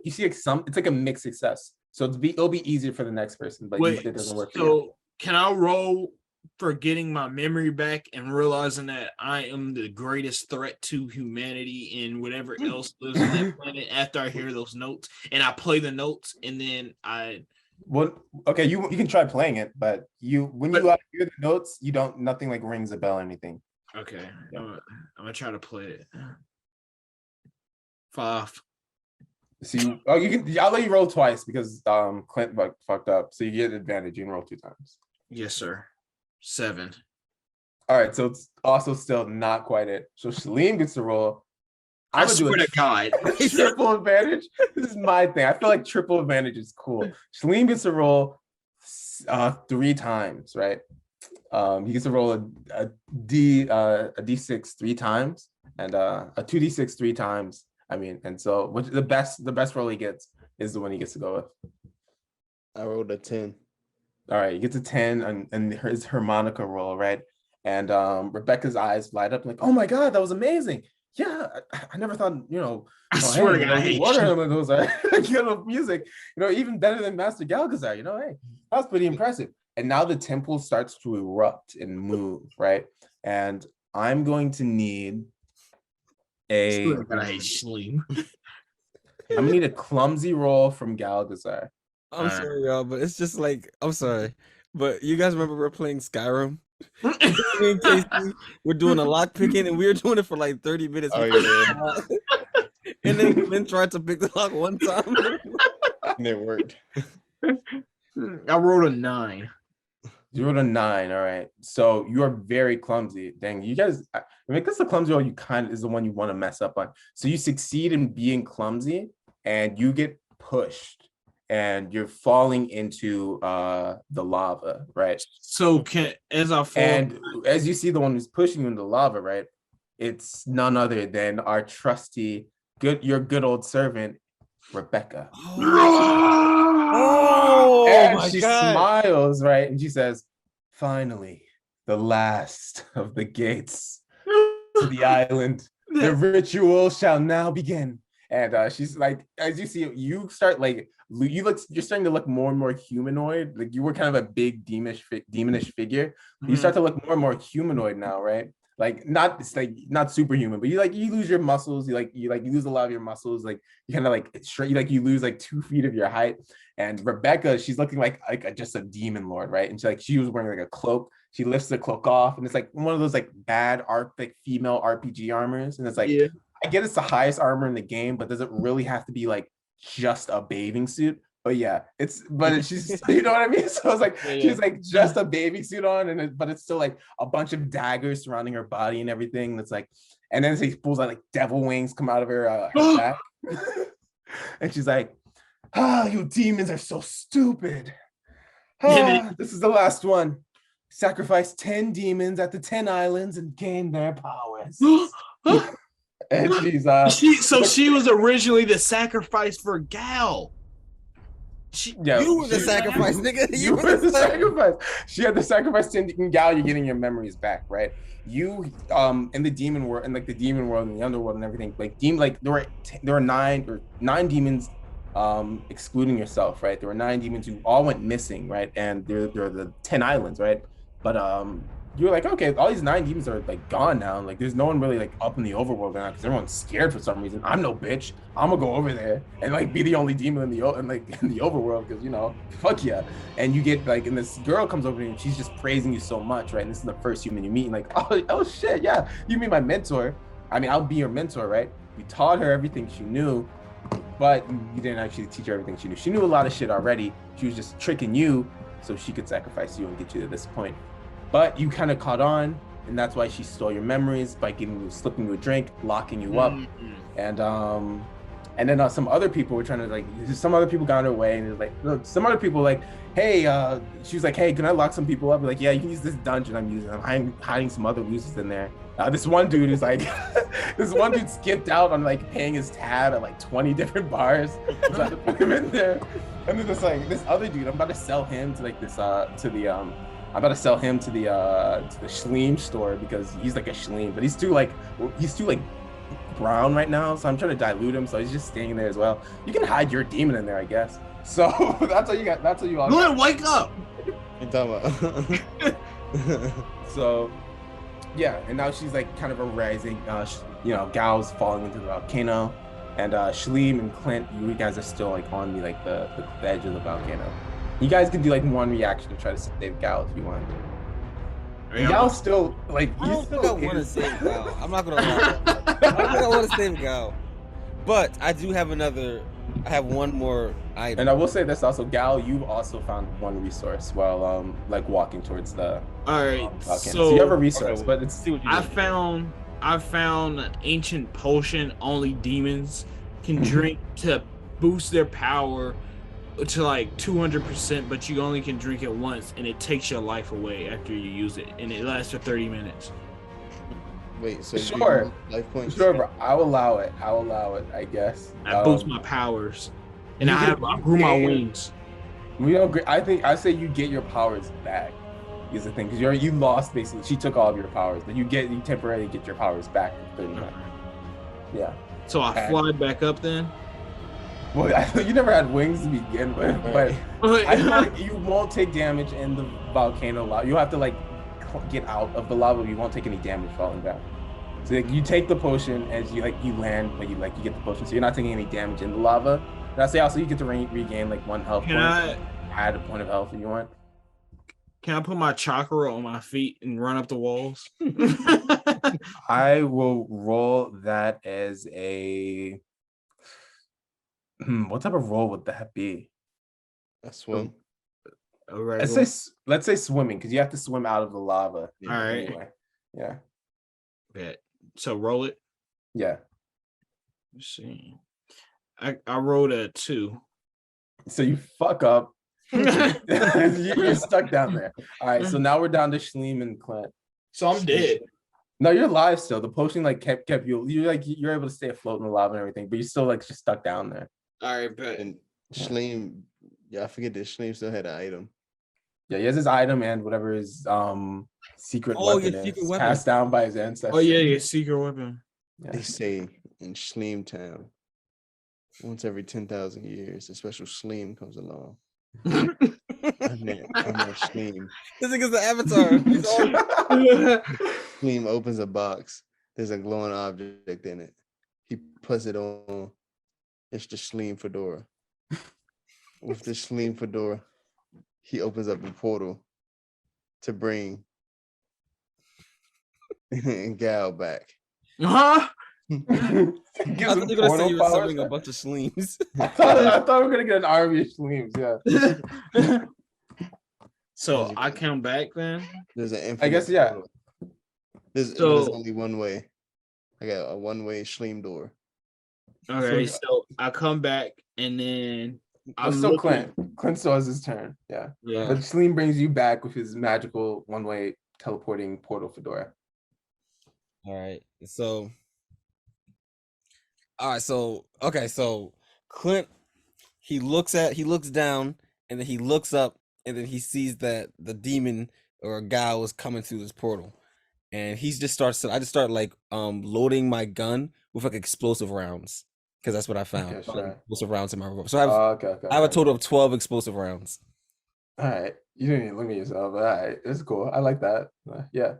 you see like it's like a mixed success, so it'll be easier for the next person, but it doesn't work.
So can I roll for getting my memory back and realizing that I am the greatest threat to humanity and whatever else lives on that planet after I hear those notes, and I play the notes, and then I
Well, okay, you can try playing it, but when you hear the notes, you don't nothing like rings a bell or anything.
Okay, I'm gonna try to play it. 5.
See, I'll let you roll twice because Clint fucked up, so you get advantage. You can roll 2 times.
Yes, sir. 7.
All right, so it's also still not quite it. So Shaleem gets to roll.
I swear to God.
Triple advantage. This is my thing. I feel like triple advantage is cool. Shaleem gets to roll 3 times, right? He gets to roll a D6 3 times and a 2D6 3 times. I mean, and so the best roll he gets is the one he gets to go with.
I rolled a 10.
All right, he gets a 10 and his harmonica roll, right? And Rebecca's eyes light up like, oh my God, that was amazing. Yeah, I never thought,
I swear to God, I hate
Water Elementals are, music, even better than Master Galgazar, hey, that was pretty impressive. And now the temple starts to erupt and move, right? And I'm going to need I'm gonna need a clumsy roll from Galgazar.
I'm sorry, y'all, but it's just like, I'm sorry, but you guys remember we're playing Skyrim? Me and Casey, we're doing a lock picking, and we were doing it for like 30 minutes.
Oh, yeah.
And then Clint tried to pick the lock one time.
And it worked.
I rolled a 9.
You rolled a 9, all right. So you are very clumsy. Dang, you guys, I mean, this is the clumsy roll you kind of is the one you want to mess up on. So you succeed in being clumsy, and you get pushed. And you're falling into the lava, right?
So as I fall,
and as you see the one who's pushing you into the lava, right? It's none other than our trusty, your good old servant, Rebecca.
Oh
and
my
she
God.
smiles, right? And she says, finally, the last of the gates to the island. The ritual shall now begin. And she's like, as you see, you start like, you're starting to look more and more humanoid. Like you were kind of a big demonish figure. Mm-hmm. You start to look more and more humanoid now, right? Like not superhuman, but you lose your muscles. You lose a lot of your muscles. Like you kind of like you lose like 2 feet of your height. And Rebecca, she's looking like just a demon lord, right? And she was wearing like a cloak. She lifts the cloak off, and it's like one of those like bad female RPG armors. And it's like, yeah. I get it's the highest armor in the game, but does it really have to be like just a bathing suit? But yeah, she's you know what I mean? So it's like she's like just a bathing suit on, but it's still like a bunch of daggers surrounding her body and everything. That's like, and then she pulls out like devil wings come out of her back, and she's like, you demons are so stupid. This is the last one. Sacrifice 10 demons at the 10 islands and gain their powers. And she's
she was originally the sacrifice for Gal.
You were the sacrifice, nigga.
You were the sacrifice. She had the sacrifice to Gal. You're getting your memories back, right? You in the demon world, and like the demon world and the underworld and everything, there were 9 demons, excluding yourself, right? There were 9 demons who all went missing, right? And they're the 10 islands, right? But you're like, okay, all these 9 demons are like gone now. Like there's no one really like up in the overworld now because everyone's scared for some reason. I'm no bitch. I'm gonna go over there and like be the only demon in the overworld because fuck yeah. And you get like, and this girl comes over to you and she's just praising you so much, right? And this is the first human you meet, and like, oh shit, yeah, you meet my mentor. I mean, I'll be your mentor, right? You taught her everything she knew, but you didn't actually teach her everything she knew. She knew a lot of shit already. She was just tricking you so she could sacrifice you and get you to this point. But you kind of caught on, and that's why she stole your memories by slipping you a drink, locking you up, and then some other people were trying to some other people got in her way, and it was like, look, some other people like, hey, she was like, hey, can I lock some people up? Like, yeah, you can use this dungeon I'm using. I'm hiding some other losers in there. This one dude is like, this one dude skipped out on like paying his tab at like 20 different bars, so I had to put him in there. And then this other dude, I'm about to sell him to like this I'm about to sell him to the Shaleem store because he's like a Shaleem, but he's too brown right now, so I'm trying to dilute him, so he's just staying there as well. You can hide your demon in there, I guess. So that's what you got. That's what you all got.
Wake up!
What talking about?
So yeah, and now she's like kind of a rising. Gal's falling into the volcano, and Shaleem and Clint, you guys are still like on the edge of the volcano. You guys can do like one reaction to try to save Gal if you want. Gal's still like.
I don't think I want to save Gal. I'm not gonna lie. I don't think I want to save Gal. But I do have I have one more item.
And I will say this also, Gal, you've also found one resource while like walking towards the.
All right.
So you have a resource, but let's see what you.
I found an ancient potion only demons can drink to boost their power to like 200%, but you only can drink it once, and it takes your life away after you use it, and it lasts for 30 minutes.
Wait, so
sure,
life points?
Sure, bro. I'll allow it. I guess.
I boost my powers, and I grew my wings.
We don't. I say you get your powers back. Is the thing, because you lost basically. She took all of your powers, but you temporarily get your powers back for 30 minutes. Yeah.
So I fly back up then.
Well, you never had wings to begin with, but I feel like you won't take damage in the volcano lava. You have to like get out of the lava. You won't take any damage falling down. So like, you take the potion as you land, but you get the potion, so you're not taking any damage in the lava. And I say also you get to regain like 1 health point. Add a point of health if you want.
Can I put my chakra on my feet and run up the walls?
I will roll that as a. What type of roll would that be?
A swim.
All right.
Let's say swimming, because you have to swim out of the lava.
All right.
Anyway. Yeah.
Bet. So roll it.
Yeah.
Let's see. I rolled a 2.
So you fuck up. You're stuck down there. All right. So now we're down to Shleem and Clint.
So I'm dead.
No, you're alive still. The potion like kept you. You're able to stay afloat in the lava and everything, but you're still like just stuck down there.
All right, bet.
And Shleem, I forget that Shleem still had an item.
Yeah, he has his item and whatever his secret weapon is,
secret weapon
passed down by his ancestors.
Oh yeah, your secret weapon.
Yeah.
They say in Shleem Town, once every 10,000 years, a special Shleem comes along. I'm that Shleem.
This nigga's the Avatar.
Shleem opens a box. There's a glowing object in it. He puts it on. It's the Shleem fedora. With the Shleem fedora, he opens up a portal to bring Gal back.
Huh?
I thought you were gonna say you were summoning a bunch of Shleems.
I thought we were gonna get an army of Shleems. Yeah.
So I come back then.
There's an infinite.
I guess yeah.
There's only one way. I got a one-way Shleem door.
Okay, so I come back and then
I'm still Clint. Clint still has his turn. Yeah. But Shleem brings you back with his magical one-way teleporting portal fedora.
All right. So Clint, he looks down, and then he looks up, and then he sees that the demon or a guy was coming through this portal, and I just start like loading my gun with like explosive rounds, because that's what I found.
Okay, sure.
Explosive rounds in my revolver. So I have a total of 12 explosive rounds.
All right, you didn't even look at yourself, but all right, it's cool. I like that. Yeah.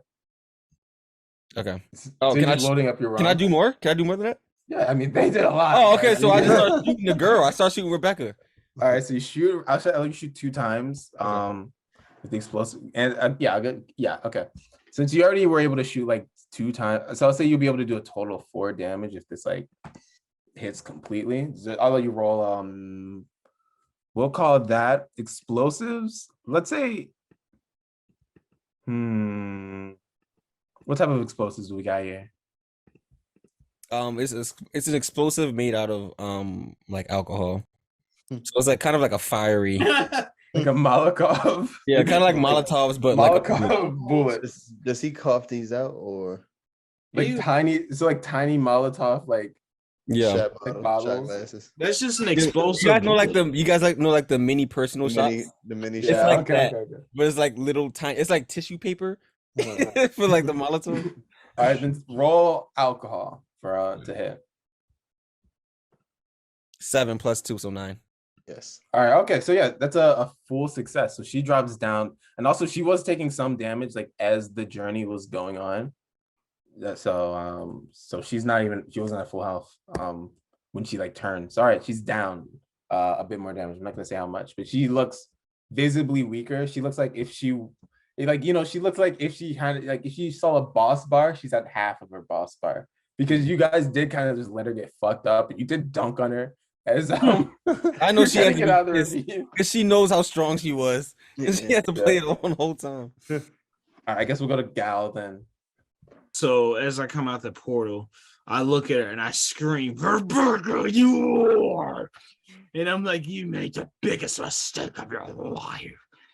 Okay.
Oh, can loading up your rounds?
Can I do more? Can I do more than that?
Yeah, I mean they did a lot.
Oh, okay. So I just start shooting the girl. I start shooting Rebecca.
All right, so you shoot. I'll let you shoot 2 times. With the explosive, and okay. Since you already were able to shoot like 2 times, so I'll say you'll be able to do a total of 4 damage if this like hits completely. So I'll let you roll. We'll call that explosives. Let's say. What type of explosives do we got here?
It's an explosive made out of like alcohol. So it's like kind of like a fiery,
like a Molotov.
Yeah, kind of like Molotovs, but
Molotov
like
bullets.
Does he cough these out or
like tiny? So like tiny Molotov, like
shot
bottles.
glasses?
That's just an explosive.
You guys know the mini personal shots.
The mini
It's
shot.
like that, but it's like little tiny. It's like tissue paper for like the Molotov.
All right, then roll alcohol for to hit.
7 + 2, so 9.
Yes.
All right. Okay. So yeah, that's a full success. So she drops down, and also she was taking some damage like as the journey was going on. So she wasn't at full health when she like turned. So all right, she's down a bit more damage. I'm not gonna say how much, but she looks visibly weaker. She looks like if she she looks like if she had like if she saw a boss bar, she's at half of her boss bar. Because you guys did kind of just let her get fucked up. You did dunk on her as
I know she had to
get out of the
be pissed
review.
because she knows how strong she was. And she had to play it on the whole time.
All right, I guess we'll go to Gal then.
So as I come out the portal, I look at her and I scream, "Rebecca, you are!" And I'm like, "You made the biggest mistake of your life."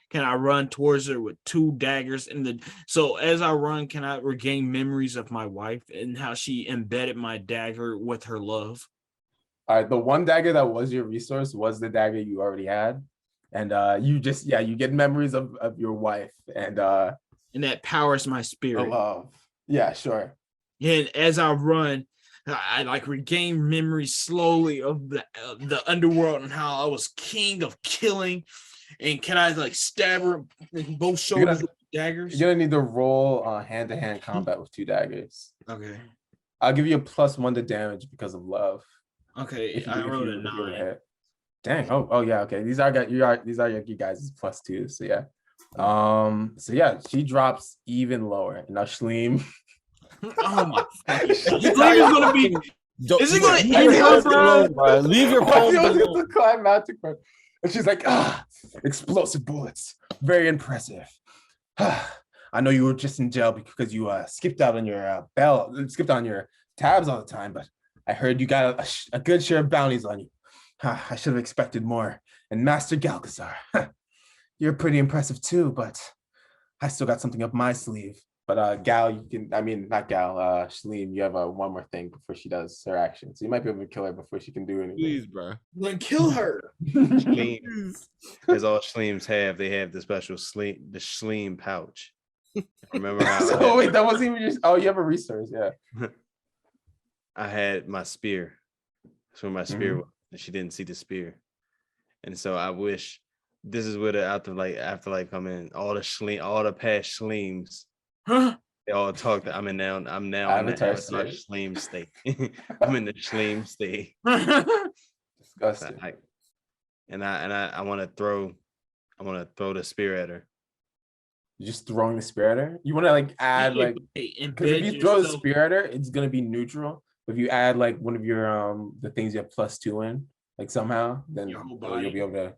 Can I run towards her with 2 daggers in the? So as I run, can I regain memories of my wife and how she embedded my dagger with her love?
All right, the one dagger that was your resource was the dagger you already had, and you get memories of your wife and
that powers my spirit.
love. Yeah, sure.
And as I run, I like regain memories slowly of the underworld and how I was king of killing. And can I like stab her in both shoulders with daggers?
You're gonna need to roll hand-to-hand combat with 2 daggers.
Okay.
I'll give you a +1 to damage because of love.
Okay, I rolled a 9.
Dang. Oh yeah. Okay. These are you guys' +2. So yeah. So yeah, she drops even lower. Now Shleem.
Oh my! Shleem is gonna be. Is he gonna eat her, bro?
Leave your phone alone.
The climactic part. And she's like, explosive bullets. Very impressive. I know you were just in jail because you skipped out on your skipped on your tabs all the time, but I heard you got a good share of bounties on you. I should have expected more. And Master Galgazar, you're pretty impressive too, but I still got something up my sleeve. But Gal, not Gal, Shleem, you have one more thing before she does her action. So you might be able to kill her before she can do anything.
Please, bro.
Then kill her.
Shleem, as all Shleems have, they have the special the Shleem pouch. Remember how?
Oh wait, that wasn't even just. Oh, you have a resource, yeah.
I had my spear. That's where my spear was, and she didn't see the spear. And so I wish this is where the afterlife come in. All the past Shleems.
Huh?
They all talk. I'm now in the
Avatar
Shleem state. I'm in the Shleem state.
Disgusting.
I want to throw the spear at her.
You're just throwing the spear at her? You want to like add like, because if you throw the spear at her, it's gonna be neutral. If you add like one of your the things you have +2 in, like somehow, then you'll be able to.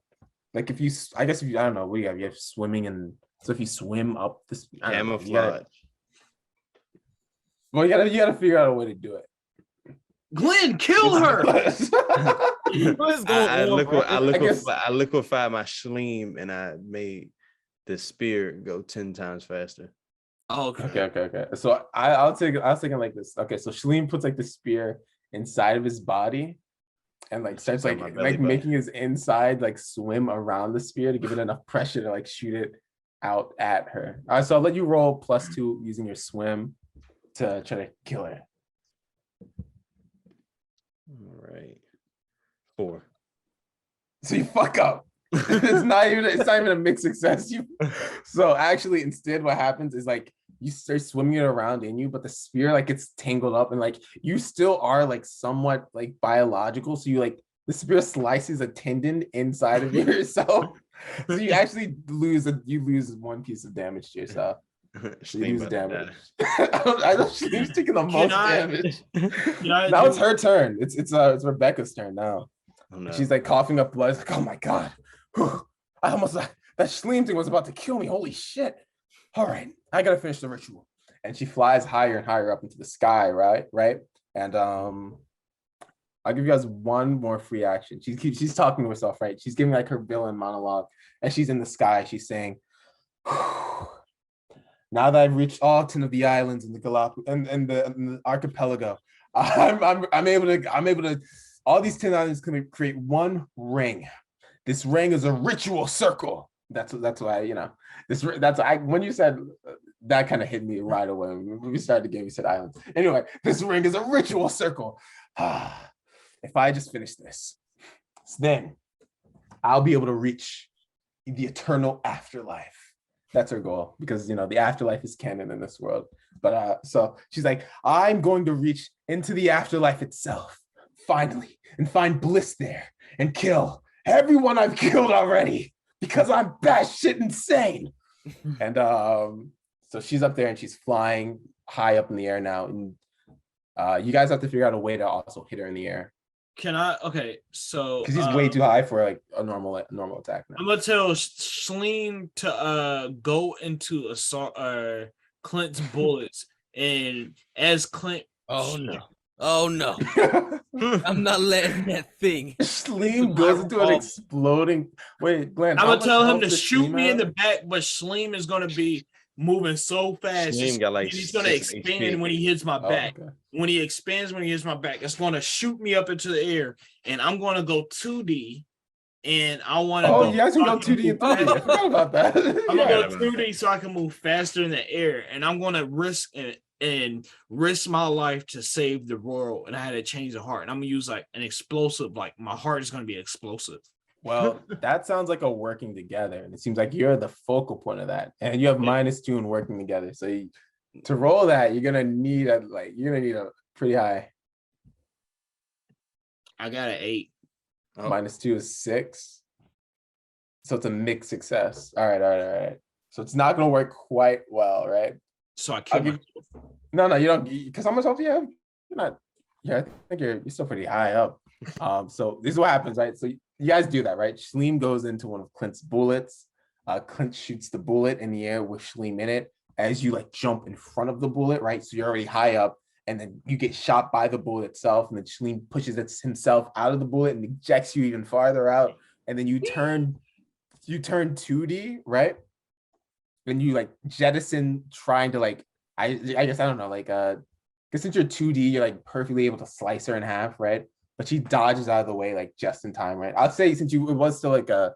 Like if you, I don't know, what do you have? You have swimming, and so if you swim up this
camouflage.
Well, you gotta figure out a way to do it.
Glenn, kill her.
I liquefied my Shleem and I made the spear go 10 times faster.
Oh,
okay. So I was thinking like this. Okay, so Shleem puts like the spear inside of his body and like starts like making his inside like swim around the spear to give it enough pressure to like shoot it out at her. All right, so I'll let you roll +2 using your swim to try to kill her.
All right. 4.
So you fuck up. It's not even a mixed success. So actually instead what happens is like you start swimming it around in you, but the spear like gets tangled up and like you still are like somewhat like biological. So you like the spear slices a tendon inside of yourself. So you actually lose 1 piece of damage to yourself. You lose damage. I know she's taking the most damage. Now it's her turn. It's Rebecca's turn now. Oh, no. She's like coughing up blood. It's like, oh my god. I almost that Shleem thing was about to kill me. Holy shit. All right, I gotta finish the ritual. And she flies higher and higher up into the sky, right? And I'll give you guys one more free action. She's talking to herself, right? She's giving like her villain monologue, and she's in the sky. She's saying, now that I've reached all 10 of the islands in the Galapagos and the archipelago, I'm able to all these 10 islands can create one ring. This ring is a ritual circle. That's why, when you said that kind of hit me right away. When we started the game, you said islands. Anyway, this ring is a ritual circle. If I just finish this, then I'll be able to reach the eternal afterlife. That's her goal, because the afterlife is canon in this world. But so she's like, I'm going to reach into the afterlife itself, finally, and find bliss there and kill everyone I've killed already. because I'm batshit insane. And so she's up there and she's flying high up in the air now. And you guys have to figure out a way to also hit her in the air.
Can I? Okay, so
because he's way too high for like a normal attack now.
I'm gonna tell Schleem to go into Clint's bullets, and as Clint.
Oh no! I'm not letting that thing.
Schleem goes into an exploding. Wait, Glenn.
I'm gonna tell him to shoot me in the back, but Schleem is gonna be moving so fast.
Schleem got like
he's gonna expand HP. When he hits my back. Okay. When he expands, when he hits my back, it's gonna shoot me up into the air, and I'm gonna go 2D. And I want to.
Oh, you guys can go 2D and 3D. I forgot about that.
I'm gonna go 2D so I can move faster in the air, and I'm gonna risk my life to save the world. And I had to change the heart, and I'm gonna use like an explosive. Like my heart is gonna be explosive.
Well, that sounds like a working together, and it seems like you're the focal point of that, and you have -2 in working together. So to roll that, you're gonna need a pretty high.
I got an 8.
Oh. -2 is 6, so it's a mixed success. All right. So it's not gonna work quite well, right?
So I can't.
No, you don't. Because how much health do you have? You're not. Yeah, I think you're still pretty high up. So this is what happens, right? So you guys do that, right? Schleem goes into one of Clint's bullets. Clint shoots the bullet in the air with Schleem in it. As you like jump in front of the bullet, right? So you're already high up, and then you get shot by the bullet itself, and then Schleem pushes himself out of the bullet and ejects you even farther out. And then you turn 2D, right? And you like jettison trying to like, I guess I don't know, like because since you're 2D, you're like perfectly able to slice her in half, right? But she dodges out of the way like just in time, right? I'd say since it was still like a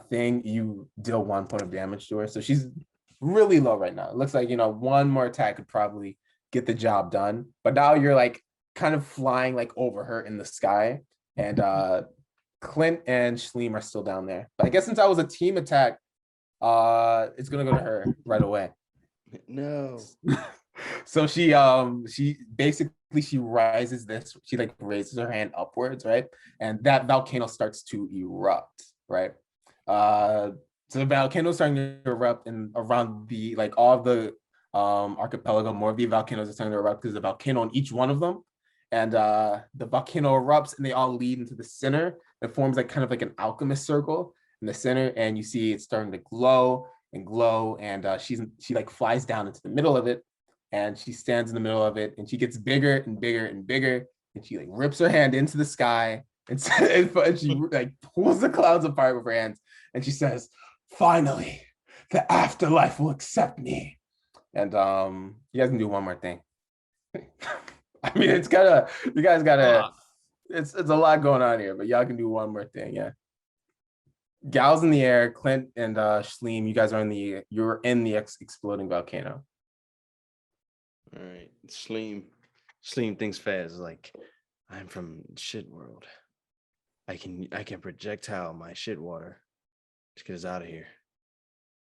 thing, you deal 1 point of damage to her. So she's really low right now. It looks like, one more attack could probably get the job done. But now you're like kind of flying like over her in the sky. And Clint and Schleem are still down there. But I guess since I was a team attack, it's gonna go to her right away.
No.
So she basically she rises this, she like raises her hand upwards, right? And that volcano starts to erupt, right? So the volcano is starting to erupt, and around the like all of the archipelago, more of the volcanoes are starting to erupt because the volcano on each one of them. And the volcano erupts and they all lead into the center. It forms like kind of like an alchemist circle in the center, and you see it's starting to glow and glow, and she like flies down into the middle of it, and she stands in the middle of it, and she gets bigger and bigger and bigger, and she like rips her hand into the sky, and she like pulls the clouds apart with her hands, and she says, "Finally, the afterlife will accept me." And you guys can do one more thing. I mean, you guys gotta, it's a lot going on here, but y'all can do one more thing, yeah. Gal's in the air, Clint and Schleem, you guys are you're in the exploding volcano.
All right, Schleem thinks fast, like, I'm from shit world. I can projectile my shit water. Just get us out of here.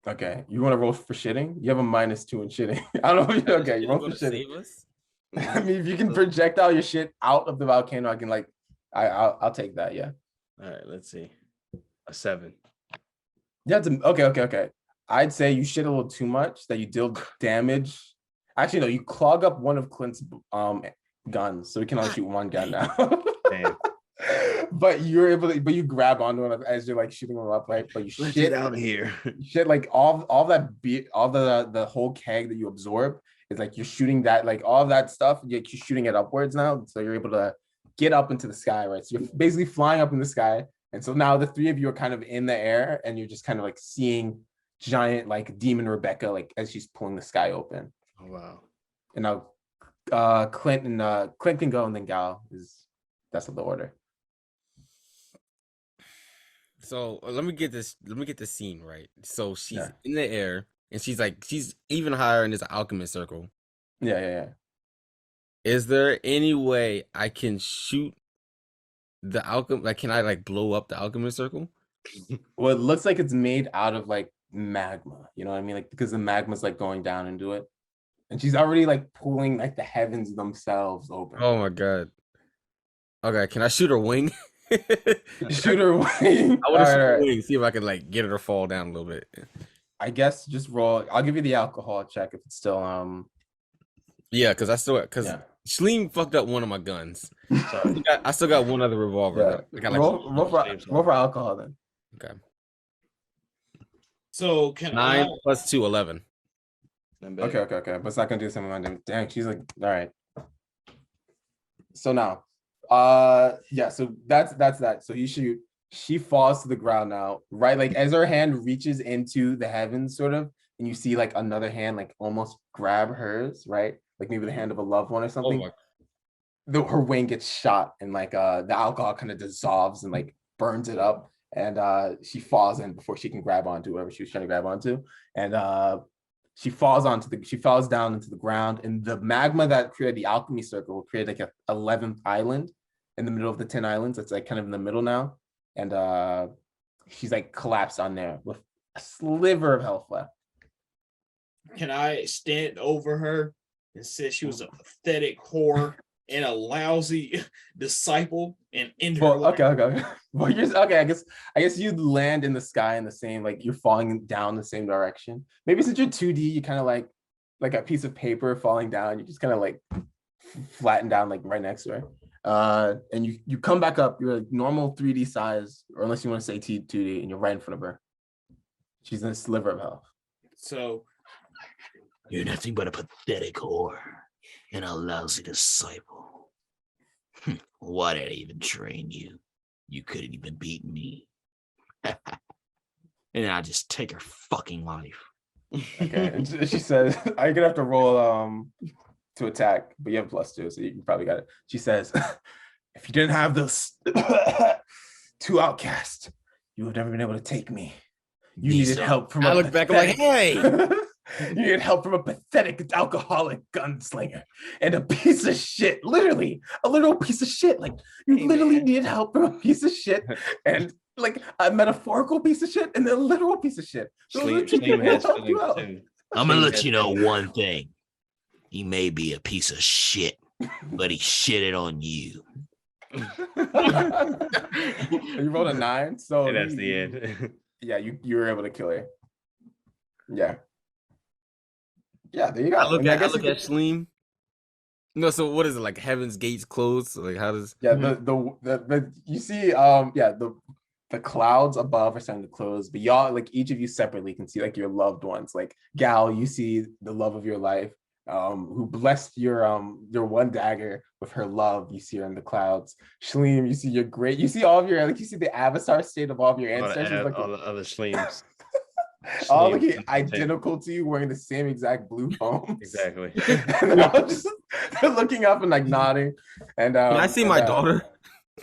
Okay, you want to roll for shitting? You have a -2 in shitting. I don't know. Okay, you roll for shitting.
Save us?
I mean, if you can projectile your shit out of the volcano, I can like, I'll take that. Yeah.
All right, let's see. A 7.
Yeah. Okay. I'd say you shit a little too much, that you deal damage. Actually, no, you clog up one of Clint's guns, so we can only shoot one gun now.
Damn.
But you're able to, but you grab onto him as you're like shooting him up, right? But you shit
out here.
You shit like all the whole keg that you absorb is like you're shooting that, like all of that stuff. You're shooting it upwards now, so you're able to get up into the sky, right? So you're basically flying up in the sky, and so now the three of you are kind of in the air, and you're just kind of like seeing giant like demon Rebecca like as she's pulling the sky open.
Oh wow!
And now Clint can go, and then Gal that's the order.
So let me get the scene right. So she's in the air, and she's even higher in this alchemist circle.
Yeah.
Is there any way I can shoot the alchemist? Like, can I like blow up the alchemist circle?
Well, it looks like it's made out of like magma. You know what I mean? Like because the magma's like going down into it, and she's already like pulling like the heavens themselves open.
Oh my god. Okay, can I shoot her wing?
Shoot her wing.
I want to shoot
All
her
right.
wing, see if I can like get her to fall down a little bit.
I guess just roll. I'll give you the alcohol check if it's still
Yeah, because
Yeah.
Shleem fucked up one of my guns. So I still got one other revolver.
Yeah.
I got like
roll for alcohol then.
okay.
So can
9 plus 2, 11.
Okay. But it's not gonna do something on them. Dang, she's like, all right. So now, yeah. So that's that. So you shoot. She falls to the ground now, right? Like as her hand reaches into the heavens, sort of, and you see like another hand, like almost grab hers, right? Like maybe the hand of a loved one or something. Her wing gets shot, and like the alcohol kind of dissolves and like burns it up, and she falls in before she can grab onto whoever she was trying to grab onto, and she falls down into the ground, and the magma that created the alchemy circle will create like a 11th island in the middle of the 10 islands. It's like kind of in the middle now, and she's like collapsed on there with a sliver of health left.
Can I stand over her and say she was a pathetic whore and a lousy disciple and end her life?
Okay. Well, okay. I guess you'd land in the sky in the same, like you're falling down the same direction. Maybe since you're 2D, you kind of like a piece of paper falling down. You just kind of like flatten down like right next to her. And you come back up. You're like normal 3D size, or unless you want to say 2D, and you're right in front of her. She's in a sliver of health.
So you're nothing but a pathetic whore and a lousy disciple. Why did I even train you? You couldn't even beat me. And then I just take her fucking life.
Okay. And she says, "Are you gonna have to roll to attack? But you have +2, so you probably got it." She says, "If you didn't have those 2 outcasts, you would have never been able to take me. You needed help from."
I look back, I'm like, hey.
You needed help from a pathetic alcoholic gunslinger and a piece of shit. Literally, a literal piece of shit. Like you literally needed help from a piece of shit, and like a metaphorical piece of shit, and a literal piece of shit.
Sleep has feelings too.
I'm gonna let you know one thing. He may be a piece of shit, but he shitted on you.
You rolled a 9, so
And that's the end.
Yeah, you were able to kill her. Yeah. Yeah, there you go.
I look at
Shleem.
No, so what is it, like Heaven's Gates closed? So like how does
the you see the clouds above are starting to close, but y'all, like each of you separately can see like your loved ones. Like Gal, you see the love of your life, who blessed your one dagger with her love. You see her in the clouds. Shleem, you see all of your, like you see the avatar state of all of your ancestors,
all the other Shleems.
All looking identical to you, wearing the same exact blue foam.
Exactly.
And they're all just looking up and like nodding. And
can I see my daughter?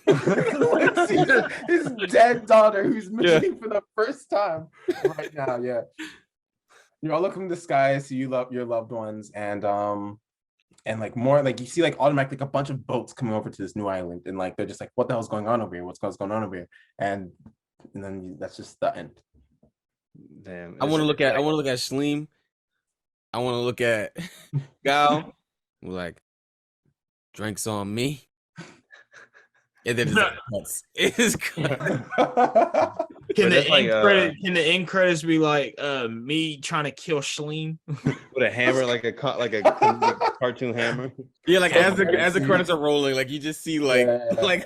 His dead daughter, who's missing for the first time right now. Yeah. You all look in the sky, so you love your loved ones, and like more, like you see like automatically like a bunch of boats coming over to this new island, and like they're just like, what the hell's going on over here? What's going on over here? And then that's just the end.
Damn.
I want to look at Shleem. I want to look at Gal. Like, drinks on me. And then it is
Can the end credits be like me trying to kill Shleem
with a hammer, like a cartoon hammer?
Yeah, like as the credits are rolling, like you just see like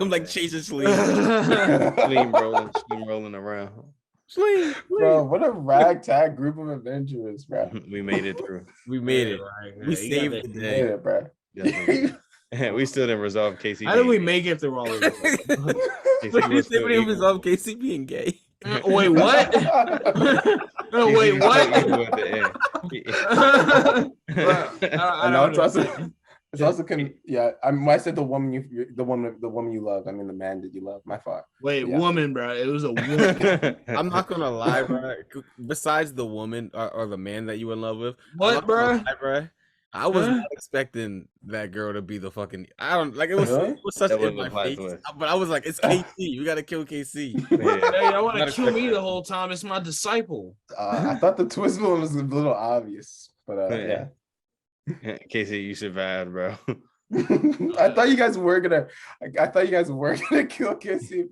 I'm like chasing Shleem.
Shleem rolling around.
Shleem.
Bro, what a ragtag group of adventurers, bro.
We made it through.
We made it. Right. We saved the day.
Yeah, bro.
We still didn't resolve KCP.
How did we make it through all of this?
We still didn't resolve KC being gay.
Wait, what? Wait, what?
I know it's also yeah. When I said the woman you love, I mean the man that you love. My fault.
Wait, yeah. Woman, bro. It was a woman.
I'm not gonna lie, bro. Besides the woman or the man that you in love with,
what, bro?
I was not expecting that girl to be the fucking. I don't like it was. Really? It was such in my face, but I was like, it's KC. We gotta kill KC.
Hey, I want to kill me the whole time. It's my disciple.
I thought the twist one was a little obvious, but yeah.
KC, you survived, bro.
I thought you guys were gonna kill Casey.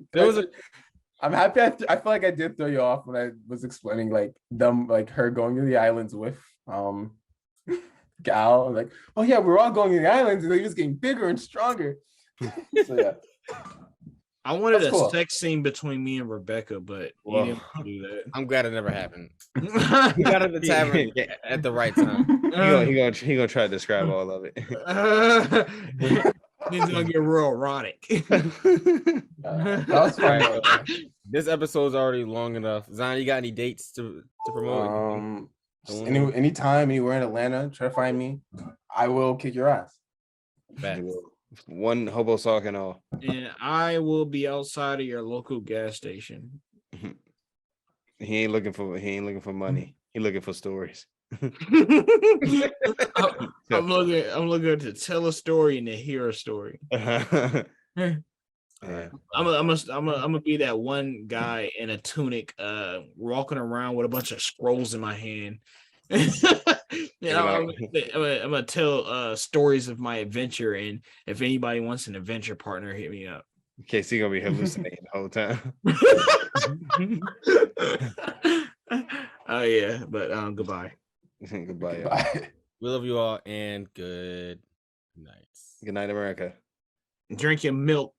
I'm happy. I feel like I did throw you off when I was explaining like her going to the islands with Gal. Like, oh yeah, we're all going to the islands, and he was getting bigger and stronger. So yeah.
I wanted
That's
a
cool.
sex scene between me and Rebecca, but you didn't do that.
I'm glad it never happened. We got at the tavern at the right time.
He gonna try to describe all of it.
He's gonna get real erotic.
That was fun.
This episode's already long enough. Zion, you got any dates to promote?
Anytime, anywhere in Atlanta, try to find me. I will kick your ass.
One hobo sock and all.
And I will be outside of your local gas station.
He ain't looking for money. He looking for stories.
I'm looking to tell a story and to hear a story.
Yeah.
I'm gonna be that one guy in a tunic, walking around with a bunch of scrolls in my hand. I'm gonna tell stories of my adventure, and if anybody wants an adventure partner, hit me up.
Casey gonna be hallucinating the whole time.
Oh yeah, but goodbye.
Goodbye.
Bye.
We love you all and good night.
Good night, America.
Drink your milk.